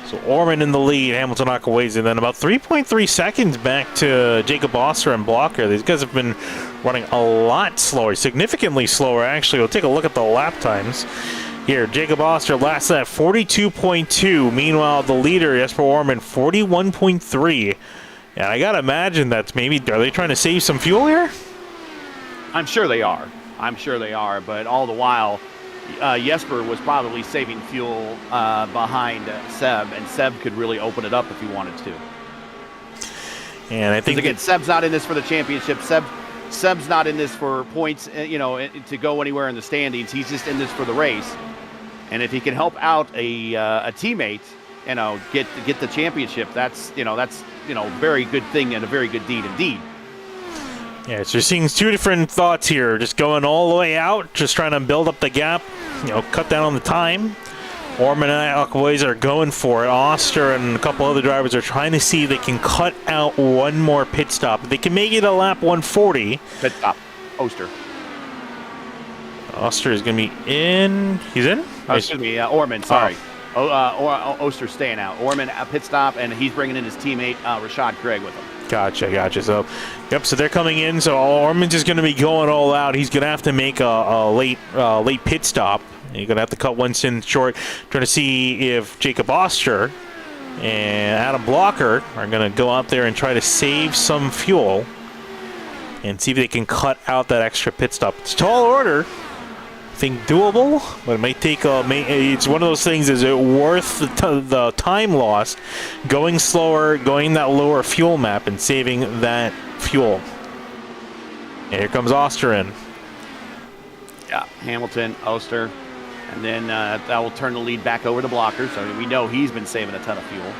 Speaker 1: So Orman in the lead, Hamilton Akaways, and then about 3.3 seconds back to Jacob Oster and Blocker. These guys have been running a lot slower, significantly slower actually. We'll take a look at the lap times. Here, Jacob Oster last at 42.2. Meanwhile, the leader, Jesper Orman, 41.3. And I gotta imagine that's maybe, are they trying to save some fuel here?
Speaker 2: I'm sure they are. I'm sure they are, but all the while, Jesper was probably saving fuel behind Seb, and Seb could really open it up if he wanted to.
Speaker 1: And I think
Speaker 2: again, Seb's not in this for the championship. Seb's not in this for points, to go anywhere in the standings. He's just in this for the race. And if he can help out a teammate, get the championship, that's very good thing and a very good deed indeed.
Speaker 1: Yeah, so you're seeing two different thoughts here. Just going all the way out, just trying to build up the gap, cut down on the time. Orman and Akaways are going for it. Oster and a couple other drivers are trying to see if they can cut out one more pit stop. If they can make it a lap 140.
Speaker 2: Pit stop. Oster.
Speaker 1: Oster is going to be in. He's in?
Speaker 2: Excuse me, Orman, sorry. Oster's staying out. Orman, pit stop, and he's bringing in his teammate, Rashad Craig, with him.
Speaker 1: Gotcha. So, so they're coming in. So Orman's just going to be going all out. He's going to have to make a late pit stop. You're going to have to cut one stint short, trying to see if Jacob Oster and Adam Blocker are going to go out there and try to save some fuel and see if they can cut out that extra pit stop. It's a tall order. I think doable, but it might take it's one of those things. Is it worth the time loss, going slower, going that lower fuel map, and saving that fuel? And here comes Oster in.
Speaker 2: Yeah, Hamilton, Oster, and then that will turn the lead back over to Blocker. So we know he's been saving a ton of fuel.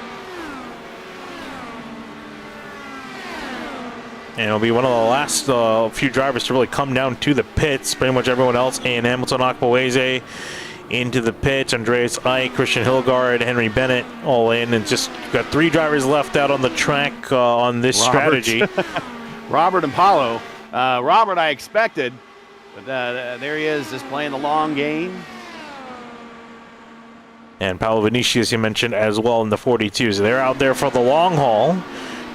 Speaker 1: And it'll be one of the last few drivers to really come down to the pits. Pretty much everyone else. And Hamilton Akaways into the pits. Andreas Ike, Christian Hilgard, Henry Bennett all in. And just got three drivers left out on the track on this strategy.
Speaker 2: Robert and Paulo. Robert I expected. But there he is, just playing the long game.
Speaker 1: And Paolo Vinicius, you mentioned, as well in the 42. So they're out there for the long haul.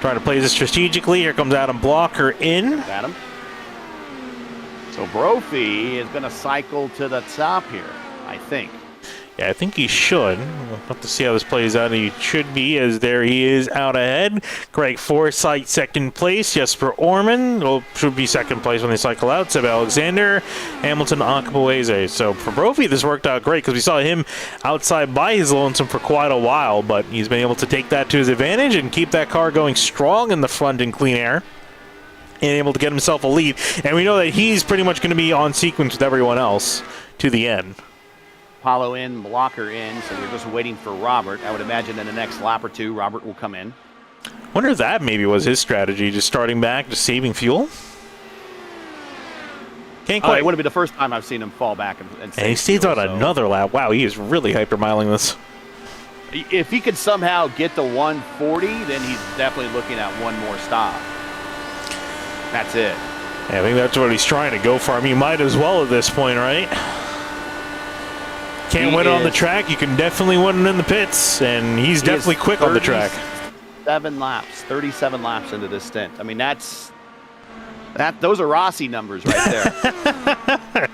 Speaker 1: Trying to play this strategically. Here comes Adam Blocker in.
Speaker 2: Adam. So Brophy is going to cycle to the top here, I think.
Speaker 1: Yeah, I think he should. We'll have to see how this plays out. He should be, as there he is out ahead. Craig Forsyth, second place. Jesper Orman should be second place when they cycle out. Seb Alexander, Hamilton Akaways. So for Brophy, this worked out great because we saw him outside by his lonesome for quite a while, but he's been able to take that to his advantage and keep that car going strong in the front in clean air and able to get himself a lead. And we know that he's pretty much going to be on sequence with everyone else to the end.
Speaker 2: Paulo in, Blocker in, so we're just waiting for Robert. I would imagine in the next lap or two, Robert will come in.
Speaker 1: Wonder if that maybe was his strategy, just starting back, just saving fuel? Can't quite.
Speaker 2: It wouldn't be the first time I've seen him fall back and
Speaker 1: he stays out another lap. Wow, he is really hypermiling this.
Speaker 2: If he could somehow get to 140, then he's definitely looking at one more stop. That's it.
Speaker 1: Yeah, I think that's what he's trying to go for. I mean, you might as well at this point, right? Can't win it on the track. You can definitely win it in the pits, and he's definitely quick on the track.
Speaker 2: 37 laps into this stint. I mean, those are Rossi numbers right there.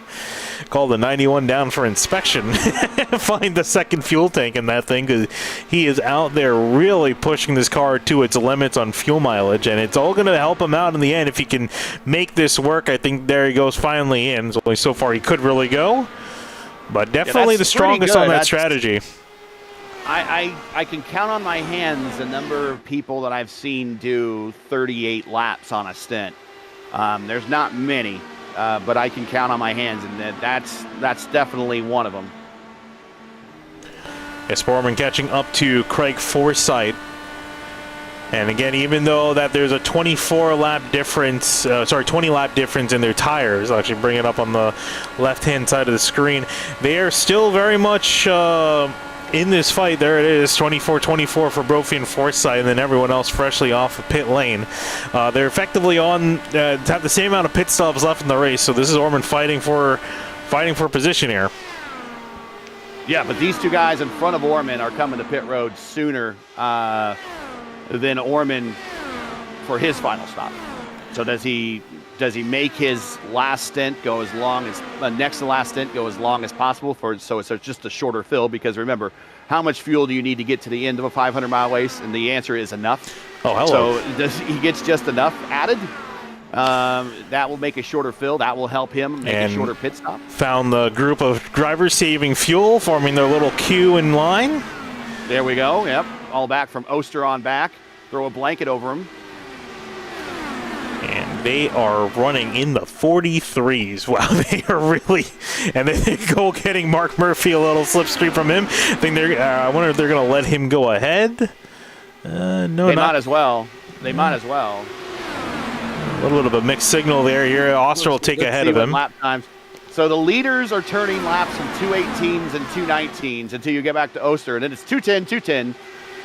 Speaker 1: Call the 91 down for inspection. Find the second fuel tank in that thing, because he is out there really pushing this car to its limits on fuel mileage, and it's all going to help him out in the end if he can make this work. I think there he goes finally in. So far he could really go. But definitely the strongest on that strategy.
Speaker 2: I can count on my hands the number of people that I've seen do 38 laps on a stint. There's not many, but I can count on my hands, and that's definitely one of them.
Speaker 1: Sporman catching up to Craig Forsyth. And again, even though that there's a 20 lap difference in their tires, I'll actually bring it up on the left-hand side of the screen, they are still very much in this fight. There it is, 24-24 for Brophy and Forsyth, and then everyone else freshly off of pit lane. They're effectively on to have the same amount of pit stops left in the race, so this is Orman fighting for position here.
Speaker 2: Yeah, but these two guys in front of Orman are coming to pit road sooner than Orman for his final stop. So does he make his last stint go as long as next to last stint go as long as possible so it's just a shorter fill? Because remember, how much fuel do you need to get to the end of a 500-mile race? And the answer is enough.
Speaker 1: Oh, hello.
Speaker 2: So he gets just enough added. That will make a shorter fill. That will help him make a shorter pit stop.
Speaker 1: Found the group of drivers saving fuel, forming their little queue in line.
Speaker 2: There we go. Yep. All back from Oster on back. Throw a blanket over him.
Speaker 1: And they are running in the 43s. Wow, they are really... And then they go getting Mark Murphy a little slipstream from him. I wonder if they're going to let him go ahead. No,
Speaker 2: they might as well. They might as well.
Speaker 1: A little bit of a mixed signal there. Here, Oster will take ahead of him.
Speaker 2: Lap times. So the leaders are turning laps from 2:18s and 2:19s until you get back to Oster, and then it's 2:10, 2:10,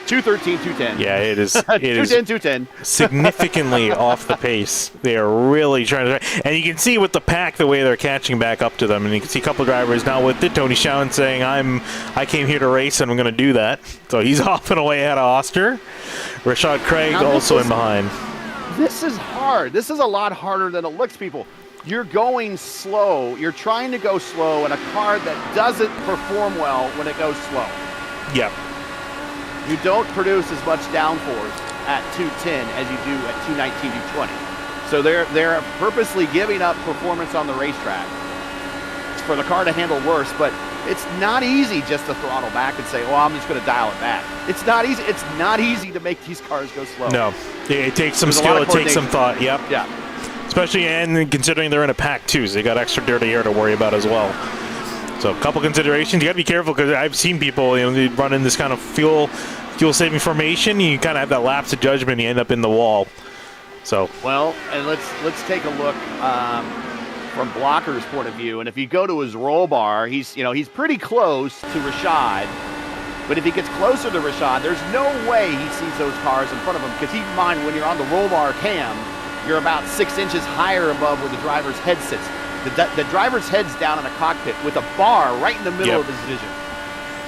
Speaker 2: 2:13, 2:10.
Speaker 1: Yeah, it is. It
Speaker 2: 2:10, 2:10.
Speaker 1: Significantly off the pace. They are really trying to. And you can see with the pack the way they're catching back up to them. And you can see a couple of drivers now with it. Tony Schoen saying, "I came here to race, and I'm going to do that." So he's off and away ahead of Oster. Rashad Craig also in behind.
Speaker 2: This is hard. This is a lot harder than it looks, people. You're going slow. You're trying to go slow in a car that doesn't perform well when it goes slow.
Speaker 1: Yep.
Speaker 2: You don't produce as much downforce at 210 as you do at 219, 220. So they're purposely giving up performance on the racetrack for the car to handle worse, but it's not easy just to throttle back and say, well, I'm just going to dial it back. It's not easy. It's not easy to make these cars go slow.
Speaker 1: No. It takes some skill. It takes some thought. Yep.
Speaker 2: Yeah.
Speaker 1: Especially and considering they're in a pack too, so they got extra dirty air to worry about as well. So a couple considerations. You got to be careful because I've seen people, they run in this kind of fuel saving formation. You kind of have that lapse of judgment. And you end up in the wall. So
Speaker 2: well, and let's take a look from Blocker's point of view. And if you go to his roll bar, he's pretty close to Rashad. But if he gets closer to Rashad, there's no way he sees those cars in front of him. Because keep in mind, when you're on the roll bar cam, you're about 6 inches higher above where the driver's head sits. The driver's head's down in a cockpit with a bar right in the middle of his vision.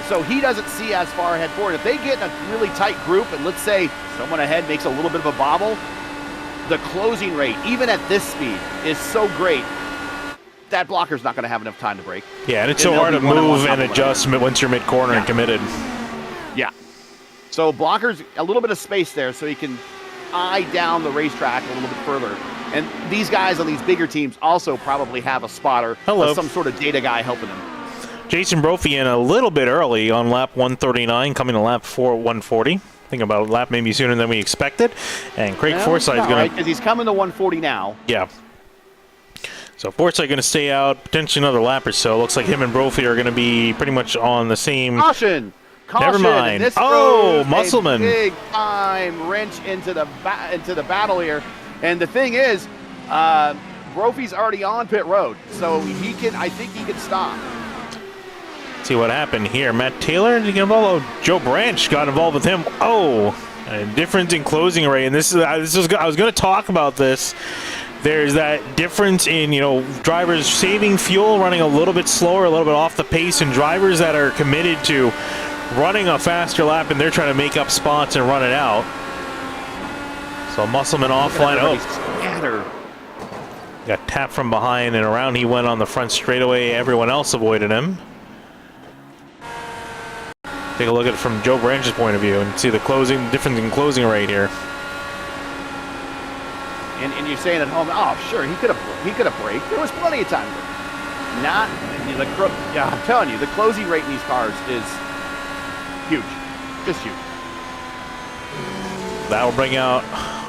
Speaker 2: So he doesn't see as far ahead forward. If they get in a really tight group, and let's say someone ahead makes a little bit of a bobble, the closing rate, even at this speed, is so great that Blocker's not going to have enough time to brake.
Speaker 1: Yeah, and it's so hard to move and adjust once you're mid-corner and committed.
Speaker 2: Yeah. So Blocker's a little bit of space there so he can eye down the racetrack a little bit further. And these guys on these bigger teams also probably have a spotter, some sort of data guy helping them.
Speaker 1: Jason Brophy in a little bit early on lap 139, coming to lap 140. I think about a lap maybe sooner than we expected. And Craig Forsythe is going to...
Speaker 2: because he's coming to 140 now.
Speaker 1: Yeah. So Forsythe going to stay out potentially another lap or so. Looks like him and Brophy are going to be pretty much on the same...
Speaker 2: Caution!
Speaker 1: Never mind.
Speaker 2: This
Speaker 1: Musselman.
Speaker 2: Big time wrench into the battle here. And the thing is, Brophy's already on pit road, so I think he can stop.
Speaker 1: See what happened here. Matt Taylor did he get involved? Oh, Joe Branch got involved with him. Oh, a difference in closing rate. And I was going to talk about this. There's that difference in, drivers saving fuel, running a little bit slower, a little bit off the pace, and drivers that are committed to running a faster lap, and they're trying to make up spots and run it out. So Musselman offline. Oh,
Speaker 2: scatter.
Speaker 1: Got tapped from behind, and around he went on the front straightaway. Everyone else avoided him. Take a look at it from Joe Branch's point of view and see the difference in closing rate here.
Speaker 2: And you're saying at home, oh, sure, he could have braked. There was plenty of time. I'm telling you, the closing rate in these cars is huge, just huge.
Speaker 1: That'll bring out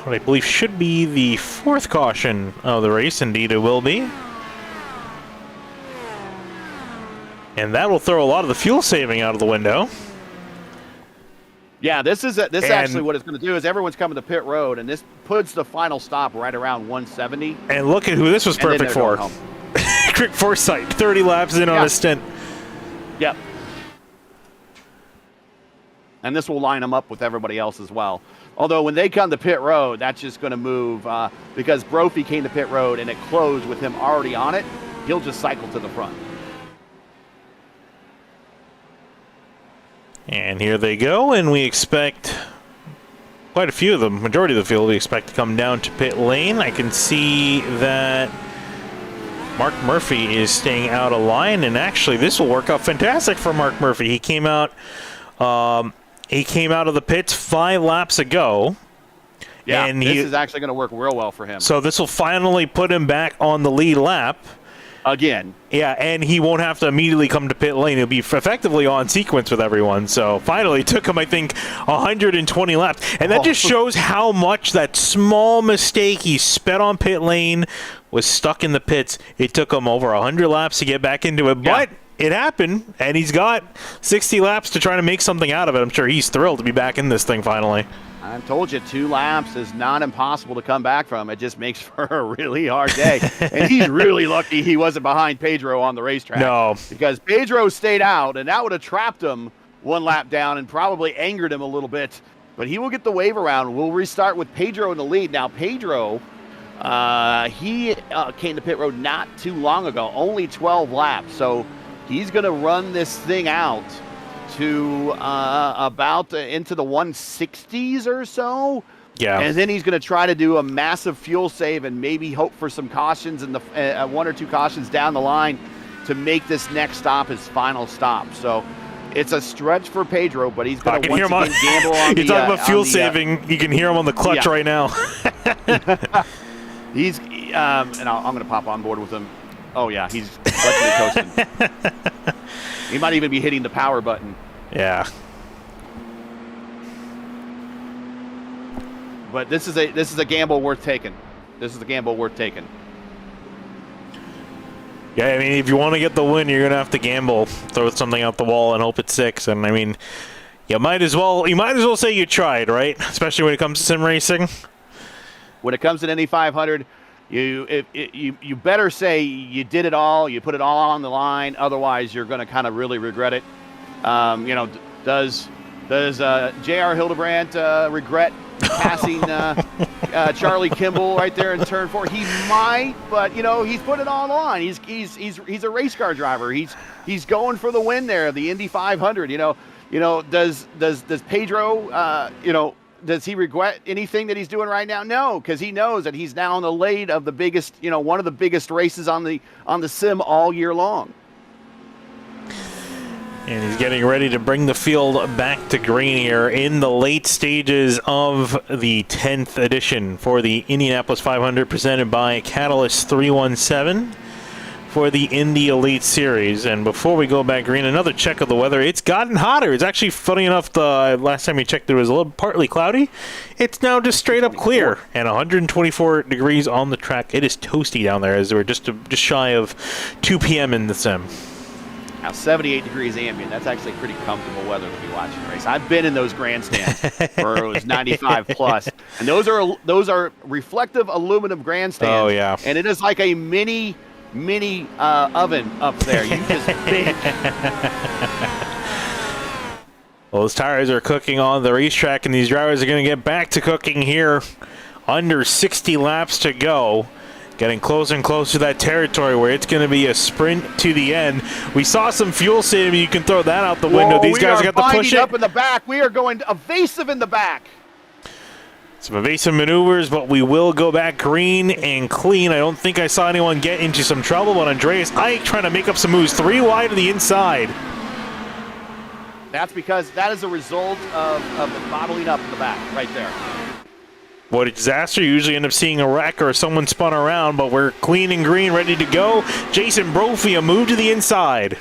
Speaker 1: what I believe should be the fourth caution of the race. Indeed, it will be. And that will throw a lot of the fuel saving out of the window.
Speaker 2: Yeah, this actually what it's going to do is everyone's coming to pit road, and this puts the final stop right around 170.
Speaker 1: And look at who this was perfect for. Craig Forsythe, 30 laps in on a stint.
Speaker 2: Yep. And this will line them up with everybody else as well. Although when they come to pit road, that's just going to move because Brophy came to pit road and it closed with him already on it. He'll just cycle to the front.
Speaker 1: And here they go, and we expect quite a few of them, majority of the field, we expect to come down to pit lane. I can see that Mark Murphy is staying out of line, and actually this will work out fantastic for Mark Murphy. He came out of the pits 5 laps ago.
Speaker 2: Yeah,
Speaker 1: and
Speaker 2: this is actually going to work real well for him.
Speaker 1: So this will finally put him back on the lead lap.
Speaker 2: Again.
Speaker 1: Yeah, and he won't have to immediately come to pit lane. He'll be effectively on sequence with everyone. So finally, it took him, I think, 120 laps. And that just shows how much that small mistake he sped on pit lane was stuck in the pits. It took him over 100 laps to get back into it. But it happened, and he's got 60 laps to try to make something out of it. I'm sure he's thrilled to be back in this thing finally.
Speaker 2: I told you, 2 laps is not impossible to come back from. It just makes for a really hard day. And he's really lucky he wasn't behind Pedro on the racetrack.
Speaker 1: No.
Speaker 2: Because Pedro stayed out, and that would have trapped him 1 lap down and probably angered him a little bit. But he will get the wave around. We'll restart with Pedro in the lead. Now, Pedro, he came to pit road not too long ago, only 12 laps. So he's going to run this thing out to about into the 160s or so.
Speaker 1: Yeah.
Speaker 2: And then he's going to try to do a massive fuel save and maybe hope for some cautions in the 1 or 2 cautions down the line to make this next stop his final stop. So it's a stretch for Pedro, but he's going to once again gamble on
Speaker 1: You're talking about fuel saving. You can hear him on the clutch right now.
Speaker 2: He's and I'm going to pop on board with him. Oh, yeah, he's coasting. He might even be hitting the power button.
Speaker 1: Yeah.
Speaker 2: But this is a gamble worth taking. This is a gamble worth taking.
Speaker 1: Yeah, I mean, if you want to get the win, you're gonna have to gamble, throw something out the wall, and hope it's 6. And I mean, you might as well say you tried, right? Especially when it comes to sim racing. When
Speaker 2: it comes to Indy 500, you better say you did it all, you put it all on the line. Otherwise, you're going to kind of really regret it. Does J.R. Hildebrandt regret passing Charlie Kimball right there in turn 4? He might, but he's put it all on the line. He's a race car driver. He's going for the win there, the Indy 500. Does Pedro does he regret anything that he's doing right now? No, because he knows that he's now on the lead of the biggest, one of the biggest races on the sim all year long.
Speaker 1: And he's getting ready to bring the field back to green here in the late stages of the 10th edition for the Indianapolis 500, presented by Catalyst317 for the Indy Elite Series. And before we go back green, another check of the weather. It's gotten hotter. It's actually, funny enough, the last time we checked, it was a little partly cloudy. It's now just straight up clear, and 124 degrees on the track. It is toasty down there as we're just shy of 2 p.m. in the sim.
Speaker 2: Now 78 degrees ambient. That's actually pretty comfortable weather to be watching the race. I've been in those grandstands where it was 95 plus, and those are reflective aluminum grandstands.
Speaker 1: Oh yeah,
Speaker 2: and it is like a mini oven up there. You just bake.
Speaker 1: Well, those tires are cooking on the racetrack, and these drivers are going to get back to cooking here. Under 60 laps to go. Getting closer and closer to that territory where it's going to be a sprint to the end. We saw some fuel saving. You can throw that out the window. These guys got to push it
Speaker 2: up in the back. We are going evasive in the back.
Speaker 1: Some evasive maneuvers, but we will go back green and clean. I don't think I saw anyone get into some trouble, but Andreas Ike trying to make up some moves. 3 wide to the inside.
Speaker 2: That's because that is a result of the bottling up in the back right there.
Speaker 1: What a disaster. You usually end up seeing a wreck or someone spun around, but we're clean and green, ready to go. Jason Brophy, a move to the inside.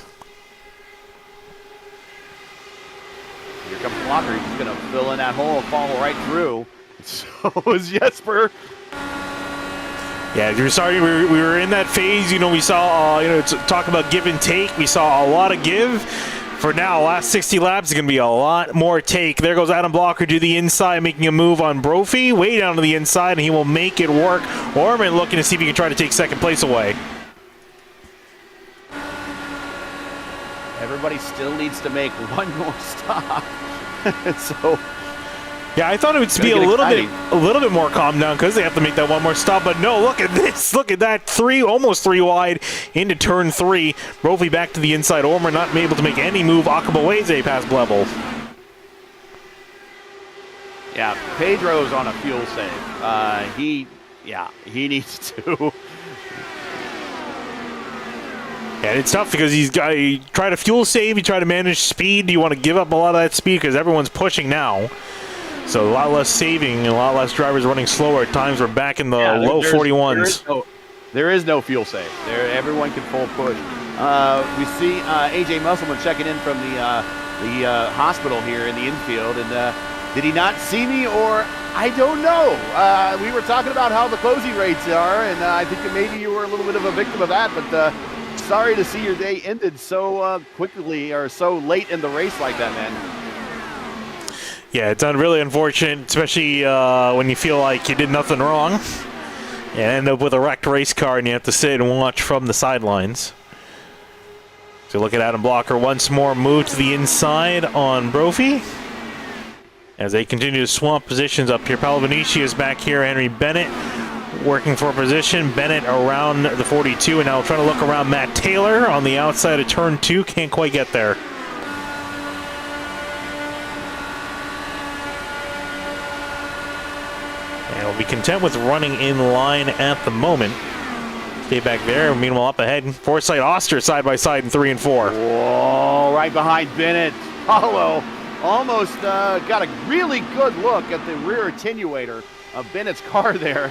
Speaker 2: Here comes Blocker. He's going to fill in that hole and follow right through. So is Jesper.
Speaker 1: Yeah, we were in that phase. We saw, talk about give and take. We saw a lot of give. For now, last 60 laps is going to be a lot more take. There goes Adam Blocker to the inside, making a move on Brophy, way down to the inside, and he will make it work. Orman looking to see if he can try to take second place away.
Speaker 2: Everybody still needs to make one more stop. So,
Speaker 1: yeah, I thought it would be a little bit more calm down because they have to make that one more stop. But no, look at this. Look at that. Almost 3 wide into turn 3. Brophy back to the inside. Ormer not able to make any move. Akabaweze past Blebel.
Speaker 2: Yeah, Pedro's on a fuel save. He needs to.
Speaker 1: And it's tough because you try to fuel save, you try to manage speed. You want to give up a lot of that speed because everyone's pushing now. So a lot less saving and a lot less drivers running slower. At times we're back in the low 41s.
Speaker 2: There is no fuel save. Everyone can full push. We see AJ Musselman checking in from the hospital here in the infield. And did he not see me, or I don't know. We were talking about how the closing rates are, and I think that maybe you were a little bit of a victim of that. But sorry to see your day ended so quickly or so late in the race like that, man.
Speaker 1: Yeah, it's really unfortunate, especially when you feel like you did nothing wrong and end up with a wrecked race car and you have to sit and watch from the sidelines. So look at Adam Blocker once more move to the inside on Brophy as they continue to swamp positions up here. Paolo Vinici is back here. Henry Bennett working for a position. Bennett around the 42, and now trying to look around Matt Taylor on the outside of turn 2. Can't quite get there. And we'll be content with running in line at the moment. Stay back there. Meanwhile, up ahead, Forsythe Oster side by side in 3 and 4.
Speaker 2: Whoa, right behind Bennett. Paulo almost got a really good look at the rear attenuator of Bennett's car there.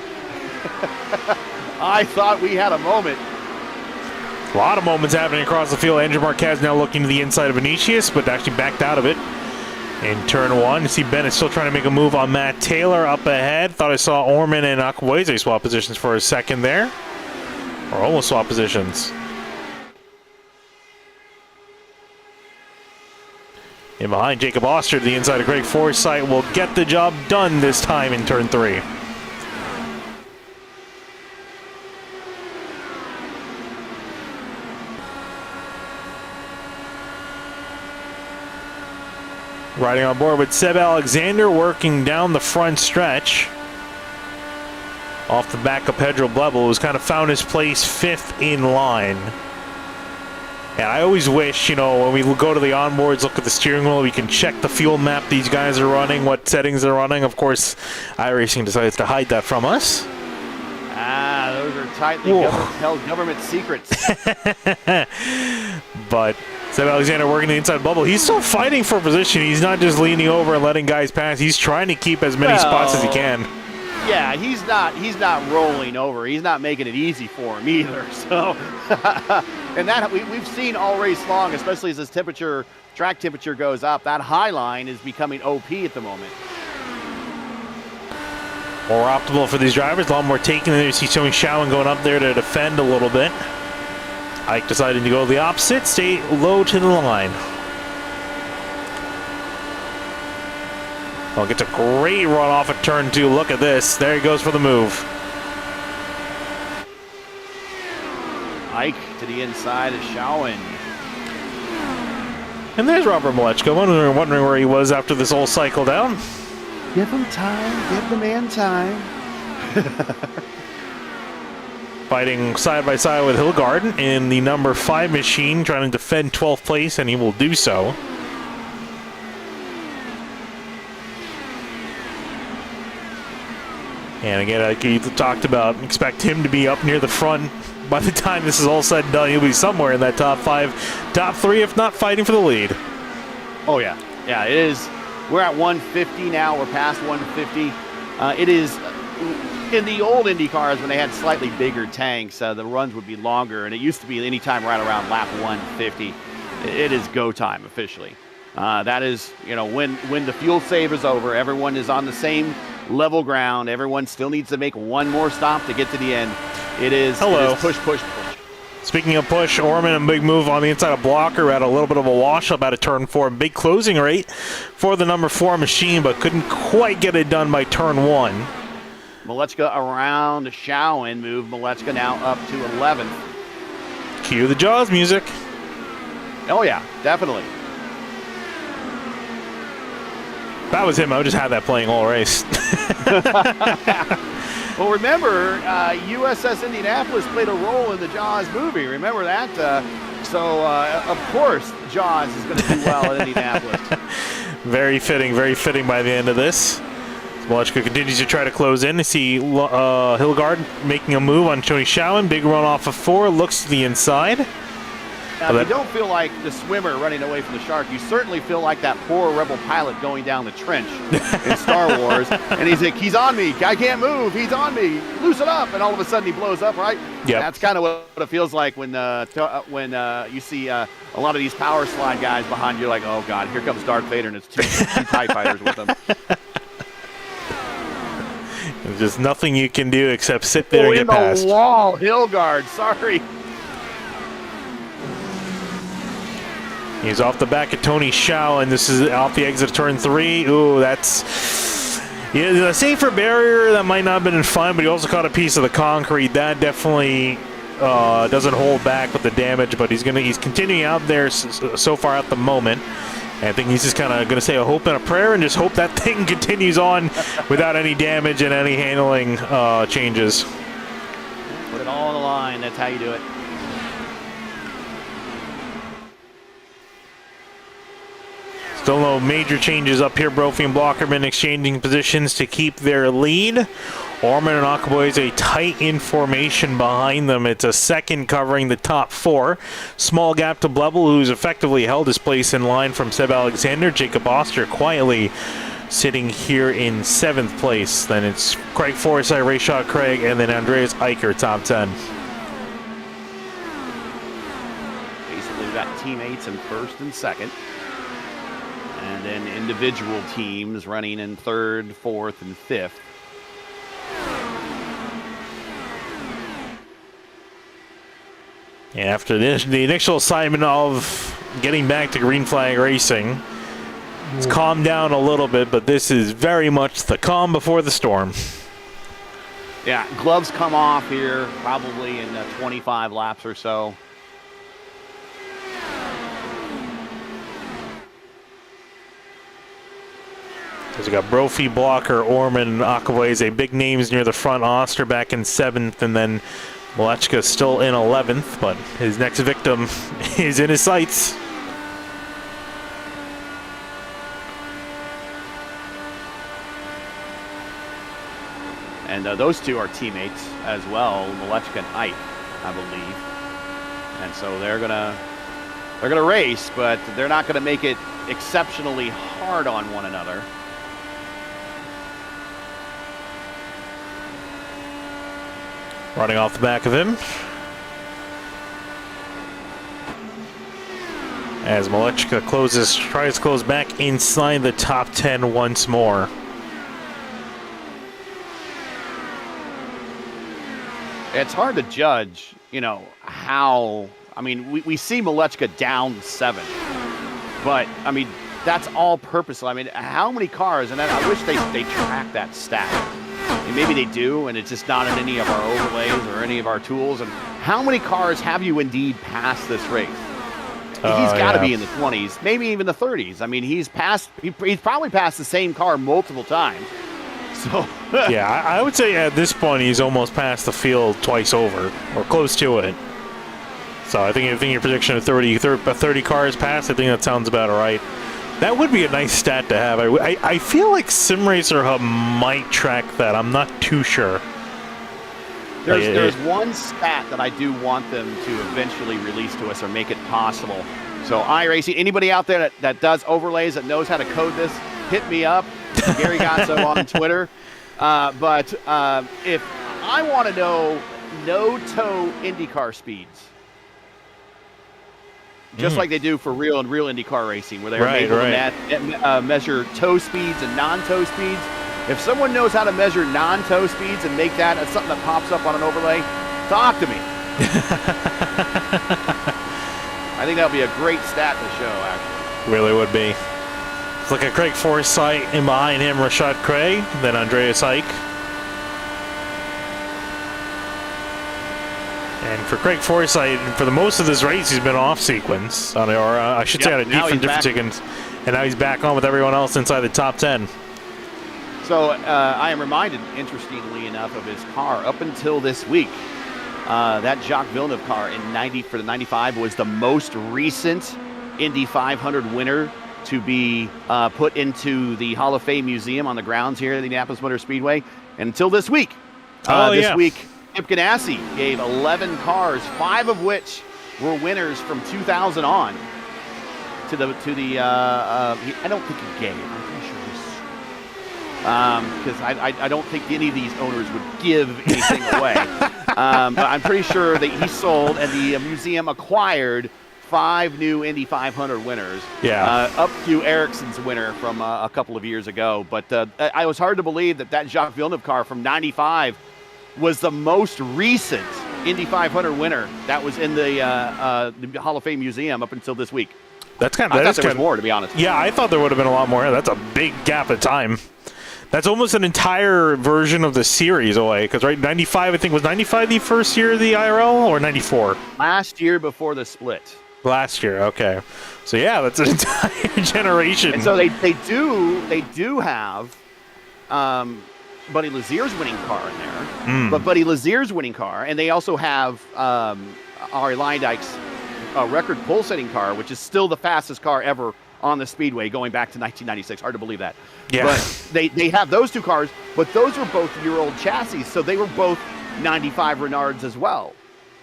Speaker 2: I thought we had a moment.
Speaker 1: A lot of moments happening across the field. Andrew Marquez now looking to the inside of Vinicius, but actually backed out of it. In turn 1, you see Bennett still trying to make a move on Matt Taylor up ahead. Thought I saw Orman and Akweze swap positions for a second there. Or almost swap positions. In behind, Jacob Oster to the inside of Greg Forsythe will get the job done this time in turn 3. Riding on board with Seb Alexander, working down the front stretch. Off the back of Pedro Blebel, who's kind of found his place 5th in line. And I always wish, you know, when we go to the onboards, look at the steering wheel, we can check the fuel map these guys are running, what settings they're running. Of course, iRacing decides to hide that from us.
Speaker 2: Ah, those are tightly held government secrets.
Speaker 1: But Seb Alexander working the inside bubble. He's still fighting for position. He's not just leaning over and letting guys pass. He's trying to keep as many spots as he can.
Speaker 2: Yeah, he's not rolling over. He's not making it easy for him either. So, and that we've seen all race long, especially as this track temperature goes up. That high line is becoming OP at the moment.
Speaker 1: More optimal for these drivers. A lot more taking there. You see Tony Showen going up there to defend a little bit. Ike deciding to go the opposite, stay low to the line. Well, gets a great run off at turn 2. Look at this. There he goes for the move.
Speaker 2: Ike to the inside of Showen.
Speaker 1: And there's Robert Malechka, wondering where he was after this whole cycle down.
Speaker 2: Give him time. Give the man time.
Speaker 1: Fighting side by side with Hilgard in the number 5 machine, trying to defend 12th place, and he will do so. And again, like you talked about, expect him to be up near the front. By the time this is all said and done, he'll be somewhere in that top 5, top 3, if not fighting for the lead.
Speaker 2: Oh, yeah. Yeah, it is. We're at 150 now. We're past 150. It is, in the old Indy cars, when they had slightly bigger tanks, the runs would be longer, and it used to be anytime right around lap 150. It is go time officially. That is, you know, when the fuel save is over, everyone is on the same level ground. Everyone still needs to make one more stop to get to the end. It is push, push, push.
Speaker 1: Speaking of push, Orman, a big move on the inside of Blocker, had a little bit of a wash up out of turn 4. Big closing rate for the number 4 machine, but couldn't quite get it done by turn 1.
Speaker 2: Malechka around Showen, move Malechka now up to 11th.
Speaker 1: Cue the Jaws music.
Speaker 2: Oh yeah, definitely.
Speaker 1: That was him. I just had that playing all race.
Speaker 2: Well, remember, USS Indianapolis played a role in the Jaws movie. Remember that? So, of course, Jaws is going to do well at Indianapolis.
Speaker 1: Very fitting by the end of this. Malechka continues to try to close in. I see Hilgard making a move on Tony Schauen. Big run off of 4. Looks to the inside.
Speaker 2: Now, if you don't feel like the swimmer running away from the shark, you certainly feel like that poor rebel pilot going down the trench in Star Wars. And he's like, he's on me. I can't move. He's on me. Loosen up. And all of a sudden he blows up, right?
Speaker 1: Yeah.
Speaker 2: That's kind of what it feels like when you see a lot of these power slide guys behind you. Like, oh, God, here comes Darth Vader and it's two TIE fighters with him.
Speaker 1: There's just nothing you can do except sit there and get past.
Speaker 2: In the wall, Hilgard. Sorry.
Speaker 1: He's off the back of Tony Schauen, and this is off the exit of turn 3. Ooh, that's a safer barrier. That might not have been fine, but he also caught a piece of the concrete. That definitely doesn't hold back with the damage, but he's continuing out there so far at the moment. And I think he's just kind of going to say a hope and a prayer and just hope that thing continues on without any damage and any handling changes.
Speaker 2: Put it all on the line. That's how you do it.
Speaker 1: Still no major changes up here. Brophy and Blockerman exchanging positions to keep their lead. Orman and Akaboy a tight in formation behind them. It's a second covering the top 4. Small gap to Blebel, who's effectively held his place in line from Seb Alexander. Jacob Oster quietly sitting here in 7th place. Then it's Craig Forsyth, Rayshad Craig, and then Andreas Eicher, top 10.
Speaker 2: Basically, we've got teammates in 1st and 2nd. And then individual teams running in 3rd, 4th, and 5th.
Speaker 1: And after this, the initial assignment of getting back to green flag racing, it's calmed down a little bit, but this is very much the calm before the storm.
Speaker 2: Yeah, gloves come off here probably in 25 laps or so.
Speaker 1: So we got Brophy, Blocker, Orman, Akabueze, big names near the front. Oster back in 7th, and then Malechka still in 11th, but his next victim is in his sights.
Speaker 2: And those two are teammates as well, Malechka and Ike, I believe. And so they're gonna race, but they're not gonna make it exceptionally hard on one another.
Speaker 1: Running off the back of him. As Malechka tries to close back inside the top 10 once more.
Speaker 2: It's hard to judge, how, we see Malechka down 7, but, that's all purposeful. How many cars, and I wish they track that stat. Maybe they do, and it's just not in any of our overlays or any of our tools. And how many cars have you indeed passed this race? He's got to be in the 20s, maybe even the 30s. He's probably passed the same car multiple times. So
Speaker 1: yeah, I would say at this point he's almost passed the field twice over, or close to it. So I think your prediction of 30 cars passed, I think that sounds about right. That would be a nice stat to have. I feel like SimRacer Hub might track that. I'm not too sure.
Speaker 2: There's one stat that I do want them to eventually release to us or make it possible. So iRacing, anybody out there that does overlays, that knows how to code this, hit me up. Gary Gatso on Twitter. But if I want to know no-toe IndyCar speeds, just like they do for real IndyCar racing, where they're able to measure toe speeds and non-toe speeds. If someone knows how to measure non-toe speeds and make that something that pops up on an overlay, talk to me. I think that would be a great stat to show, actually.
Speaker 1: Really would be. Let's look at Craig Forsyth, and behind him, Rashad Craig, then Andreas Ike. And for Craig Forsyth, for the most of this race, he's been off sequence, or I should say on a different sequence, and now he's back on with everyone else inside the top 10.
Speaker 2: So I am reminded, interestingly enough, of his car up until this week. That Jacques Villeneuve car for the 95 was the most recent Indy 500 winner to be put into the Hall of Fame Museum on the grounds here at the Indianapolis Motor Speedway. And until this week, this week, Chip Ganassi gave 11 cars, 5 of which were winners from 2000 on to the I don't think he gave. I'm pretty sure because I don't think any of these owners would give anything away. But I'm pretty sure that he sold and the museum acquired 5 new Indy 500 winners.
Speaker 1: Yeah.
Speaker 2: Up to Ericsson's winner from a couple of years ago. But it was hard to believe that Jacques Villeneuve car from '95 was the most recent Indy 500 winner that was in the Hall of Fame Museum up until this week.
Speaker 1: That's kind of.
Speaker 2: I thought there was more, to be honest.
Speaker 1: Yeah, I thought there would have been a lot more. That's a big gap of time. That's almost an entire version of the series away. Because, right, 95, I think, was 95 the first year of the IRL or 94?
Speaker 2: Last year before the split.
Speaker 1: Last year, okay. So, yeah, that's an entire generation.
Speaker 2: And so they do have Buddy Lazier's winning car in there. But Buddy Lazier's winning car, and they also have Ari Leindyk's record pole-setting car, which is still the fastest car ever on the Speedway going back to 1996. Hard to believe that.
Speaker 1: Yeah.
Speaker 2: But they have those 2 cars, but those were both year-old chassis, so they were both 95 Renards as well.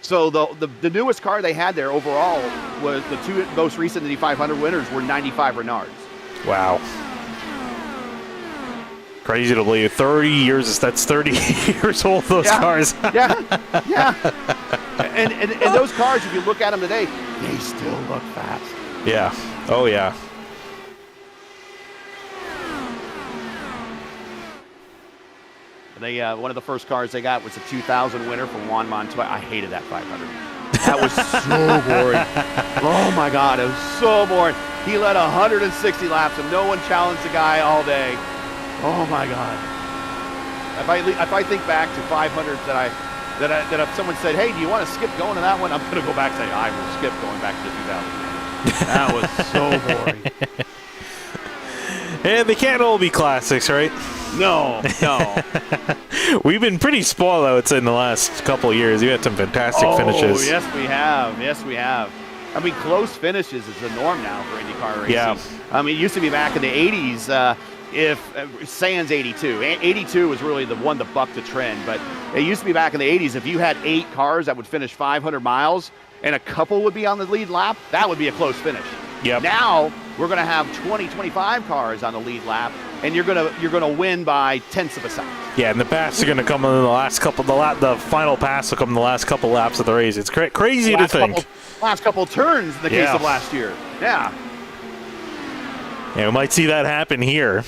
Speaker 2: So the newest car they had there overall was the 2 most recent Indy 500 winners were 95 Renards.
Speaker 1: Wow. Crazy to believe. 30 years, that's 30 years old, those cars.
Speaker 2: Yeah. And those cars, if you look at them today, they still look fast.
Speaker 1: Yeah. Oh, yeah.
Speaker 2: They one of the first cars they got was a 2000 winner from Juan Montoya. I hated that 500. That was so boring. Oh my God, it was so boring. He led 160 laps and no one challenged the guy all day. Oh my God. If I think back to 500s that if someone said, "Hey, do you want to skip going to that one?" I'm going to go back and say, "I will skip going back to the 2000." That was so boring.
Speaker 1: And they can't all be classics, right?
Speaker 2: No.
Speaker 1: We've been pretty spoiled, I would say, in the last couple of years. You had some fantastic finishes.
Speaker 2: Yes, we have. I mean, close finishes is the norm now for IndyCar racing.
Speaker 1: Yeah.
Speaker 2: I mean, it used to be back in the 80s, sans 82. 82 was really the one that bucked the trend, but it used to be back in the 80s, if you had 8 cars that would finish 500 miles and a couple would be on the lead lap, that would be a close finish.
Speaker 1: Yep.
Speaker 2: Now we're going to have 20, 25 cars on the lead lap, and you're going to win by tenths of a second.
Speaker 1: Yeah, and the pass are going to come in the last couple. The final pass will come in the last couple laps of the race. It's crazy to think.
Speaker 2: Last couple turns in the case of last year. Yeah.
Speaker 1: Yeah, we might see that happen here.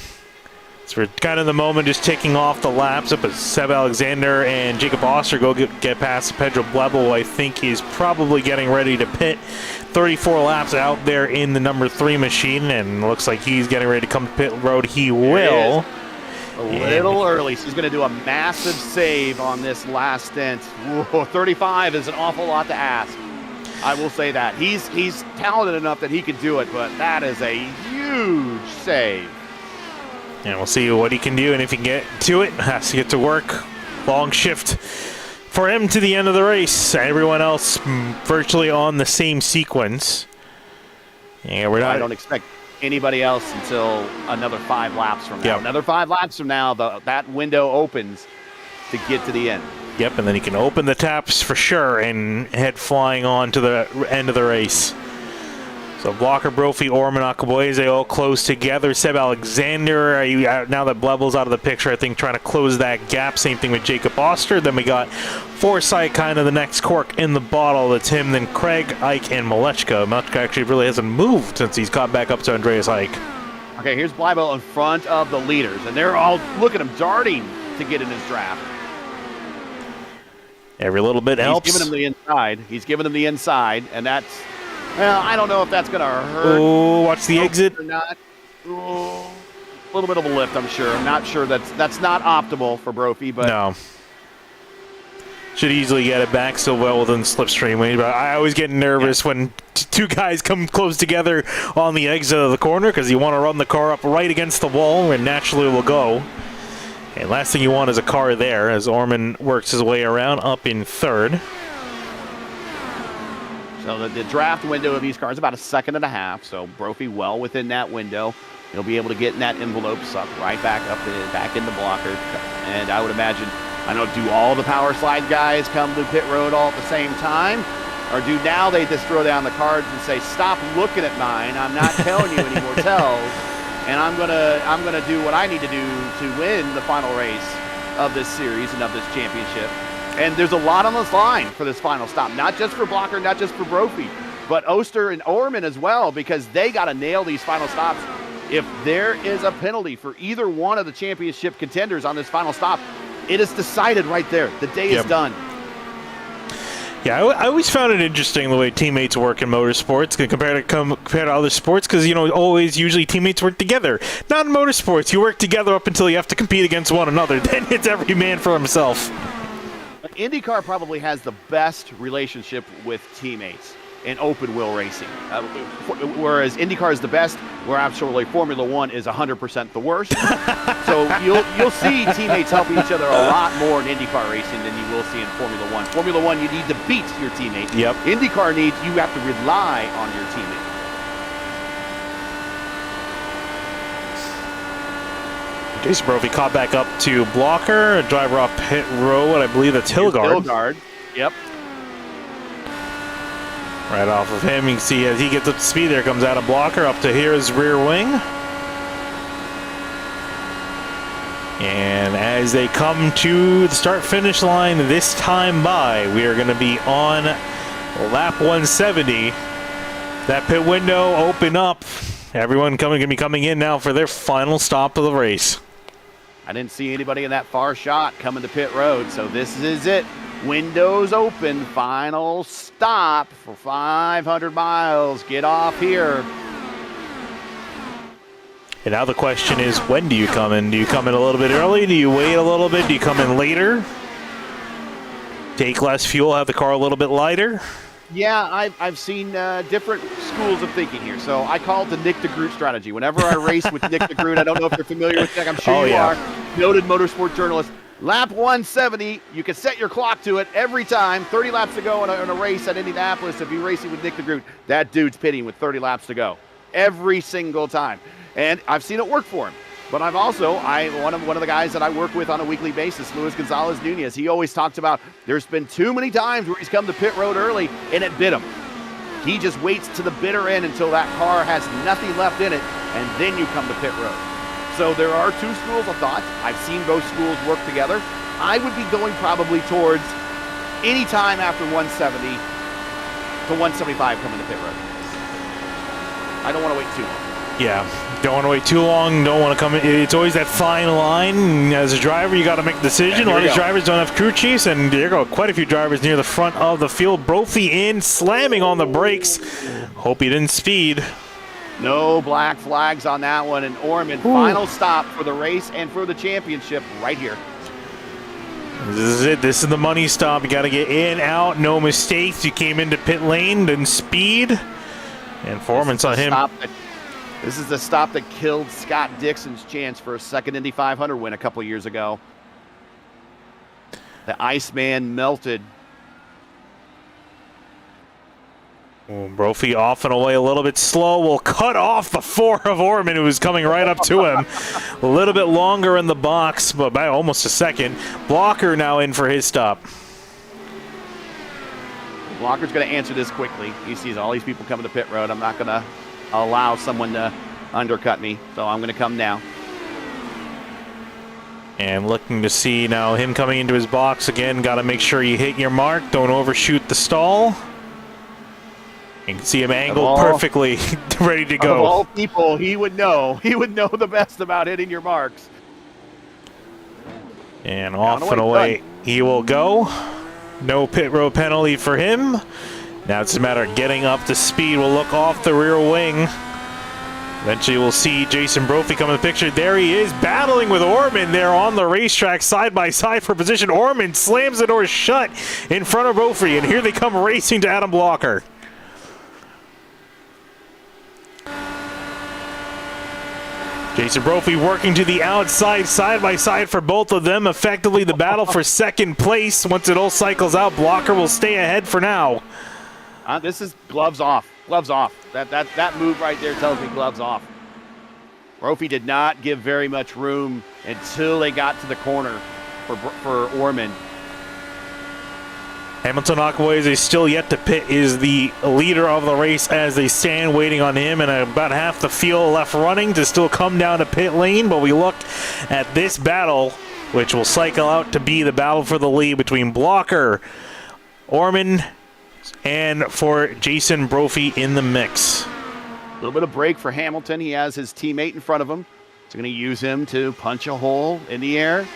Speaker 1: So we're kind of in the moment, just taking off the laps up as Seb Alexander and Jacob Oster go get past Pedro Blebel, I think is probably getting ready to pit. 34 laps out there in the number 3 machine, and looks like he's getting ready to come to pit road. He will.
Speaker 2: A little early, so he's going to do a massive save on this last stint. Whoa, 35 is an awful lot to ask. I will say that. He's talented enough that he could do it, but that is a huge save.
Speaker 1: And we'll see what he can do, and if he can get to it, has to get to work. Long shift for him to the end of the race. Everyone else virtually on the same sequence. Yeah,
Speaker 2: I don't expect anybody else until another 5 laps from now.
Speaker 1: Yep.
Speaker 2: Another 5 laps from now, that window opens to get to the end.
Speaker 1: Yep, and then he can open the taps for sure and head flying on to the end of the race. So Blocker, Brophy, Orman, Akabueze all close together. Seb Alexander, now that Blebel's out of the picture, I think trying to close that gap. Same thing with Jacob Oster. Then we got Forsythe, kind of the next cork in the bottle. That's him. Then Craig, Ike, and Malechka. Malechka actually really hasn't moved since he's got back up to Andreas Ike.
Speaker 2: Okay, here's Blebel in front of the leaders, and they're all, look at him darting to get in his draft.
Speaker 1: Every little bit helps.
Speaker 2: He's giving them the inside, and that's, well, I don't know if that's going to hurt.
Speaker 1: Oh, watch the exit.
Speaker 2: Or not. Oh, a little bit of a lift, I'm sure. I'm not sure that's not optimal for Brophy, but
Speaker 1: no. Should easily get it back, still well within slipstream range. But I always get nervous when 2 guys come close together on the exit of the corner because you want to run the car up right against the wall where naturally it will go. And last thing you want is a car there as Orman works his way around up in 3rd.
Speaker 2: So the draft window of these cars is about 1.5 seconds, so Brophy well within that window. He'll be able to get in that envelope, suck right back in the blocker. And I would imagine, I don't know, do all the power slide guys come to pit road all at the same time? Or do now they just throw down the cards and say, stop looking at mine, I'm not telling you any more tells, and I'm gonna do what I need to do to win the final race of this series and of this championship. And there's a lot on this line for this final stop, not just for Blocker, not just for Brophy, but Oster and Orman as well, because they got to nail these final stops. If there is a penalty for either one of the championship contenders on this final stop, it is decided right there. The day is done.
Speaker 1: Yeah, I always found it interesting the way teammates work in motorsports compared to other sports, because, you know, always usually teammates work together. Not in motorsports. You work together up until you have to compete against one another. Then it's every man for himself.
Speaker 2: IndyCar probably has the best relationship with teammates in open wheel racing. Whereas IndyCar is the best, where absolutely Formula One is 100% the worst. So you'll see teammates helping each other a lot more in IndyCar racing than you will see in Formula One. Formula One, you need to beat your teammate.
Speaker 1: Yep.
Speaker 2: IndyCar needs, you have to rely on your teammate.
Speaker 1: Jason Brophy caught back up to Blocker, a driver off pit road. I believe that's Hilgard.
Speaker 2: Yep.
Speaker 1: Right off of him, you can see as he gets up to speed, there comes Adam Blocker up to his rear wing. And as they come to the start-finish line this time by, we are going to be on lap 170. That pit window open up. Everyone going to be coming in now for their final stop of the race.
Speaker 2: I didn't see anybody in that far shot coming to pit road, so this is it. Windows open, final stop for 500 miles. Get off here.
Speaker 1: And now the question is, when do you come in? Do you come in a little bit early? Do you wait a little bit? Do you come in later? Take less fuel, have the car a little bit lighter?
Speaker 2: Yeah, I've seen different schools of thinking here. So I call it the Nick DeGroot strategy. Whenever I race with Nick DeGroot, I don't know if you're familiar with Nick. I'm sure you are. Noted motorsport journalist. Lap 170, you can set your clock to it every time. 30 laps to go in a race at Indianapolis. If you're racing with Nick DeGroot, that dude's pitting with 30 laps to go every single time. And I've seen it work for him. But I've also, one of the guys that I work with on a weekly basis, Luis Gonzalez Nunez, he always talks about there's been too many times where he's come to pit road early and it bit him. He just waits to the bitter end until that car has nothing left in it, and then you come to pit road. So there are two schools of thought. I've seen both schools work together. I would be going probably towards any time after 170 to 175 coming to pit road. I don't want to wait too long.
Speaker 1: Yeah, don't want to wait too long. Don't want to come in. It's always that fine line. As a driver, you got to make a decision. A lot of these drivers don't have crew chiefs, and there go quite a few drivers near the front of the field. Brophy in, slamming on the brakes. Hope he didn't speed.
Speaker 2: No black flags on that one, and Orman, final stop for the race and for the championship right here.
Speaker 1: This is it. This is the money stop. You got to get in, out, no mistakes. You came into pit lane, didn't speed, and Foreman saw him.
Speaker 2: This is the stop that killed Scott Dixon's chance for a second Indy 500 win a couple years ago. The Iceman melted.
Speaker 1: Brophy off and away a little bit slow. Will cut off the 4 of Orman, who was coming right up to him. A little bit longer in the box, but by almost a second. Blocker now in for his stop.
Speaker 2: Blocker's going to answer this quickly. He sees all these people coming to pit road. I'm not going to allow someone to undercut me, so I'm going to come now.
Speaker 1: And looking to see now him coming into his box again. Got to make sure you hit your mark. Don't overshoot the stall. You can see him angled perfectly, ready to go.
Speaker 2: Of all people, he would know. He would know the best about hitting your marks.
Speaker 1: And off and away he will go. No pit road penalty for him. Now it's a matter of getting up to speed. We'll look off the rear wing. Eventually we'll see Jason Brophy come in the picture. There he is, battling with Orman there on the racetrack, side by side for position. Orman slams the door shut in front of Brophy, and here they come racing to Adam Blocker. Jason Brophy working to the outside, side by side for both of them. Effectively the battle for second place. Once it all cycles out, Blocker will stay ahead for now.
Speaker 2: This is gloves off. Gloves off. That move right there tells me gloves off. Brophy did not give very much room until they got to the corner for Orman.
Speaker 1: Hamilton Akawaze still yet to pit, is the leader of the race as they stand waiting on him, and about half the field left running to still come down to pit lane. But we look at this battle, which will cycle out to be the battle for the lead between Blocker, Orman, and for Jason Brophy in the mix.
Speaker 2: A little bit of break for Hamilton. He has his teammate in front of him. He's going to use him to punch a hole in the air,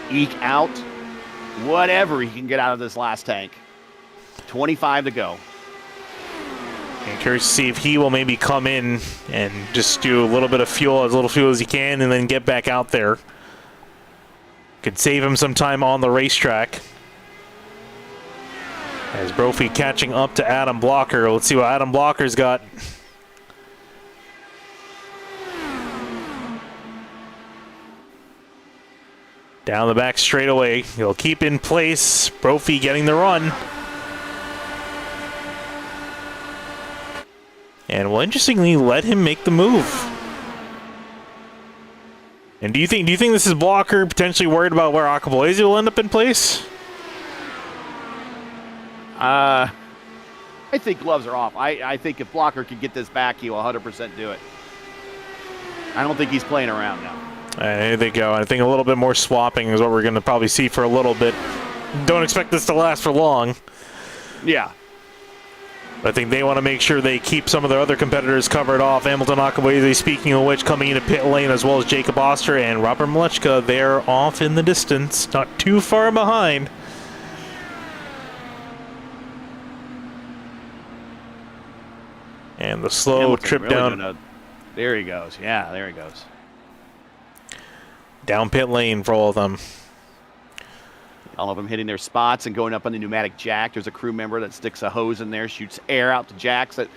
Speaker 2: eke out whatever he can get out of this last tank. 25 to go.
Speaker 1: And curious to see if he will maybe come in and just do a little bit of fuel, as little fuel as he can, and then get back out there. Could save him some time on the racetrack. As Brophy catching up to Adam Blocker. Let's see what Adam Blocker's got. Down the back straightaway. He'll keep in place. Brophy getting the run. And will interestingly let him make the move. And do you think this is Blocker potentially worried about where Akawaze will end up in place?
Speaker 2: I think gloves are off. I think if Blocker can get this back, he will 100% do it. I don't think he's playing around now.
Speaker 1: Here they go. I think a little bit more swapping is what we're going to probably see for a little bit. Don't expect this to last for long.
Speaker 2: Yeah.
Speaker 1: I think they want to make sure they keep some of their other competitors covered off. Hamilton Akawaze, speaking of which, coming into pit lane, as well as Jacob Oster and Robert Malechka. They're off in the distance, not too far behind. And the slow
Speaker 2: Hamilton
Speaker 1: trip
Speaker 2: really
Speaker 1: down.
Speaker 2: There he goes. Yeah, there he goes.
Speaker 1: Down pit lane for all of them.
Speaker 2: All of them hitting their spots and going up on the pneumatic jack. There's a crew member that sticks a hose in there, shoots air out to jacks that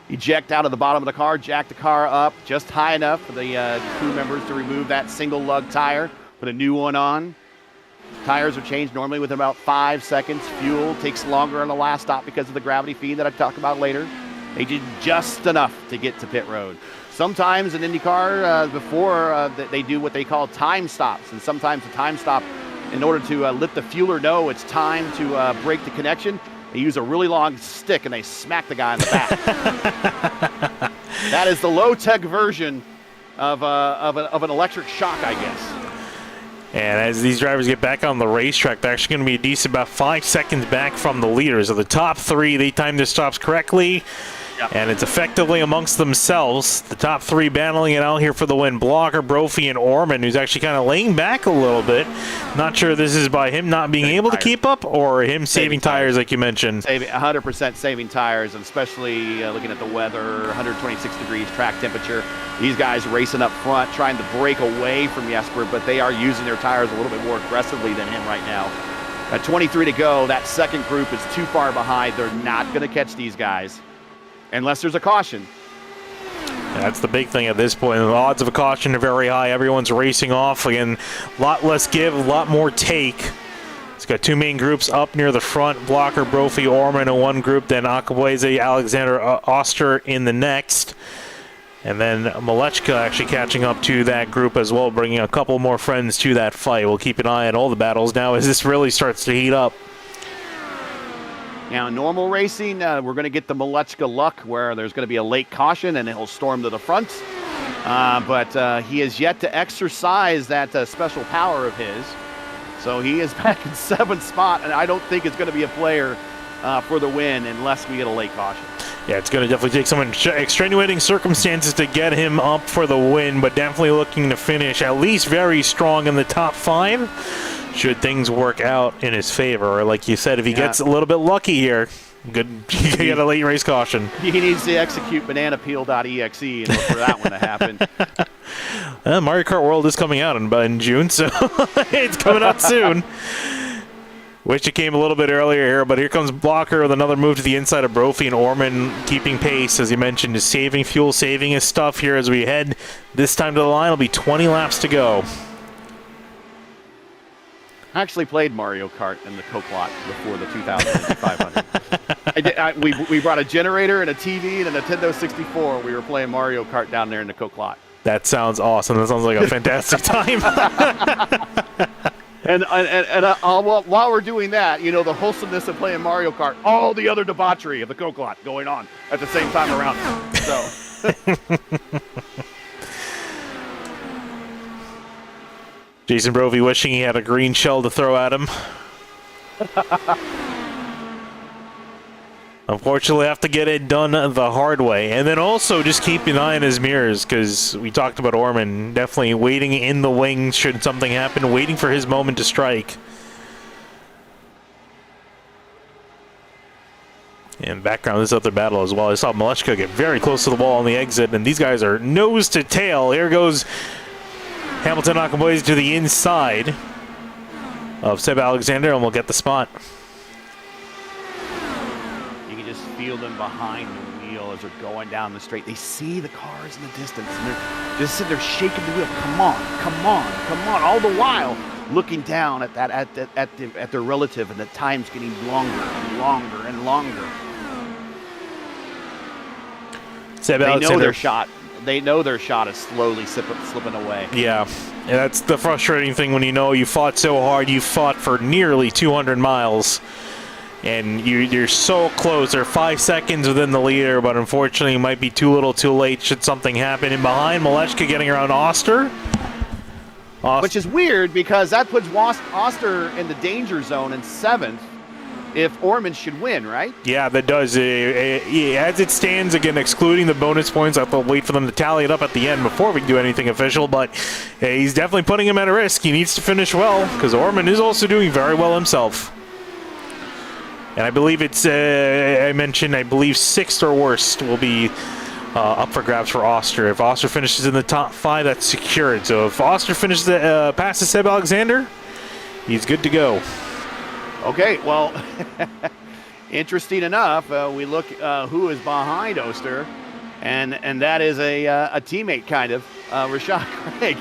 Speaker 2: eject out of the bottom of the car, jack the car up just high enough for the crew members to remove that single lug tire, put a new one on. Tires are changed normally within about 5 seconds. Fuel takes longer on the last stop because of the gravity feed that I'll talk about later. They did just enough to get to pit road. Sometimes in IndyCar, before they do what they call time stops, and sometimes the time stop, in order to let the fueler know it's time to break the connection, they use a really long stick and they smack the guy in the back. That is the low-tech version of an electric shock, I guess.
Speaker 1: And as these drivers get back on the racetrack, they're actually going to be a decent about 5 seconds back from the leaders. Of the top three, they timed their stops correctly. Yep. And it's effectively amongst themselves. The top three battling it out here for the win. Blocker, Brophy, and Orman, who's actually kind of laying back a little bit. Not sure this is by him not being able to keep up or him saving tires like you mentioned.
Speaker 2: 100% saving tires, and especially looking at the weather, 126 degrees track temperature. These guys racing up front, trying to break away from Jesper, but they are using their tires a little bit more aggressively than him right now. At 23 to go, that second group is too far behind. They're not going to catch these guys. Unless there's a caution.
Speaker 1: That's the big thing at this point. The odds of a caution are very high. Everyone's racing off. Again, a lot less give, a lot more take. It's got two main groups up near the front. Blocker, Brophy, Orman in one group. Then Akawaze, Alexander Oster in the next. And then Malechka actually catching up to that group as well, bringing a couple more friends to that fight. We'll keep an eye on all the battles now as this really starts to heat up.
Speaker 2: Now, in normal racing, we're going to get the Malechka luck where there's going to be a late caution and he'll storm to the front. But he has yet to exercise that special power of his. So he is back in 7th spot, and I don't think it's going to be a player for the win unless we get a late caution.
Speaker 1: Yeah, it's going to definitely take some extenuating circumstances to get him up for the win, but definitely looking to finish at least very strong in the top 5. Should things work out in his favor. Or like you said, if he gets a little bit lucky here, good, you get a late race caution.
Speaker 2: He needs to execute bananapeel.exe and look for that one to happen.
Speaker 1: Mario Kart World is coming out in June, so it's coming out soon. Wish it came a little bit earlier here, but here comes Blocker with another move to the inside of Brophy, and Orman keeping pace, as you mentioned, is saving fuel, saving his stuff here as we head this time to the line. It'll be 20 laps to go.
Speaker 2: I actually played Mario Kart in the Coke lot before the 2500. We brought a generator and a TV and a Nintendo 64. We were playing Mario Kart down there in the Coke lot.
Speaker 1: That sounds awesome. That sounds like a fantastic time.
Speaker 2: And while we're doing that, you know, the wholesomeness of playing Mario Kart, all the other debauchery of the Coke lot going on at the same time around. So.
Speaker 1: Jason Brovey wishing he had a green shell to throw at him. Unfortunately, have to get it done the hard way. And then also just keep an eye on his mirrors, because we talked about Orman definitely waiting in the wings should something happen, waiting for his moment to strike. And background this other battle as well. I saw Maleshka get very close to the wall on the exit, and these guys are nose to tail. Here goes Hamilton Akaboys to the inside of Seb Alexander, and we'll get the spot.
Speaker 2: You can just feel them behind the wheel as they're going down the straight. They see the cars in the distance, and they're just sitting there shaking the wheel. Come on, come on, come on! All the while looking down at their relative, and the time's getting longer and longer and longer.
Speaker 1: Seb
Speaker 2: they
Speaker 1: Alexander.
Speaker 2: know their shot. They know their shot is slowly slipping away.
Speaker 1: Yeah, and that's the frustrating thing when you know you fought so hard. You fought for nearly 200 miles, and you're so close. They're 5 seconds within the leader, but unfortunately, it might be too little too late should something happen. And behind, Maleshka getting around Oster.
Speaker 2: Which is weird, because that puts Oster in the danger zone in 7th if Orman should win, right?
Speaker 1: Yeah, that does. As it stands, again, excluding the bonus points, I have to wait for them to tally it up at the end before we can do anything official, but he's definitely putting him at a risk. He needs to finish well, because Orman is also doing very well himself. And I believe it's, I mentioned, I believe 6th or worst will be up for grabs for Oster. If Oster finishes in the top 5, that's secured. So if Oster finishes passes Seb Alexander, he's good to go.
Speaker 2: Okay, well, interesting enough, we look who is behind Oster, and that is a teammate, kind of, Rashad Craig.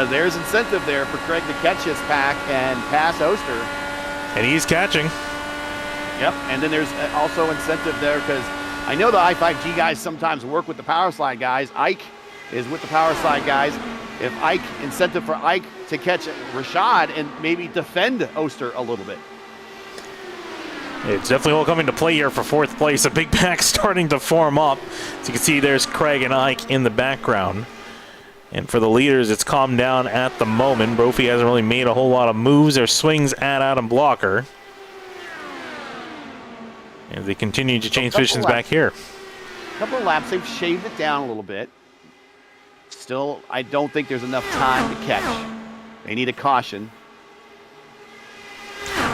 Speaker 2: There's incentive there for Craig to catch his pack and pass Oster.
Speaker 1: And he's catching.
Speaker 2: Yep, and then there's also incentive there, because I know the I5G guys sometimes work with the Power Slide guys. Ike is with the Power Slide guys. If incentive for Ike to catch Rashad and maybe defend Oster a little bit.
Speaker 1: It's definitely all coming to play here for 4th place. A big pack starting to form up. As you can see, there's Craig and Ike in the background. And for the leaders, it's calmed down at the moment. Brophy hasn't really made a whole lot of moves or swings at Adam Blocker. As they continue to change positions back here.
Speaker 2: A couple of laps, they've shaved it down a little bit. Still, I don't think there's enough time to catch. They need a caution.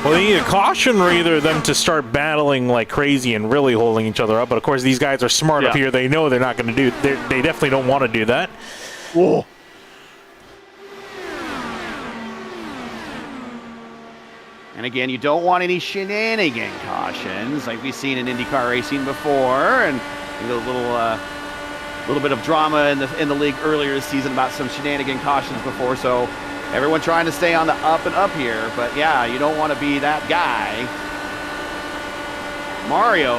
Speaker 1: Well, they need a caution or either them to start battling like crazy and really holding each other up. But of course, these guys are smart up here. They know they're not going to do. They definitely don't want to do that.
Speaker 2: Whoa. And again, you don't want any shenanigan cautions like we've seen in IndyCar racing before, and a little bit of drama in the league earlier this season about some shenanigan cautions before. So everyone trying to stay on the up and up here, but yeah, you don't want to be that guy. Mario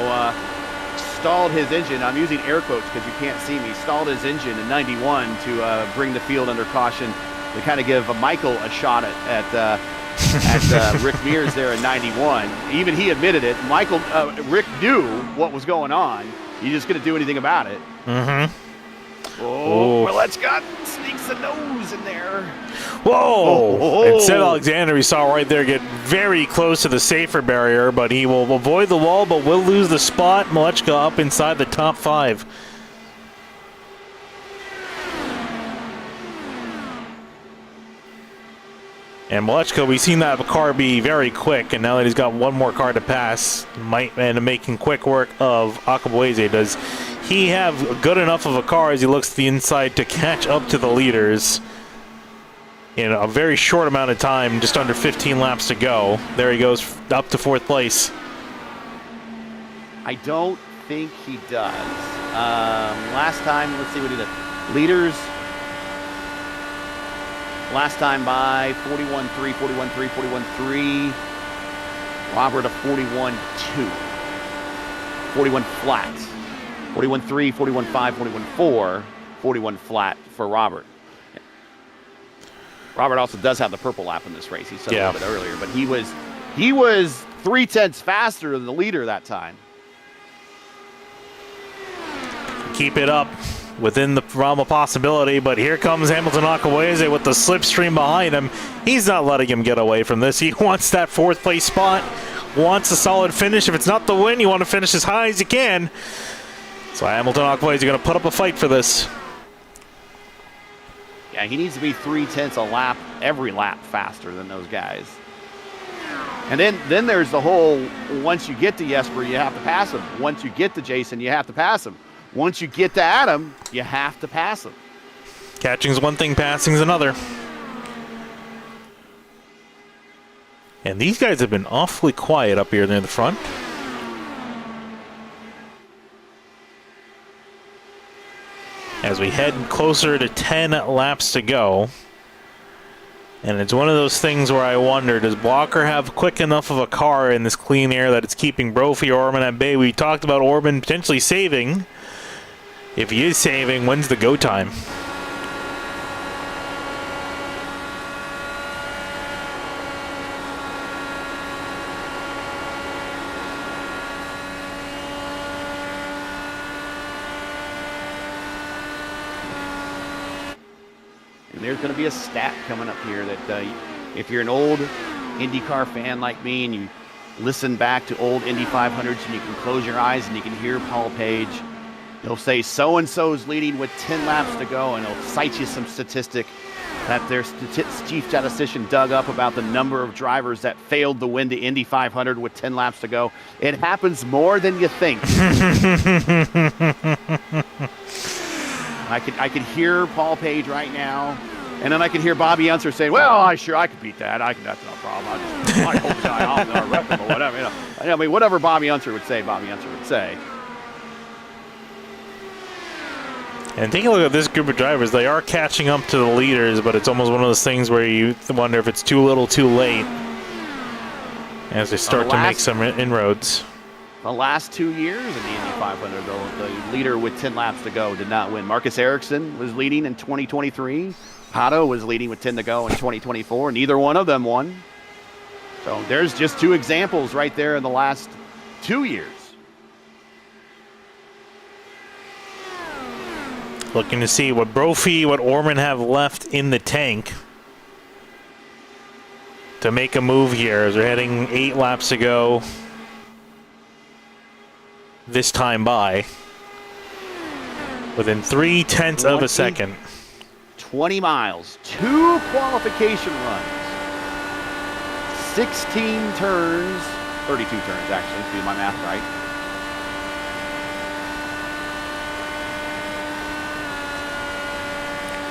Speaker 2: stalled his engine. I'm using air quotes because you can't see me. Stalled his engine in 91 to bring the field under caution to kind of give Michael a shot at Rick Mears there in 91. Even he admitted it. Rick knew what was going on. He just couldn't do anything about it.
Speaker 1: Mm-hmm.
Speaker 2: Oh, well, that's got sneaks a nose in there.
Speaker 1: Whoa! And Seb Alexander, we saw right there, get very close to the safer barrier, but he will avoid the wall, but will lose the spot. Maleshka up inside the top 5. And Maleshka, we've seen that car be very quick, and now that he's got one more car to pass, might end up making quick work of Akabueze. Does he have good enough of a car as he looks to the inside to catch up to the leaders in a very short amount of time, just under 15 laps to go? There he goes, up to 4th place.
Speaker 2: I don't think he does. Last time, let's see what he did. Leaders Last time by 41.3, 41.3, 41.3. Robert a 41.2. 41 flat. 41.3, 41.5, 41.4, 41 flat for Robert. Robert also does have the purple lap in this race. He said a little bit earlier, but he was 0.3 faster than the leader that time.
Speaker 1: Keep it up within the realm of possibility, but here comes Hamilton Akaweze with the slipstream behind him. He's not letting him get away from this. He wants that 4th place spot, wants a solid finish. If it's not the win, you want to finish as high as you can. So Hamilton Akaweze is going to put up a fight for this.
Speaker 2: Yeah, he needs to be 0.3 a lap, every lap faster than those guys. And then there's the whole, once you get to Jesper, you have to pass him. Once you get to Jason, you have to pass him. Once you get to Adam, you have to pass him.
Speaker 1: Catching's one thing, passing's another. And these guys have been awfully quiet up here near the front. As we head closer to 10 laps to go. And it's one of those things where I wonder, does Blocker have quick enough of a car in this clean air that it's keeping Brophy or Orban at bay? We talked about Orban potentially saving. If he is saving, when's the go time?
Speaker 2: There's going to be a stat coming up here that if you're an old IndyCar fan like me and you listen back to old Indy 500s and you can close your eyes and you can hear Paul Page, he'll say so-and-so's leading with 10 laps to go, and he'll cite you some statistic that their chief statistician dug up about the number of drivers that failed to win the Indy 500 with 10 laps to go. It happens more than you think. I could hear Paul Page right now, and then I could hear Bobby Unser saying, "Well, I could beat that. That's no problem. I hope I'm not reputable, whatever." You know, I mean, whatever Bobby Unser would say, Bobby Unser would say.
Speaker 1: And take a look at this group of drivers. They are catching up to the leaders, but it's almost one of those things where you wonder if it's too little, too late, as they start to make some inroads.
Speaker 2: The last 2 years in the Indy 500, the leader with 10 laps to go did not win. Marcus Ericsson was leading in 2023. Pato was leading with 10 to go in 2024. Neither one of them won. So there's just 2 examples right there in the last 2 years.
Speaker 1: Looking to see what Brophy, what Orman have left in the tank to make a move here as they're heading 8 laps to go. This time by within 0.3 of a second.
Speaker 2: 20 miles, 2 qualification runs, 16 turns, 32 turns actually, to do my math right.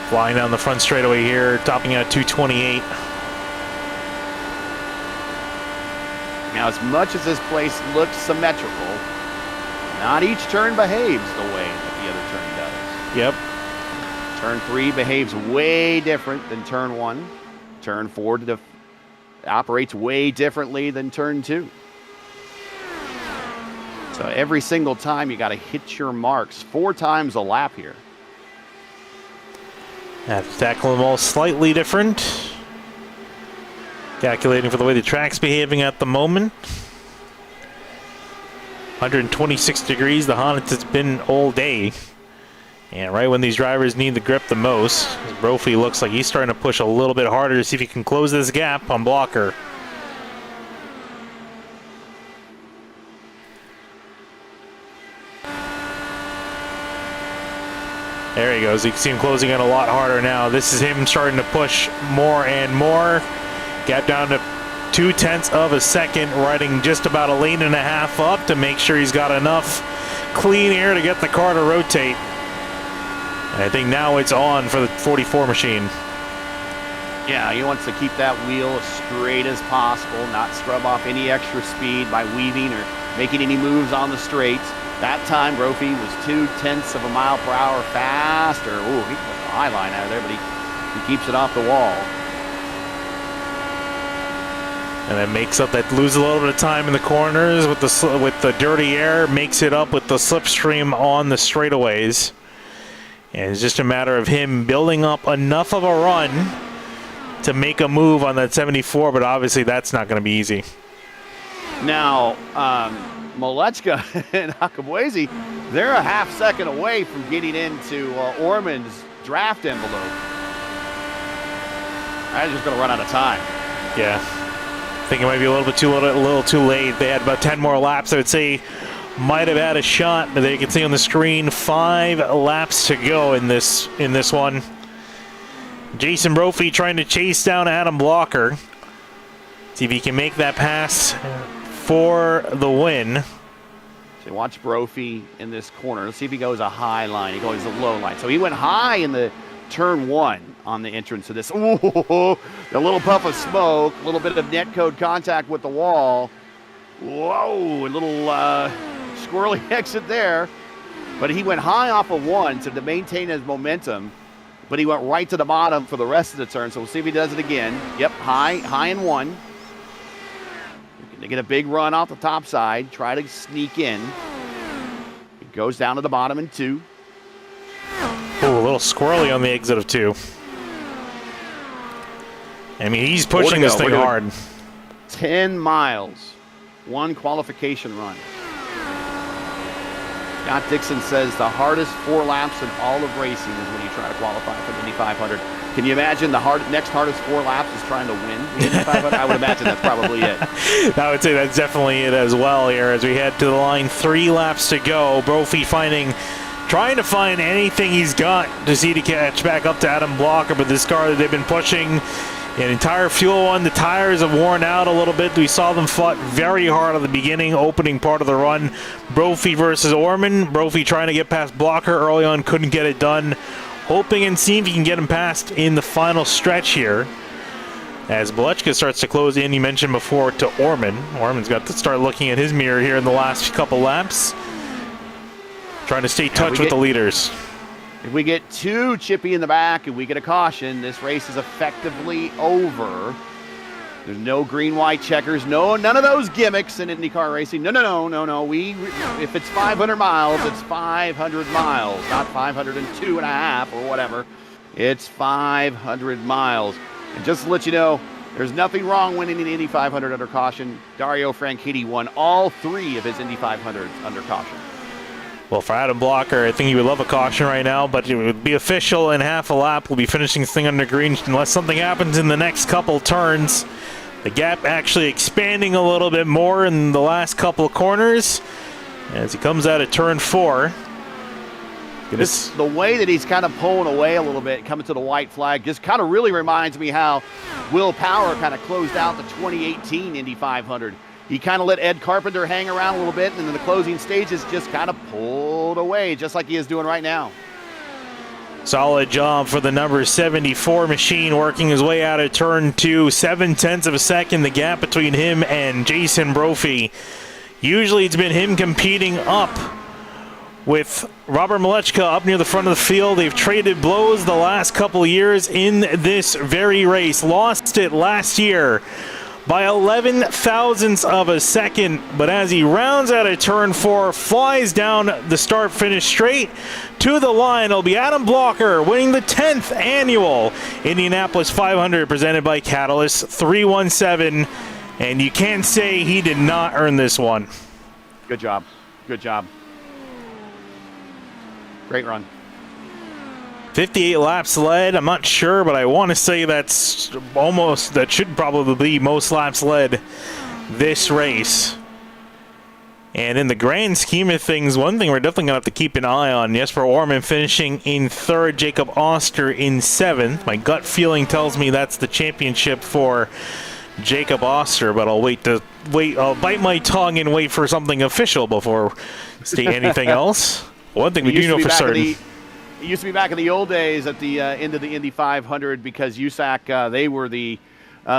Speaker 1: Flying down the front straightaway here, topping out 228.
Speaker 2: Now, as much as this place looks symmetrical, not each turn behaves the way that the other turn does.
Speaker 1: Yep.
Speaker 2: Turn 3 behaves way different than turn 1. Turn 4 operates way differently than turn 2. So every single time you got to hit your marks 4 times a lap here.
Speaker 1: Have to tackle them all slightly different. Calculating for the way the track's behaving at the moment. 126 degrees, the Honda has been all day. And right when these drivers need the grip the most, Brophy looks like he's starting to push a little bit harder to see if he can close this gap on Blocker. There he goes. You can see him closing in a lot harder now. This is him starting to push more and more. Gap down to 0.2 of a second, riding just about a lane and a half up to make sure he's got enough clean air to get the car to rotate. And I think now it's on for the 44 machine.
Speaker 2: Yeah, he wants to keep that wheel as straight as possible, not scrub off any extra speed by weaving or making any moves on the straights. That time, Brophy was 0.2 of a mile per hour faster. Ooh, he put the high line out of there, but He keeps it off the wall.
Speaker 1: And then makes up that lose a little bit of time in the corners with the dirty air, makes it up with the slipstream on the straightaways. And it's just a matter of him building up enough of a run to make a move on that 74, but obviously that's not going to be easy.
Speaker 2: Now, Malechka and Akabuezi, they're a half second away from getting into Orman's draft envelope. I'm just going to run out of time.
Speaker 1: Yeah. I think it might be a little too late. They had about 10 more laps. I would say might have had a shot, but they can see on the screen 5 laps to go in this one. Jason Brophy trying to chase down Adam Blocker. See if he can make that pass for the win.
Speaker 2: So watch Brophy in this corner. Let's see if he goes a high line. He goes a low line. So he went high in the turn 1 on the entrance of this. Ooh, a little puff of smoke, a little bit of net code contact with the wall. Whoa, a little squirrely exit there. But he went high off of 1 to maintain his momentum. But he went right to the bottom for the rest of the turn. So we'll see if he does it again. Yep, high in 1. They get a big run off the top side. Try to sneak in. He goes down to the bottom in 2.
Speaker 1: Oh, a little squirrely on the exit of 2. I mean, he's pushing this thing hard.
Speaker 2: 10 miles. 1 qualification run. Scott Dixon says the hardest 4 laps in all of racing is when you try to qualify for the Indy 500. Can you imagine the next hardest 4 laps is trying to win the Indy 500? I would imagine that's probably it.
Speaker 1: I would say that's definitely it as well here as we head to the line. 3 laps to go. Brophy trying to find anything he's got to see to catch back up to Adam Blocker, but this car that they've been pushing an entire fuel one, the tires have worn out a little bit. We saw them fought very hard at the beginning, opening part of the run. Brophy versus Orman. Brophy trying to get past Blocker early on, couldn't get it done. Hoping and seeing if he can get him past in the final stretch here. As Malechka starts to close in, you mentioned before, to Orman. Orman's got to start looking at his mirror here in the last couple laps. Trying to stay touch with the leaders.
Speaker 2: If we get 2 chippy in the back and we get a caution, this race is effectively over. There's no green-white checkers, none of those gimmicks in IndyCar racing. No. If it's 500 miles, it's 500 miles, not 502 and a half or whatever. It's 500 miles. And just to let you know, there's nothing wrong winning the Indy 500 under caution. Dario Franchitti won all 3 of his Indy 500s under caution.
Speaker 1: Well, for Adam Blocker, I think he would love a caution right now, but it would be official in half a lap. We'll be finishing this thing under green unless something happens in the next couple turns. The gap actually expanding a little bit more in the last couple of corners as he comes out of turn 4.
Speaker 2: The way that he's kind of pulling away a little bit, coming to the white flag, just kind of really reminds me how Will Power kind of closed out the 2018 Indy 500. He kind of let Ed Carpenter hang around a little bit, and in the closing stages just kind of pulled away, just like he is doing right now.
Speaker 1: Solid job for the number 74 machine, working his way out of turn 2. 0.7 of a second, the gap between him and Jason Brophy. Usually it's been him competing up with Robert Malechka up near the front of the field. They've traded blows the last couple of years in this very race. Lost it last year by 11 thousandths of a second, but as he rounds out of turn 4, flies down the start-finish straight to the line, it'll be Adam Blocker winning the 10th annual Indianapolis 500 presented by Catalyst317, and you can't say he did not earn this one.
Speaker 2: Good job. Great run.
Speaker 1: 58 laps led. I'm not sure, but I want to say that should probably be most laps led this race. And in the grand scheme of things, one thing we're definitely going to have to keep an eye on, Jesper Orman finishing in 3rd, Jacob Oster in 7th. My gut feeling tells me that's the championship for Jacob Oster, but I'll bite my tongue and wait for something official before state anything else. One thing we do know for certain.
Speaker 2: It used to be back in the old days at the end of the Indy 500 because USAC, they were the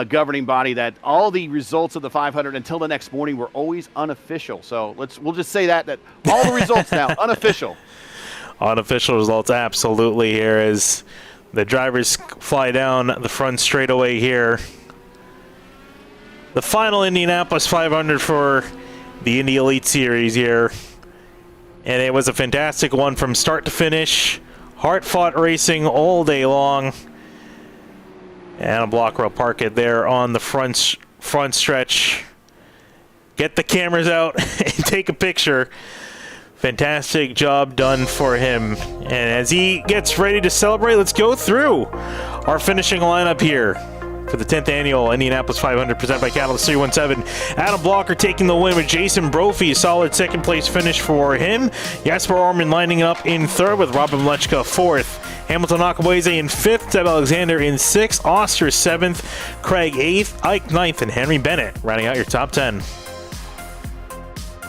Speaker 2: governing body that all the results of the 500 until the next morning were always unofficial. So we'll just say that all the results now, unofficial.
Speaker 1: Unofficial results, absolutely, here as The drivers fly down the front straightaway here. The final Indianapolis 500 for the Indy Elite Series here. And it was a fantastic one from start to finish. Hard-fought racing all day long. And Blocker will park it there on the front stretch. Get the cameras out and take a picture. Fantastic job done for him. And as he gets ready to celebrate, let's go through our finishing lineup here for the 10th annual Indianapolis 500 presented by Catalyst317. Adam Blocker taking the win with Jason Brophy. A solid second place finish for him. Jasper Orman lining up in third with Robin Mleczka fourth. Hamilton Akabueze in fifth. Seb Alexander in sixth. Oster seventh. Craig eighth. Ike ninth. And Henry Bennett rounding out your top 10.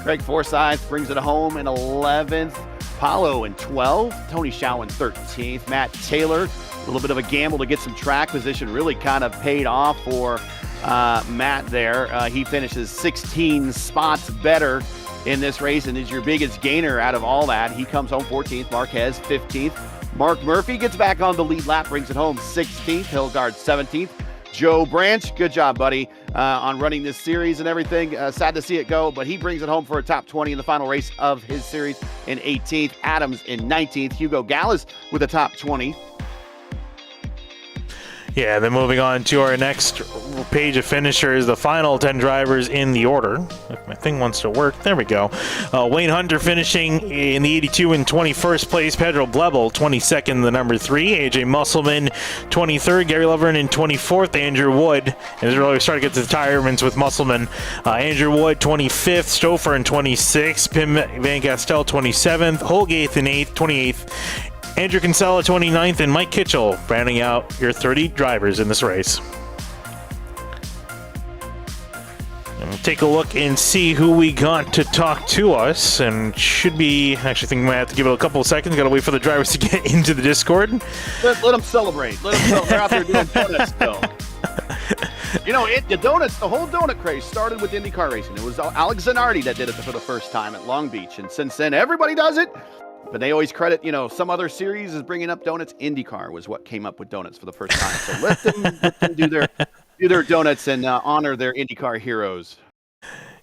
Speaker 2: Craig Forsyth brings it home in 11th. Paulo in 12th. Tony Shaw in 13th. Matt Taylor, a little bit of a gamble to get some track position. Really kind of paid off for Matt there. He finishes 16 spots better in this race and is your biggest gainer out of all that. He comes home 14th. Marquez 15th. Mark Murphy gets back on the lead lap, brings it home 16th. Hilgard 17th. Joe Branch, good job, buddy, on running this series and everything. Sad to see it go, but he brings it home for a top 20 in the final race of his series in 18th. Adams in 19th. Hugo Gallas with a top 20.
Speaker 1: Yeah, then moving on to our next page of finishers, the final 10 drivers in the order. If my thing wants to work, there we go. Wayne Hunter finishing in the 82 in 21st place. Pedro Blebel, 22nd, the number 3. AJ Musselman, 23rd. Gary Lovern in 24th. Andrew Wood, and this is really starting to get to the retirements with Musselman. Andrew Wood, 25th. Stouffer in 26th. Pim Van Gastel, 27th. Holgath in 28th. Andrew Kinsella, 29th, and Mike Kitchell rounding out your 30 drivers in this race. And we'll take a look and see who we got to talk to us, and should be, actually think we might have to give it a couple of seconds. Got to wait for the drivers to get into the Discord.
Speaker 2: Let them celebrate. Let them celebrate. They're out there doing donuts still. You know, the whole donut craze started with IndyCar racing. It was Alex Zanardi that did it for the first time at Long Beach, and since then, everybody does it. But they always credit, some other series is bringing up donuts. IndyCar was what came up with donuts for the first time. So let them do their donuts and honor their IndyCar heroes.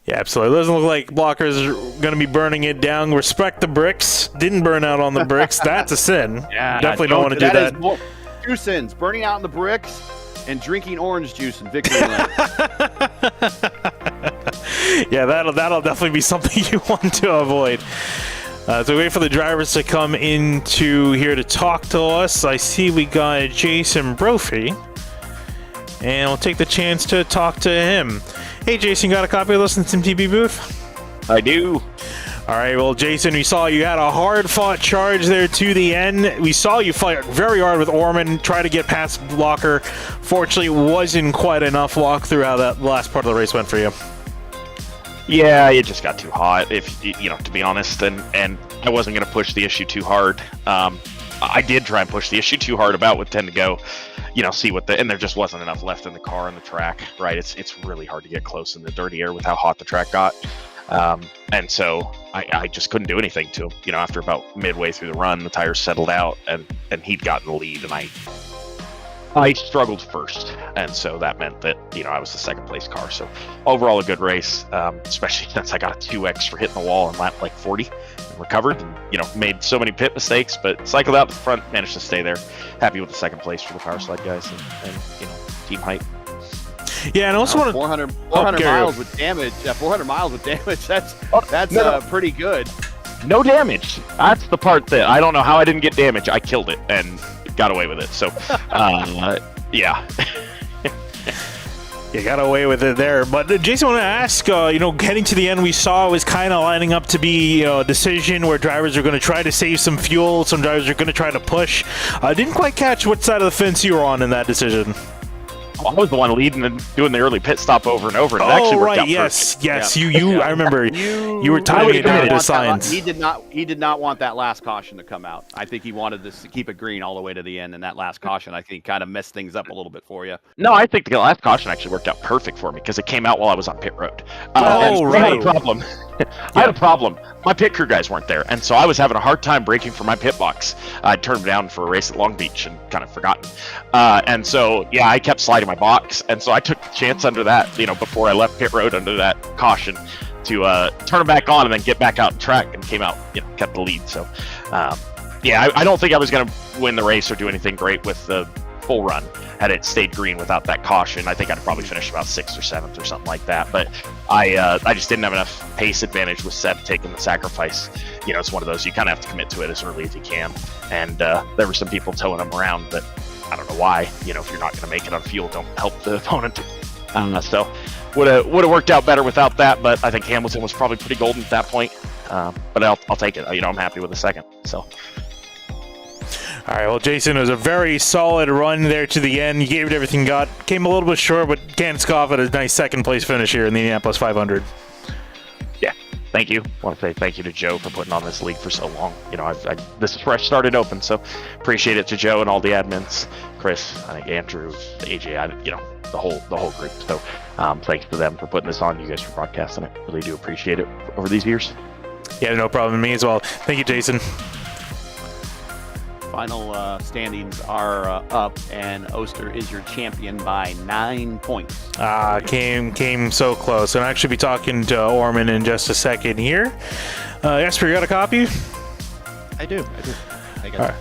Speaker 1: Yeah, absolutely. It doesn't look like Blocker's going to be burning it down. Respect the bricks. Didn't burn out on the bricks. That's a sin. Yeah, definitely don't want to do that.
Speaker 2: Two sins: burning out on the bricks and drinking orange juice in victory lane.
Speaker 1: Yeah, that'll definitely be something you want to avoid. So we wait for the drivers to come into here to talk to us. I see we got Jason Brophy, and we'll take the chance to talk to him. Hey, Jason, got a copy of this in Sim TV booth?
Speaker 3: I do.
Speaker 1: All right, well, Jason, we saw you had a hard-fought charge there to the end. We saw you fight very hard with Orman, try to get past Blocker. Fortunately, it wasn't quite enough. Walk through how that last part of the race went for you.
Speaker 3: Yeah, it just got too hot, to be honest, and I wasn't going to push the issue too hard. I did try and push the issue too hard about with 10 to go, see and there just wasn't enough left in the car and the track, right? It's really hard to get close in the dirty air with how hot the track got. And so I just couldn't do anything to him. After about midway through the run, the tires settled out and he'd gotten the lead, and I struggled first, and so that meant that I was the second place car. So overall, a good race, especially since I got a 2x for hitting the wall in lap like 40 and recovered, and made so many pit mistakes, but cycled out the front, managed to stay there. Happy with the second place for the power slide guys and team height.
Speaker 1: Yeah, and also
Speaker 2: 400 miles with damage. Yeah, 400 miles with damage. That's pretty good.
Speaker 3: No damage. That's the part that I don't know how I didn't get damage. I killed it and got away with it. So, yeah.
Speaker 1: You got away with it there. But Jason, I want to ask, getting to the end, we saw it was kind of lining up to be a decision where drivers are going to try to save some fuel. Some drivers are going to try to push. Didn't quite catch what side of the fence you were on in that decision.
Speaker 3: I was the one leading and doing the early pit stop over and over. And it actually worked out
Speaker 1: yes,
Speaker 3: perfect.
Speaker 1: yes. Yeah. You. I remember you were timing it down to signs.
Speaker 2: He did not want that last caution to come out. I think he wanted to keep it green all the way to the end, and that last caution, I think, kind of messed things up a little bit for you.
Speaker 3: No, I think the last caution actually worked out perfect for me because it came out while I was on pit road.
Speaker 1: Right.
Speaker 3: Not a problem. I had a problem. My pit crew guys weren't there, and so I was having a hard time braking for my pit box. I turned them down for a race at Long Beach and kind of forgotten. And so, yeah, I kept sliding my box, and so I took the chance under that, before I left pit road under that caution to turn them back on and then get back out and track, and came out, kept the lead. So, yeah, I don't think I was going to win the race or do anything great with the full run had it stayed green without that caution. I think I'd probably finished about 6th or 7th or something like that. But I just didn't have enough pace advantage with Seb taking the sacrifice. It's one of those, you kind of have to commit to it as early as you can. And there were some people towing him around, but I don't know why. If you're not going to make it on fuel, don't help the opponent. So would have worked out better without that. But I think Hamilton was probably pretty golden at that point. But I'll take it. I'm happy with the second. So.
Speaker 1: All right, well, Jason, it was a very solid run there to the end. You gave it everything you got. Came a little bit short, but can't scoff at a nice second-place finish here in the Indianapolis 500.
Speaker 3: Yeah, thank you. I want to say thank you to Joe for putting on this league for so long. This is where I started open, so appreciate it to Joe and all the admins, Chris, I think Andrew, AJ, the whole group. So thanks to them for putting this on. You guys for broadcasting it. Really do appreciate it over these years.
Speaker 1: Yeah, no problem. Me as well. Thank you, Jason.
Speaker 2: Final standings are up, and Oster is your champion by 9 points.
Speaker 1: Came so close. And I'll actually be talking to Orman in just a second here. Jesper, you got a copy?
Speaker 4: I do. I got it.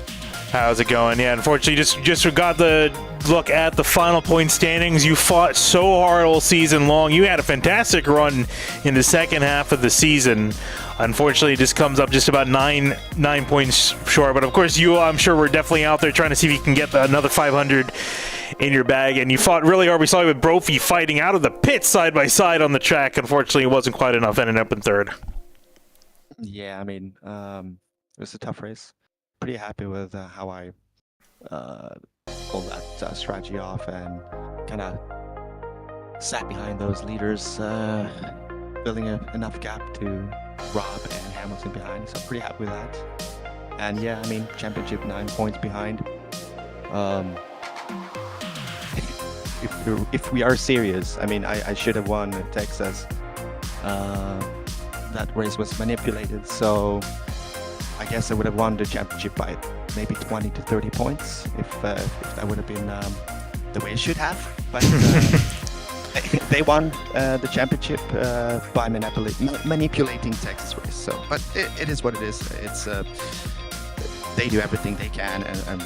Speaker 1: How's it going? Yeah, unfortunately, just got the look at the final point standings. You fought so hard all season long. You had a fantastic run in the second half of the season. Unfortunately, it just comes up just about nine points short. But of course, I'm sure we're definitely out there trying to see if you can get another 500 in your bag. And you fought really hard. We saw you with Brophy fighting out of the pit side by side on the track. Unfortunately, it wasn't quite enough. Ended up in third.
Speaker 4: Yeah, I mean, it was a tough race. Pretty happy with how I pulled that strategy off and kind of sat behind those leaders, building enough gap to Rob and Hamilton behind. So pretty happy with that. And yeah, I mean, championship 9 points behind. If we are serious, I mean, I should have won in Texas. That race was manipulated, so I guess I would have won the championship by maybe 20 to 30 points if that would have been the way it should have. But they won the championship by manipulating Texas race. So, but it is what it is. It's they do everything they can, and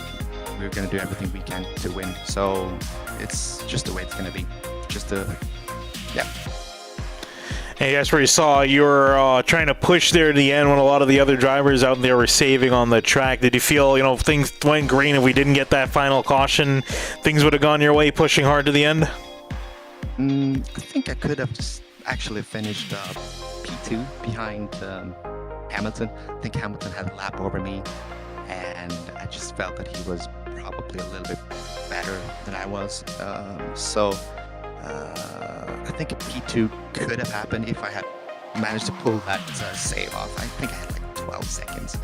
Speaker 4: we're going to do everything we can to win. So it's just the way it's going to be. Yeah.
Speaker 1: Hey, that's where you saw you were trying to push there to the end when a lot of the other drivers out there were saving on the track. Did you feel, things went green? If we didn't get that final caution, things would have gone your way, pushing hard to the end?
Speaker 4: I think I could have just actually finished P2 behind Hamilton. I think Hamilton had a lap over me, and I just felt that he was probably a little bit better than I was. I think a P2 could have happened if I had managed to pull that save off. I think I had like 12 seconds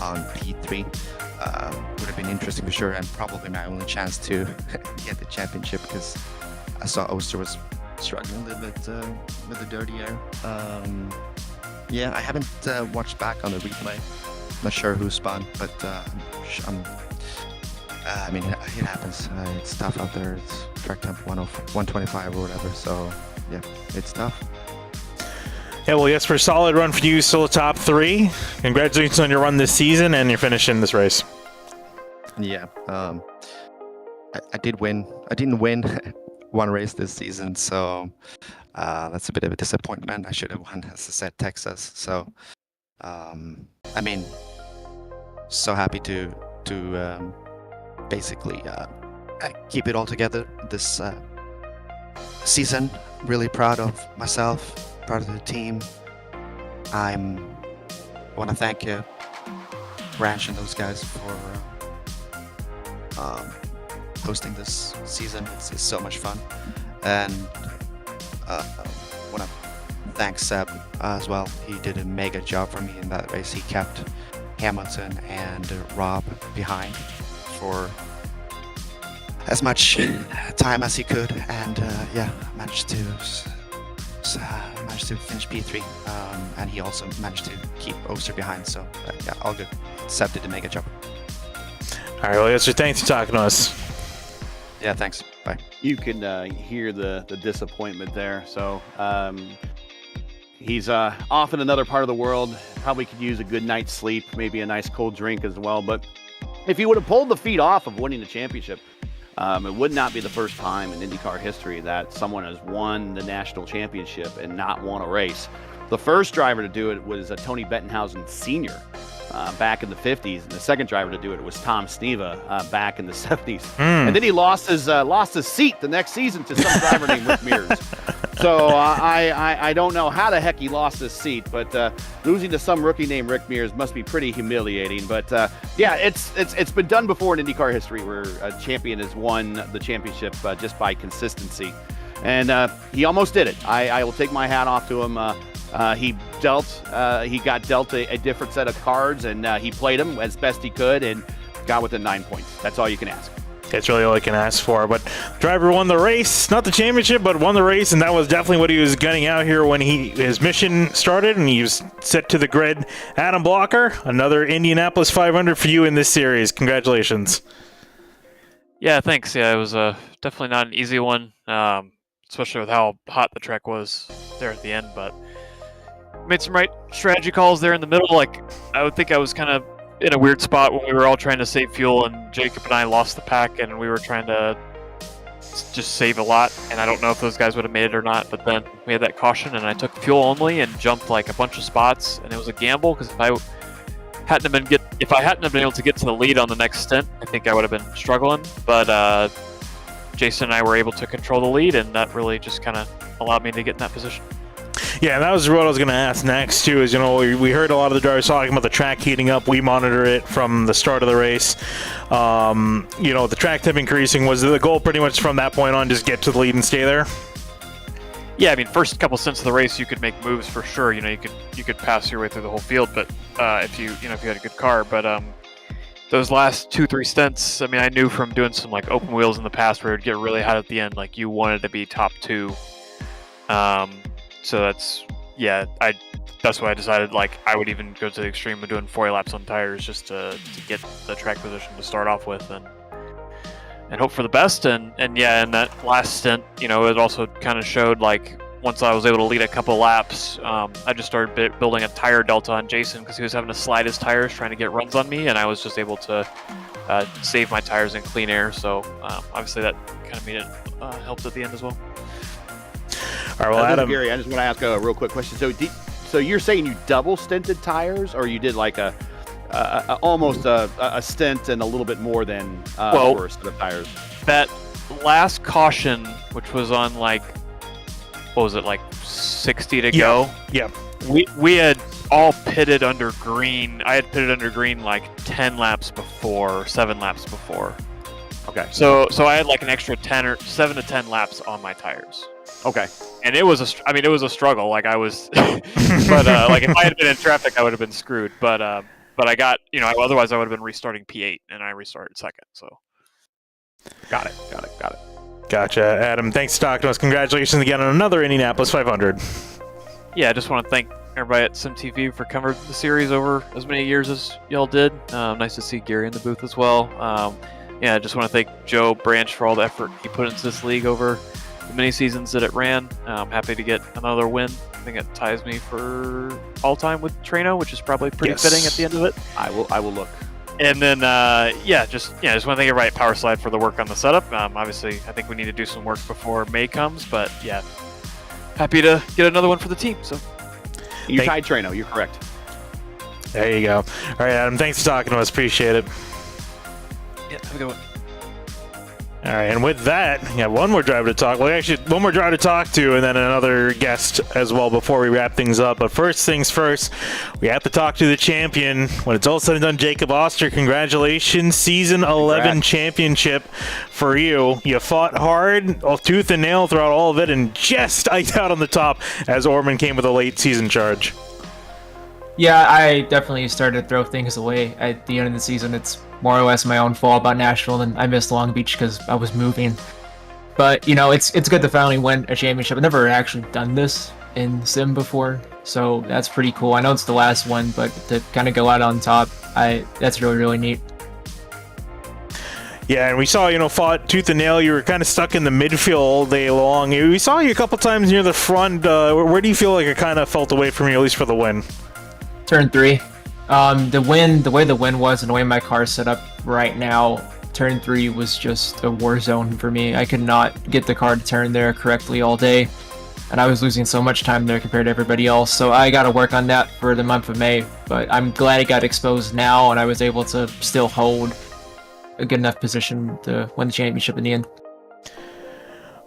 Speaker 4: on P3. Would have been interesting for sure, and probably my only chance to get the championship, because I saw Oster was struggling a little bit with the dirty air. Yeah, I haven't watched back on the replay. Not sure who spun, but I mean, it happens. It's tough out there. It's track temp 125 or whatever. So, yeah, it's tough.
Speaker 1: Yeah, well, yes, for a solid run for you, still a top 3. Congratulations on your run this season and your finish in this race.
Speaker 4: Yeah, I did win. I didn't win one race this season, so that's a bit of a disappointment. I should have won, as I said, Texas. So, I mean, so happy to basically keep it all together this season. Really proud of myself, proud of the team. I want to thank Ranch and those guys for hosting this season. It's so much fun, and want to thank Seb as well. He did a mega job for me in that race. He kept Hamilton and Rob behind for as much time as he could, and yeah, managed to managed to finish P3, and he also managed to keep Oster behind. So yeah, all good. Seb did a mega job.
Speaker 1: All right, well, Oster, thanks for talking to us.
Speaker 4: Yeah, thanks. Bye.
Speaker 2: You can hear the disappointment there. So he's off in another part of the world. Probably could use a good night's sleep, maybe a nice cold drink as well. But if he would have pulled the feet off of winning the championship, it would not be the first time in IndyCar history that someone has won the national championship and not won a race. The first driver to do it was Tony Bettenhausen Sr. Back in the 50s, and the second driver to do it was Tom Sneva back in the 70s. And then he lost his seat the next season to some driver named Rick Mears. So I don't know how the heck he lost his seat, but losing to some rookie named Rick Mears must be pretty humiliating. But yeah, it's been done before in IndyCar history where a champion has won the championship just by consistency, and he almost did it. I will take my hat off to him. He got dealt a different set of cards, and he played them as best he could and got within 9 points. That's all you can ask.
Speaker 1: That's really all I can ask for. But driver won the race, not the championship, but won the race, and that was definitely what he was gunning out here when his mission started, and he was set to the grid. Adam Blocker, another Indianapolis 500 for you in this series. Congratulations.
Speaker 5: Yeah, thanks. Yeah, it was definitely not an easy one, especially with how hot the track was there at the end, but made some right strategy calls there in the middle. Like, I would think I was kind of in a weird spot when we were all trying to save fuel, and Jacob and I lost the pack, and we were trying to just save a lot, and I don't know if those guys would have made it or not, but then we had that caution, and I took fuel only and jumped like a bunch of spots, and it was a gamble, because if I hadn't have been able to get to the lead on the next stint, I think I would have been struggling, but Jason and I were able to control the lead, and that really just kind of allowed me to get in that position.
Speaker 1: Yeah, and that was what I was going to ask next, too, is, we heard a lot of the drivers talking about the track heating up. We monitor it from the start of the race. The track temp increasing. Was the goal pretty much from that point on, just get to the lead and stay there?
Speaker 5: Yeah, I mean, first couple stints of the race, you could make moves for sure. You could pass your way through the whole field, but if you had a good car. But those last 2-3 stints, I mean, I knew from doing some like open wheels in the past where it would get really hot at the end, like you wanted to be top two. So that's why I decided like I would even go to the extreme of doing 4 laps on tires just to get the track position to start off with and hope for the best. And in that last stint, it also kind of showed like once I was able to lead a couple laps, I just started building a tire delta on Jason because he was having to slide his tires trying to get runs on me, and I was just able to save my tires in clean air. So obviously that kind of made it helped at the end as well.
Speaker 1: All right, well, Adam.
Speaker 2: Gary, I just want to ask a real quick question. So you're saying you double stinted tires, or you did like almost a stint and a little bit more than for a set of tires?
Speaker 5: That last caution, which was on like, what was it, like 60 to go?
Speaker 1: Yeah.
Speaker 5: We had all pitted under green. I had pitted under green like 10 laps before, 7 laps before.
Speaker 2: Okay.
Speaker 5: So I had like an extra 7 to 10 laps on my tires.
Speaker 2: Okay.
Speaker 5: And it was a struggle. Like I was, but like if I had been in traffic, I would have been screwed. But I got, otherwise I would have been restarting P8, and I restarted second. So.
Speaker 2: Got it.
Speaker 1: Gotcha, Adam. Thanks for talking to us. Congratulations again on another Indianapolis 500.
Speaker 5: Yeah, I just want to thank everybody at SimTV for covering the series over as many years as y'all did. Nice to see Gary in the booth as well. I just want to thank Joe Branch for all the effort he put into this league over the many seasons that it ran. I'm happy to get another win. I think it ties me for all time with Trino, which is probably pretty fitting at the end of it.
Speaker 2: I will look.
Speaker 5: And then, just want to thank everybody at Powerslide for the work on the setup. Obviously, I think we need to do some work before May comes, but yeah, happy to get another one for the team. So
Speaker 2: you tied Trino. You're correct.
Speaker 1: There you go. All right, Adam. Thanks for talking to us. Appreciate it.
Speaker 5: Yeah, have a good one.
Speaker 1: All right, and with that, one more driver to talk. Well, actually, one more driver to talk to, and then another guest as well before we wrap things up. But first things first, we have to talk to the champion. When it's all said and done, Jacob Oster, congratulations, season 11 championship for you. You fought hard, all tooth and nail throughout all of it, and just iked out on the top as Orman came with a late season charge.
Speaker 6: Yeah, I definitely started to throw things away at the end of the season. It's more or less my own fault about Nashville, and I missed Long Beach because I was moving. But, it's good to finally win a championship. I've never actually done this in Sim before, so that's pretty cool. I know it's the last one, but to kind of go out on top, that's really, really neat.
Speaker 1: Yeah, and we saw, fought tooth and nail. You were kind of stuck in the midfield all day long. We saw you a couple times near the front. Where do you feel like it kind of felt away from you, at least for the win?
Speaker 6: Turn 3. The way the wind was and the way my car's set up right now, turn 3 was just a war zone for me. I could not get the car to turn there correctly all day, and I was losing so much time there compared to everybody else. So I got to work on that for the month of May, but I'm glad it got exposed now, and I was able to still hold a good enough position to win the championship in the end.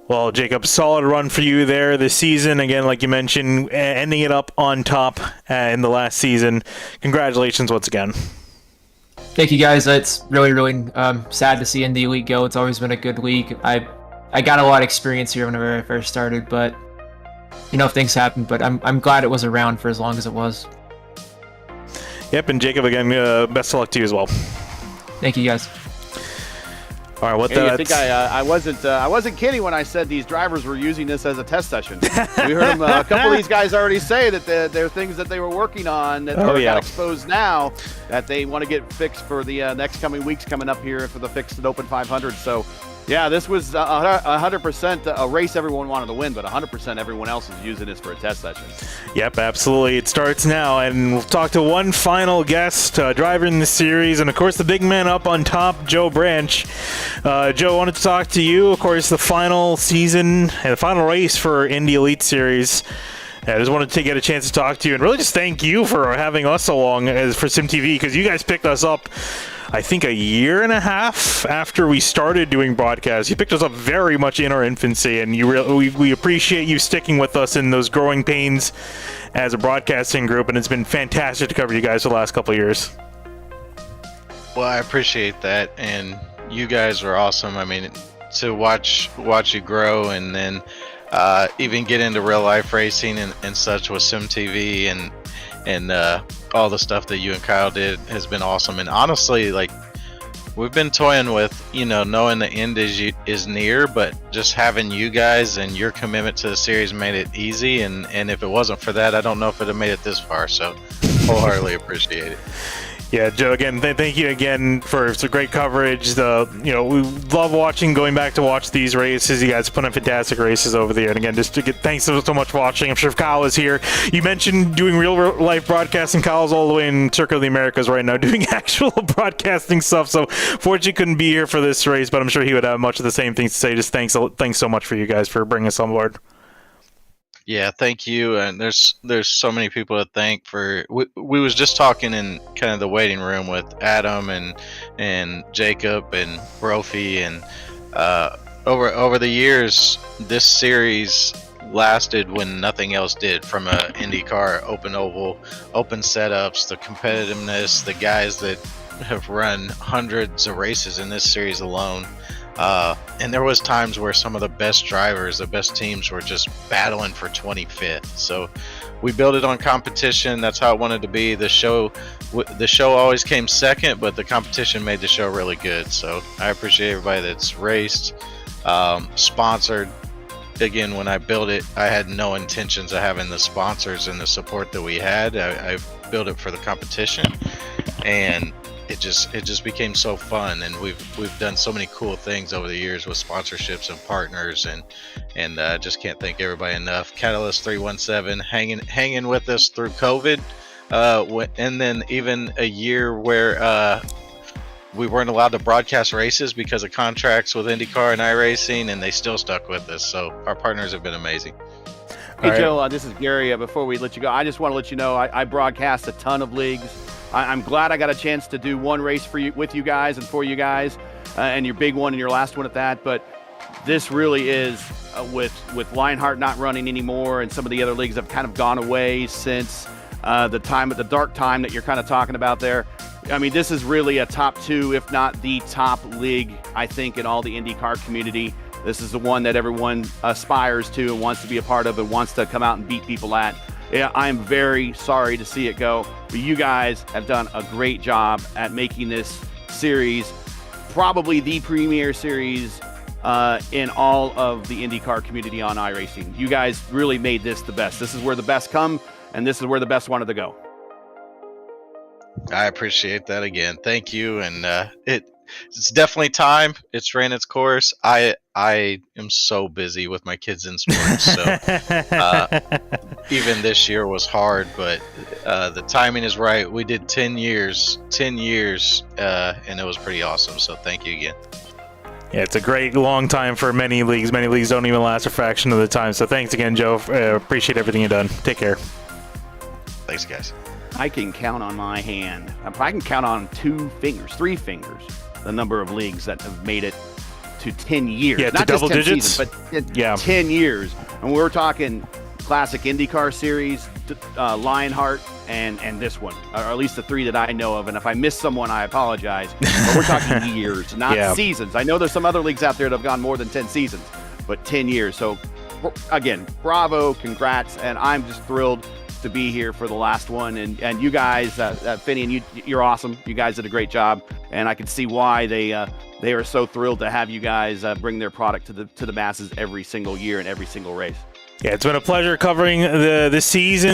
Speaker 1: Well, Jacob, solid run for you there this season. Again, like you mentioned, ending it up on top in the last season. Congratulations once again.
Speaker 6: Thank you, guys. It's really, really sad to see Indy Elite go. It's always been a good league. I got a lot of experience here whenever I first started, but things happen. But I'm glad it was around for as long as it was.
Speaker 1: Yep, and Jacob, again, best of luck to you as well.
Speaker 6: Thank you, guys.
Speaker 1: All right,
Speaker 2: I think I wasn't kidding when I said these drivers were using this as a test session. We heard them, a couple of these guys already say that there are things that they were working on that got exposed now that they want to get fixed for the next coming weeks coming up here for the Fixed and Open 500. So, yeah, this was 100% a race everyone wanted to win, but 100% everyone else is using this for a test session.
Speaker 1: Yep, absolutely. It starts now, and we'll talk to one final guest, driver in the series, and of course the big man up on top, Joe Branch. Joe, I wanted to talk to you. Of course, the final season and the final race for Indy Elite Series. I just wanted to get a chance to talk to you and really just thank you for having us along for SimTV, because you guys picked us up, I think, a year and a half after we started doing broadcasts. You picked us up very much in our infancy, and we appreciate you sticking with us in those growing pains as a broadcasting group, and it's been fantastic to cover you guys for the last couple of years.
Speaker 7: Well, I appreciate that, and you guys were awesome. I mean, to watch you grow, and then even get into real life racing and such with SimTV and all the stuff that you and Kyle did has been awesome. And honestly, like, we've been toying with, knowing the end is near, but just having you guys and your commitment to the series made it easy. And if it wasn't for that, I don't know if it'd have made it this far. So wholeheartedly appreciate it.
Speaker 1: Yeah, Joe, again, thank you again for some great coverage. We love going back to watch these races. You guys put on fantastic races over the year. And again, just to thanks so much for watching. I'm sure if Kyle was here, you mentioned doing real life broadcasting. Kyle's all the way in Circle of the Americas right now doing actual broadcasting stuff. So fortunately couldn't be here for this race, but I'm sure he would have much of the same things to say. Just thanks so much for you guys for bringing us on board.
Speaker 7: Yeah, thank you. And there's so many people to thank for. We was just talking in kind of the waiting room with Adam and Jacob and Brophy, and over the years, this series lasted when nothing else did. From a IndyCar, open oval, open setups, the competitiveness, the guys that have run hundreds of races in this series alone. And there was times where some of the best drivers, the best teams were just battling for 25th. So we built it on competition. That's how it wanted to be. The show always came second, but the competition made the show really good. So I appreciate everybody that's raced, sponsored. Again, when I built it, I had no intentions of having the sponsors and the support that we had. I built it for the competition, and it just became so fun, and we've done so many cool things over the years with sponsorships and partners, and I just can't thank everybody enough. Catalyst317 hanging with us through COVID, and then even a year where we weren't allowed to broadcast races because of contracts with IndyCar and iRacing, and they still stuck with us. So our partners have been amazing.
Speaker 2: Hey, Joe, this is Gary. Before we let you go, I just want to let you know I broadcast a ton of leagues. I'm glad I got a chance to do one race with you guys and for you guys, and your big one and your last one at that. But this really is, with Lionheart not running anymore, and some of the other leagues have kind of gone away since the dark time that you're kind of talking about there. I mean, this is really a top two, if not the top league, I think, in all the IndyCar community. This is the one that everyone aspires to and wants to be a part of and wants to come out and beat people at. Yeah, I'm very sorry to see it go, but you guys have done a great job at making this series probably the premier series in all of the IndyCar community on iRacing. You guys really made this the best. This is where the best come, and this is where the best wanted to go.
Speaker 7: I appreciate that again. Thank you. And it's definitely time. It's ran its course. I am so busy with my kids in sports, so even this year was hard. But the timing is right. We did 10 years, and it was pretty awesome. So thank you again.
Speaker 1: Yeah, it's a great long time for many leagues. Many leagues don't even last a fraction of the time. So thanks again, Joe. Appreciate everything you've done. Take care.
Speaker 7: Thanks, guys.
Speaker 2: I can count on my hand. I can count on 3 fingers, the number of leagues that have made it to 10 years.
Speaker 1: Yeah,
Speaker 2: not
Speaker 1: to double
Speaker 2: just 10
Speaker 1: digits.
Speaker 2: seasons, but 10 years. And we're talking classic IndyCar series, Lionheart, and this one, or at least the 3 that I know of. And if I missed someone, I apologize. But we're talking years, not seasons. I know there's some other leagues out there that have gone more than 10 seasons, but 10 years. So again, bravo, congrats, and I'm just thrilled to be here for the last one. And you guys, Finney, and you're awesome. You guys did a great job, and I can see why they are so thrilled to have you guys bring their product to the masses every single year and every single race.
Speaker 1: Yeah, it's been a pleasure covering the season.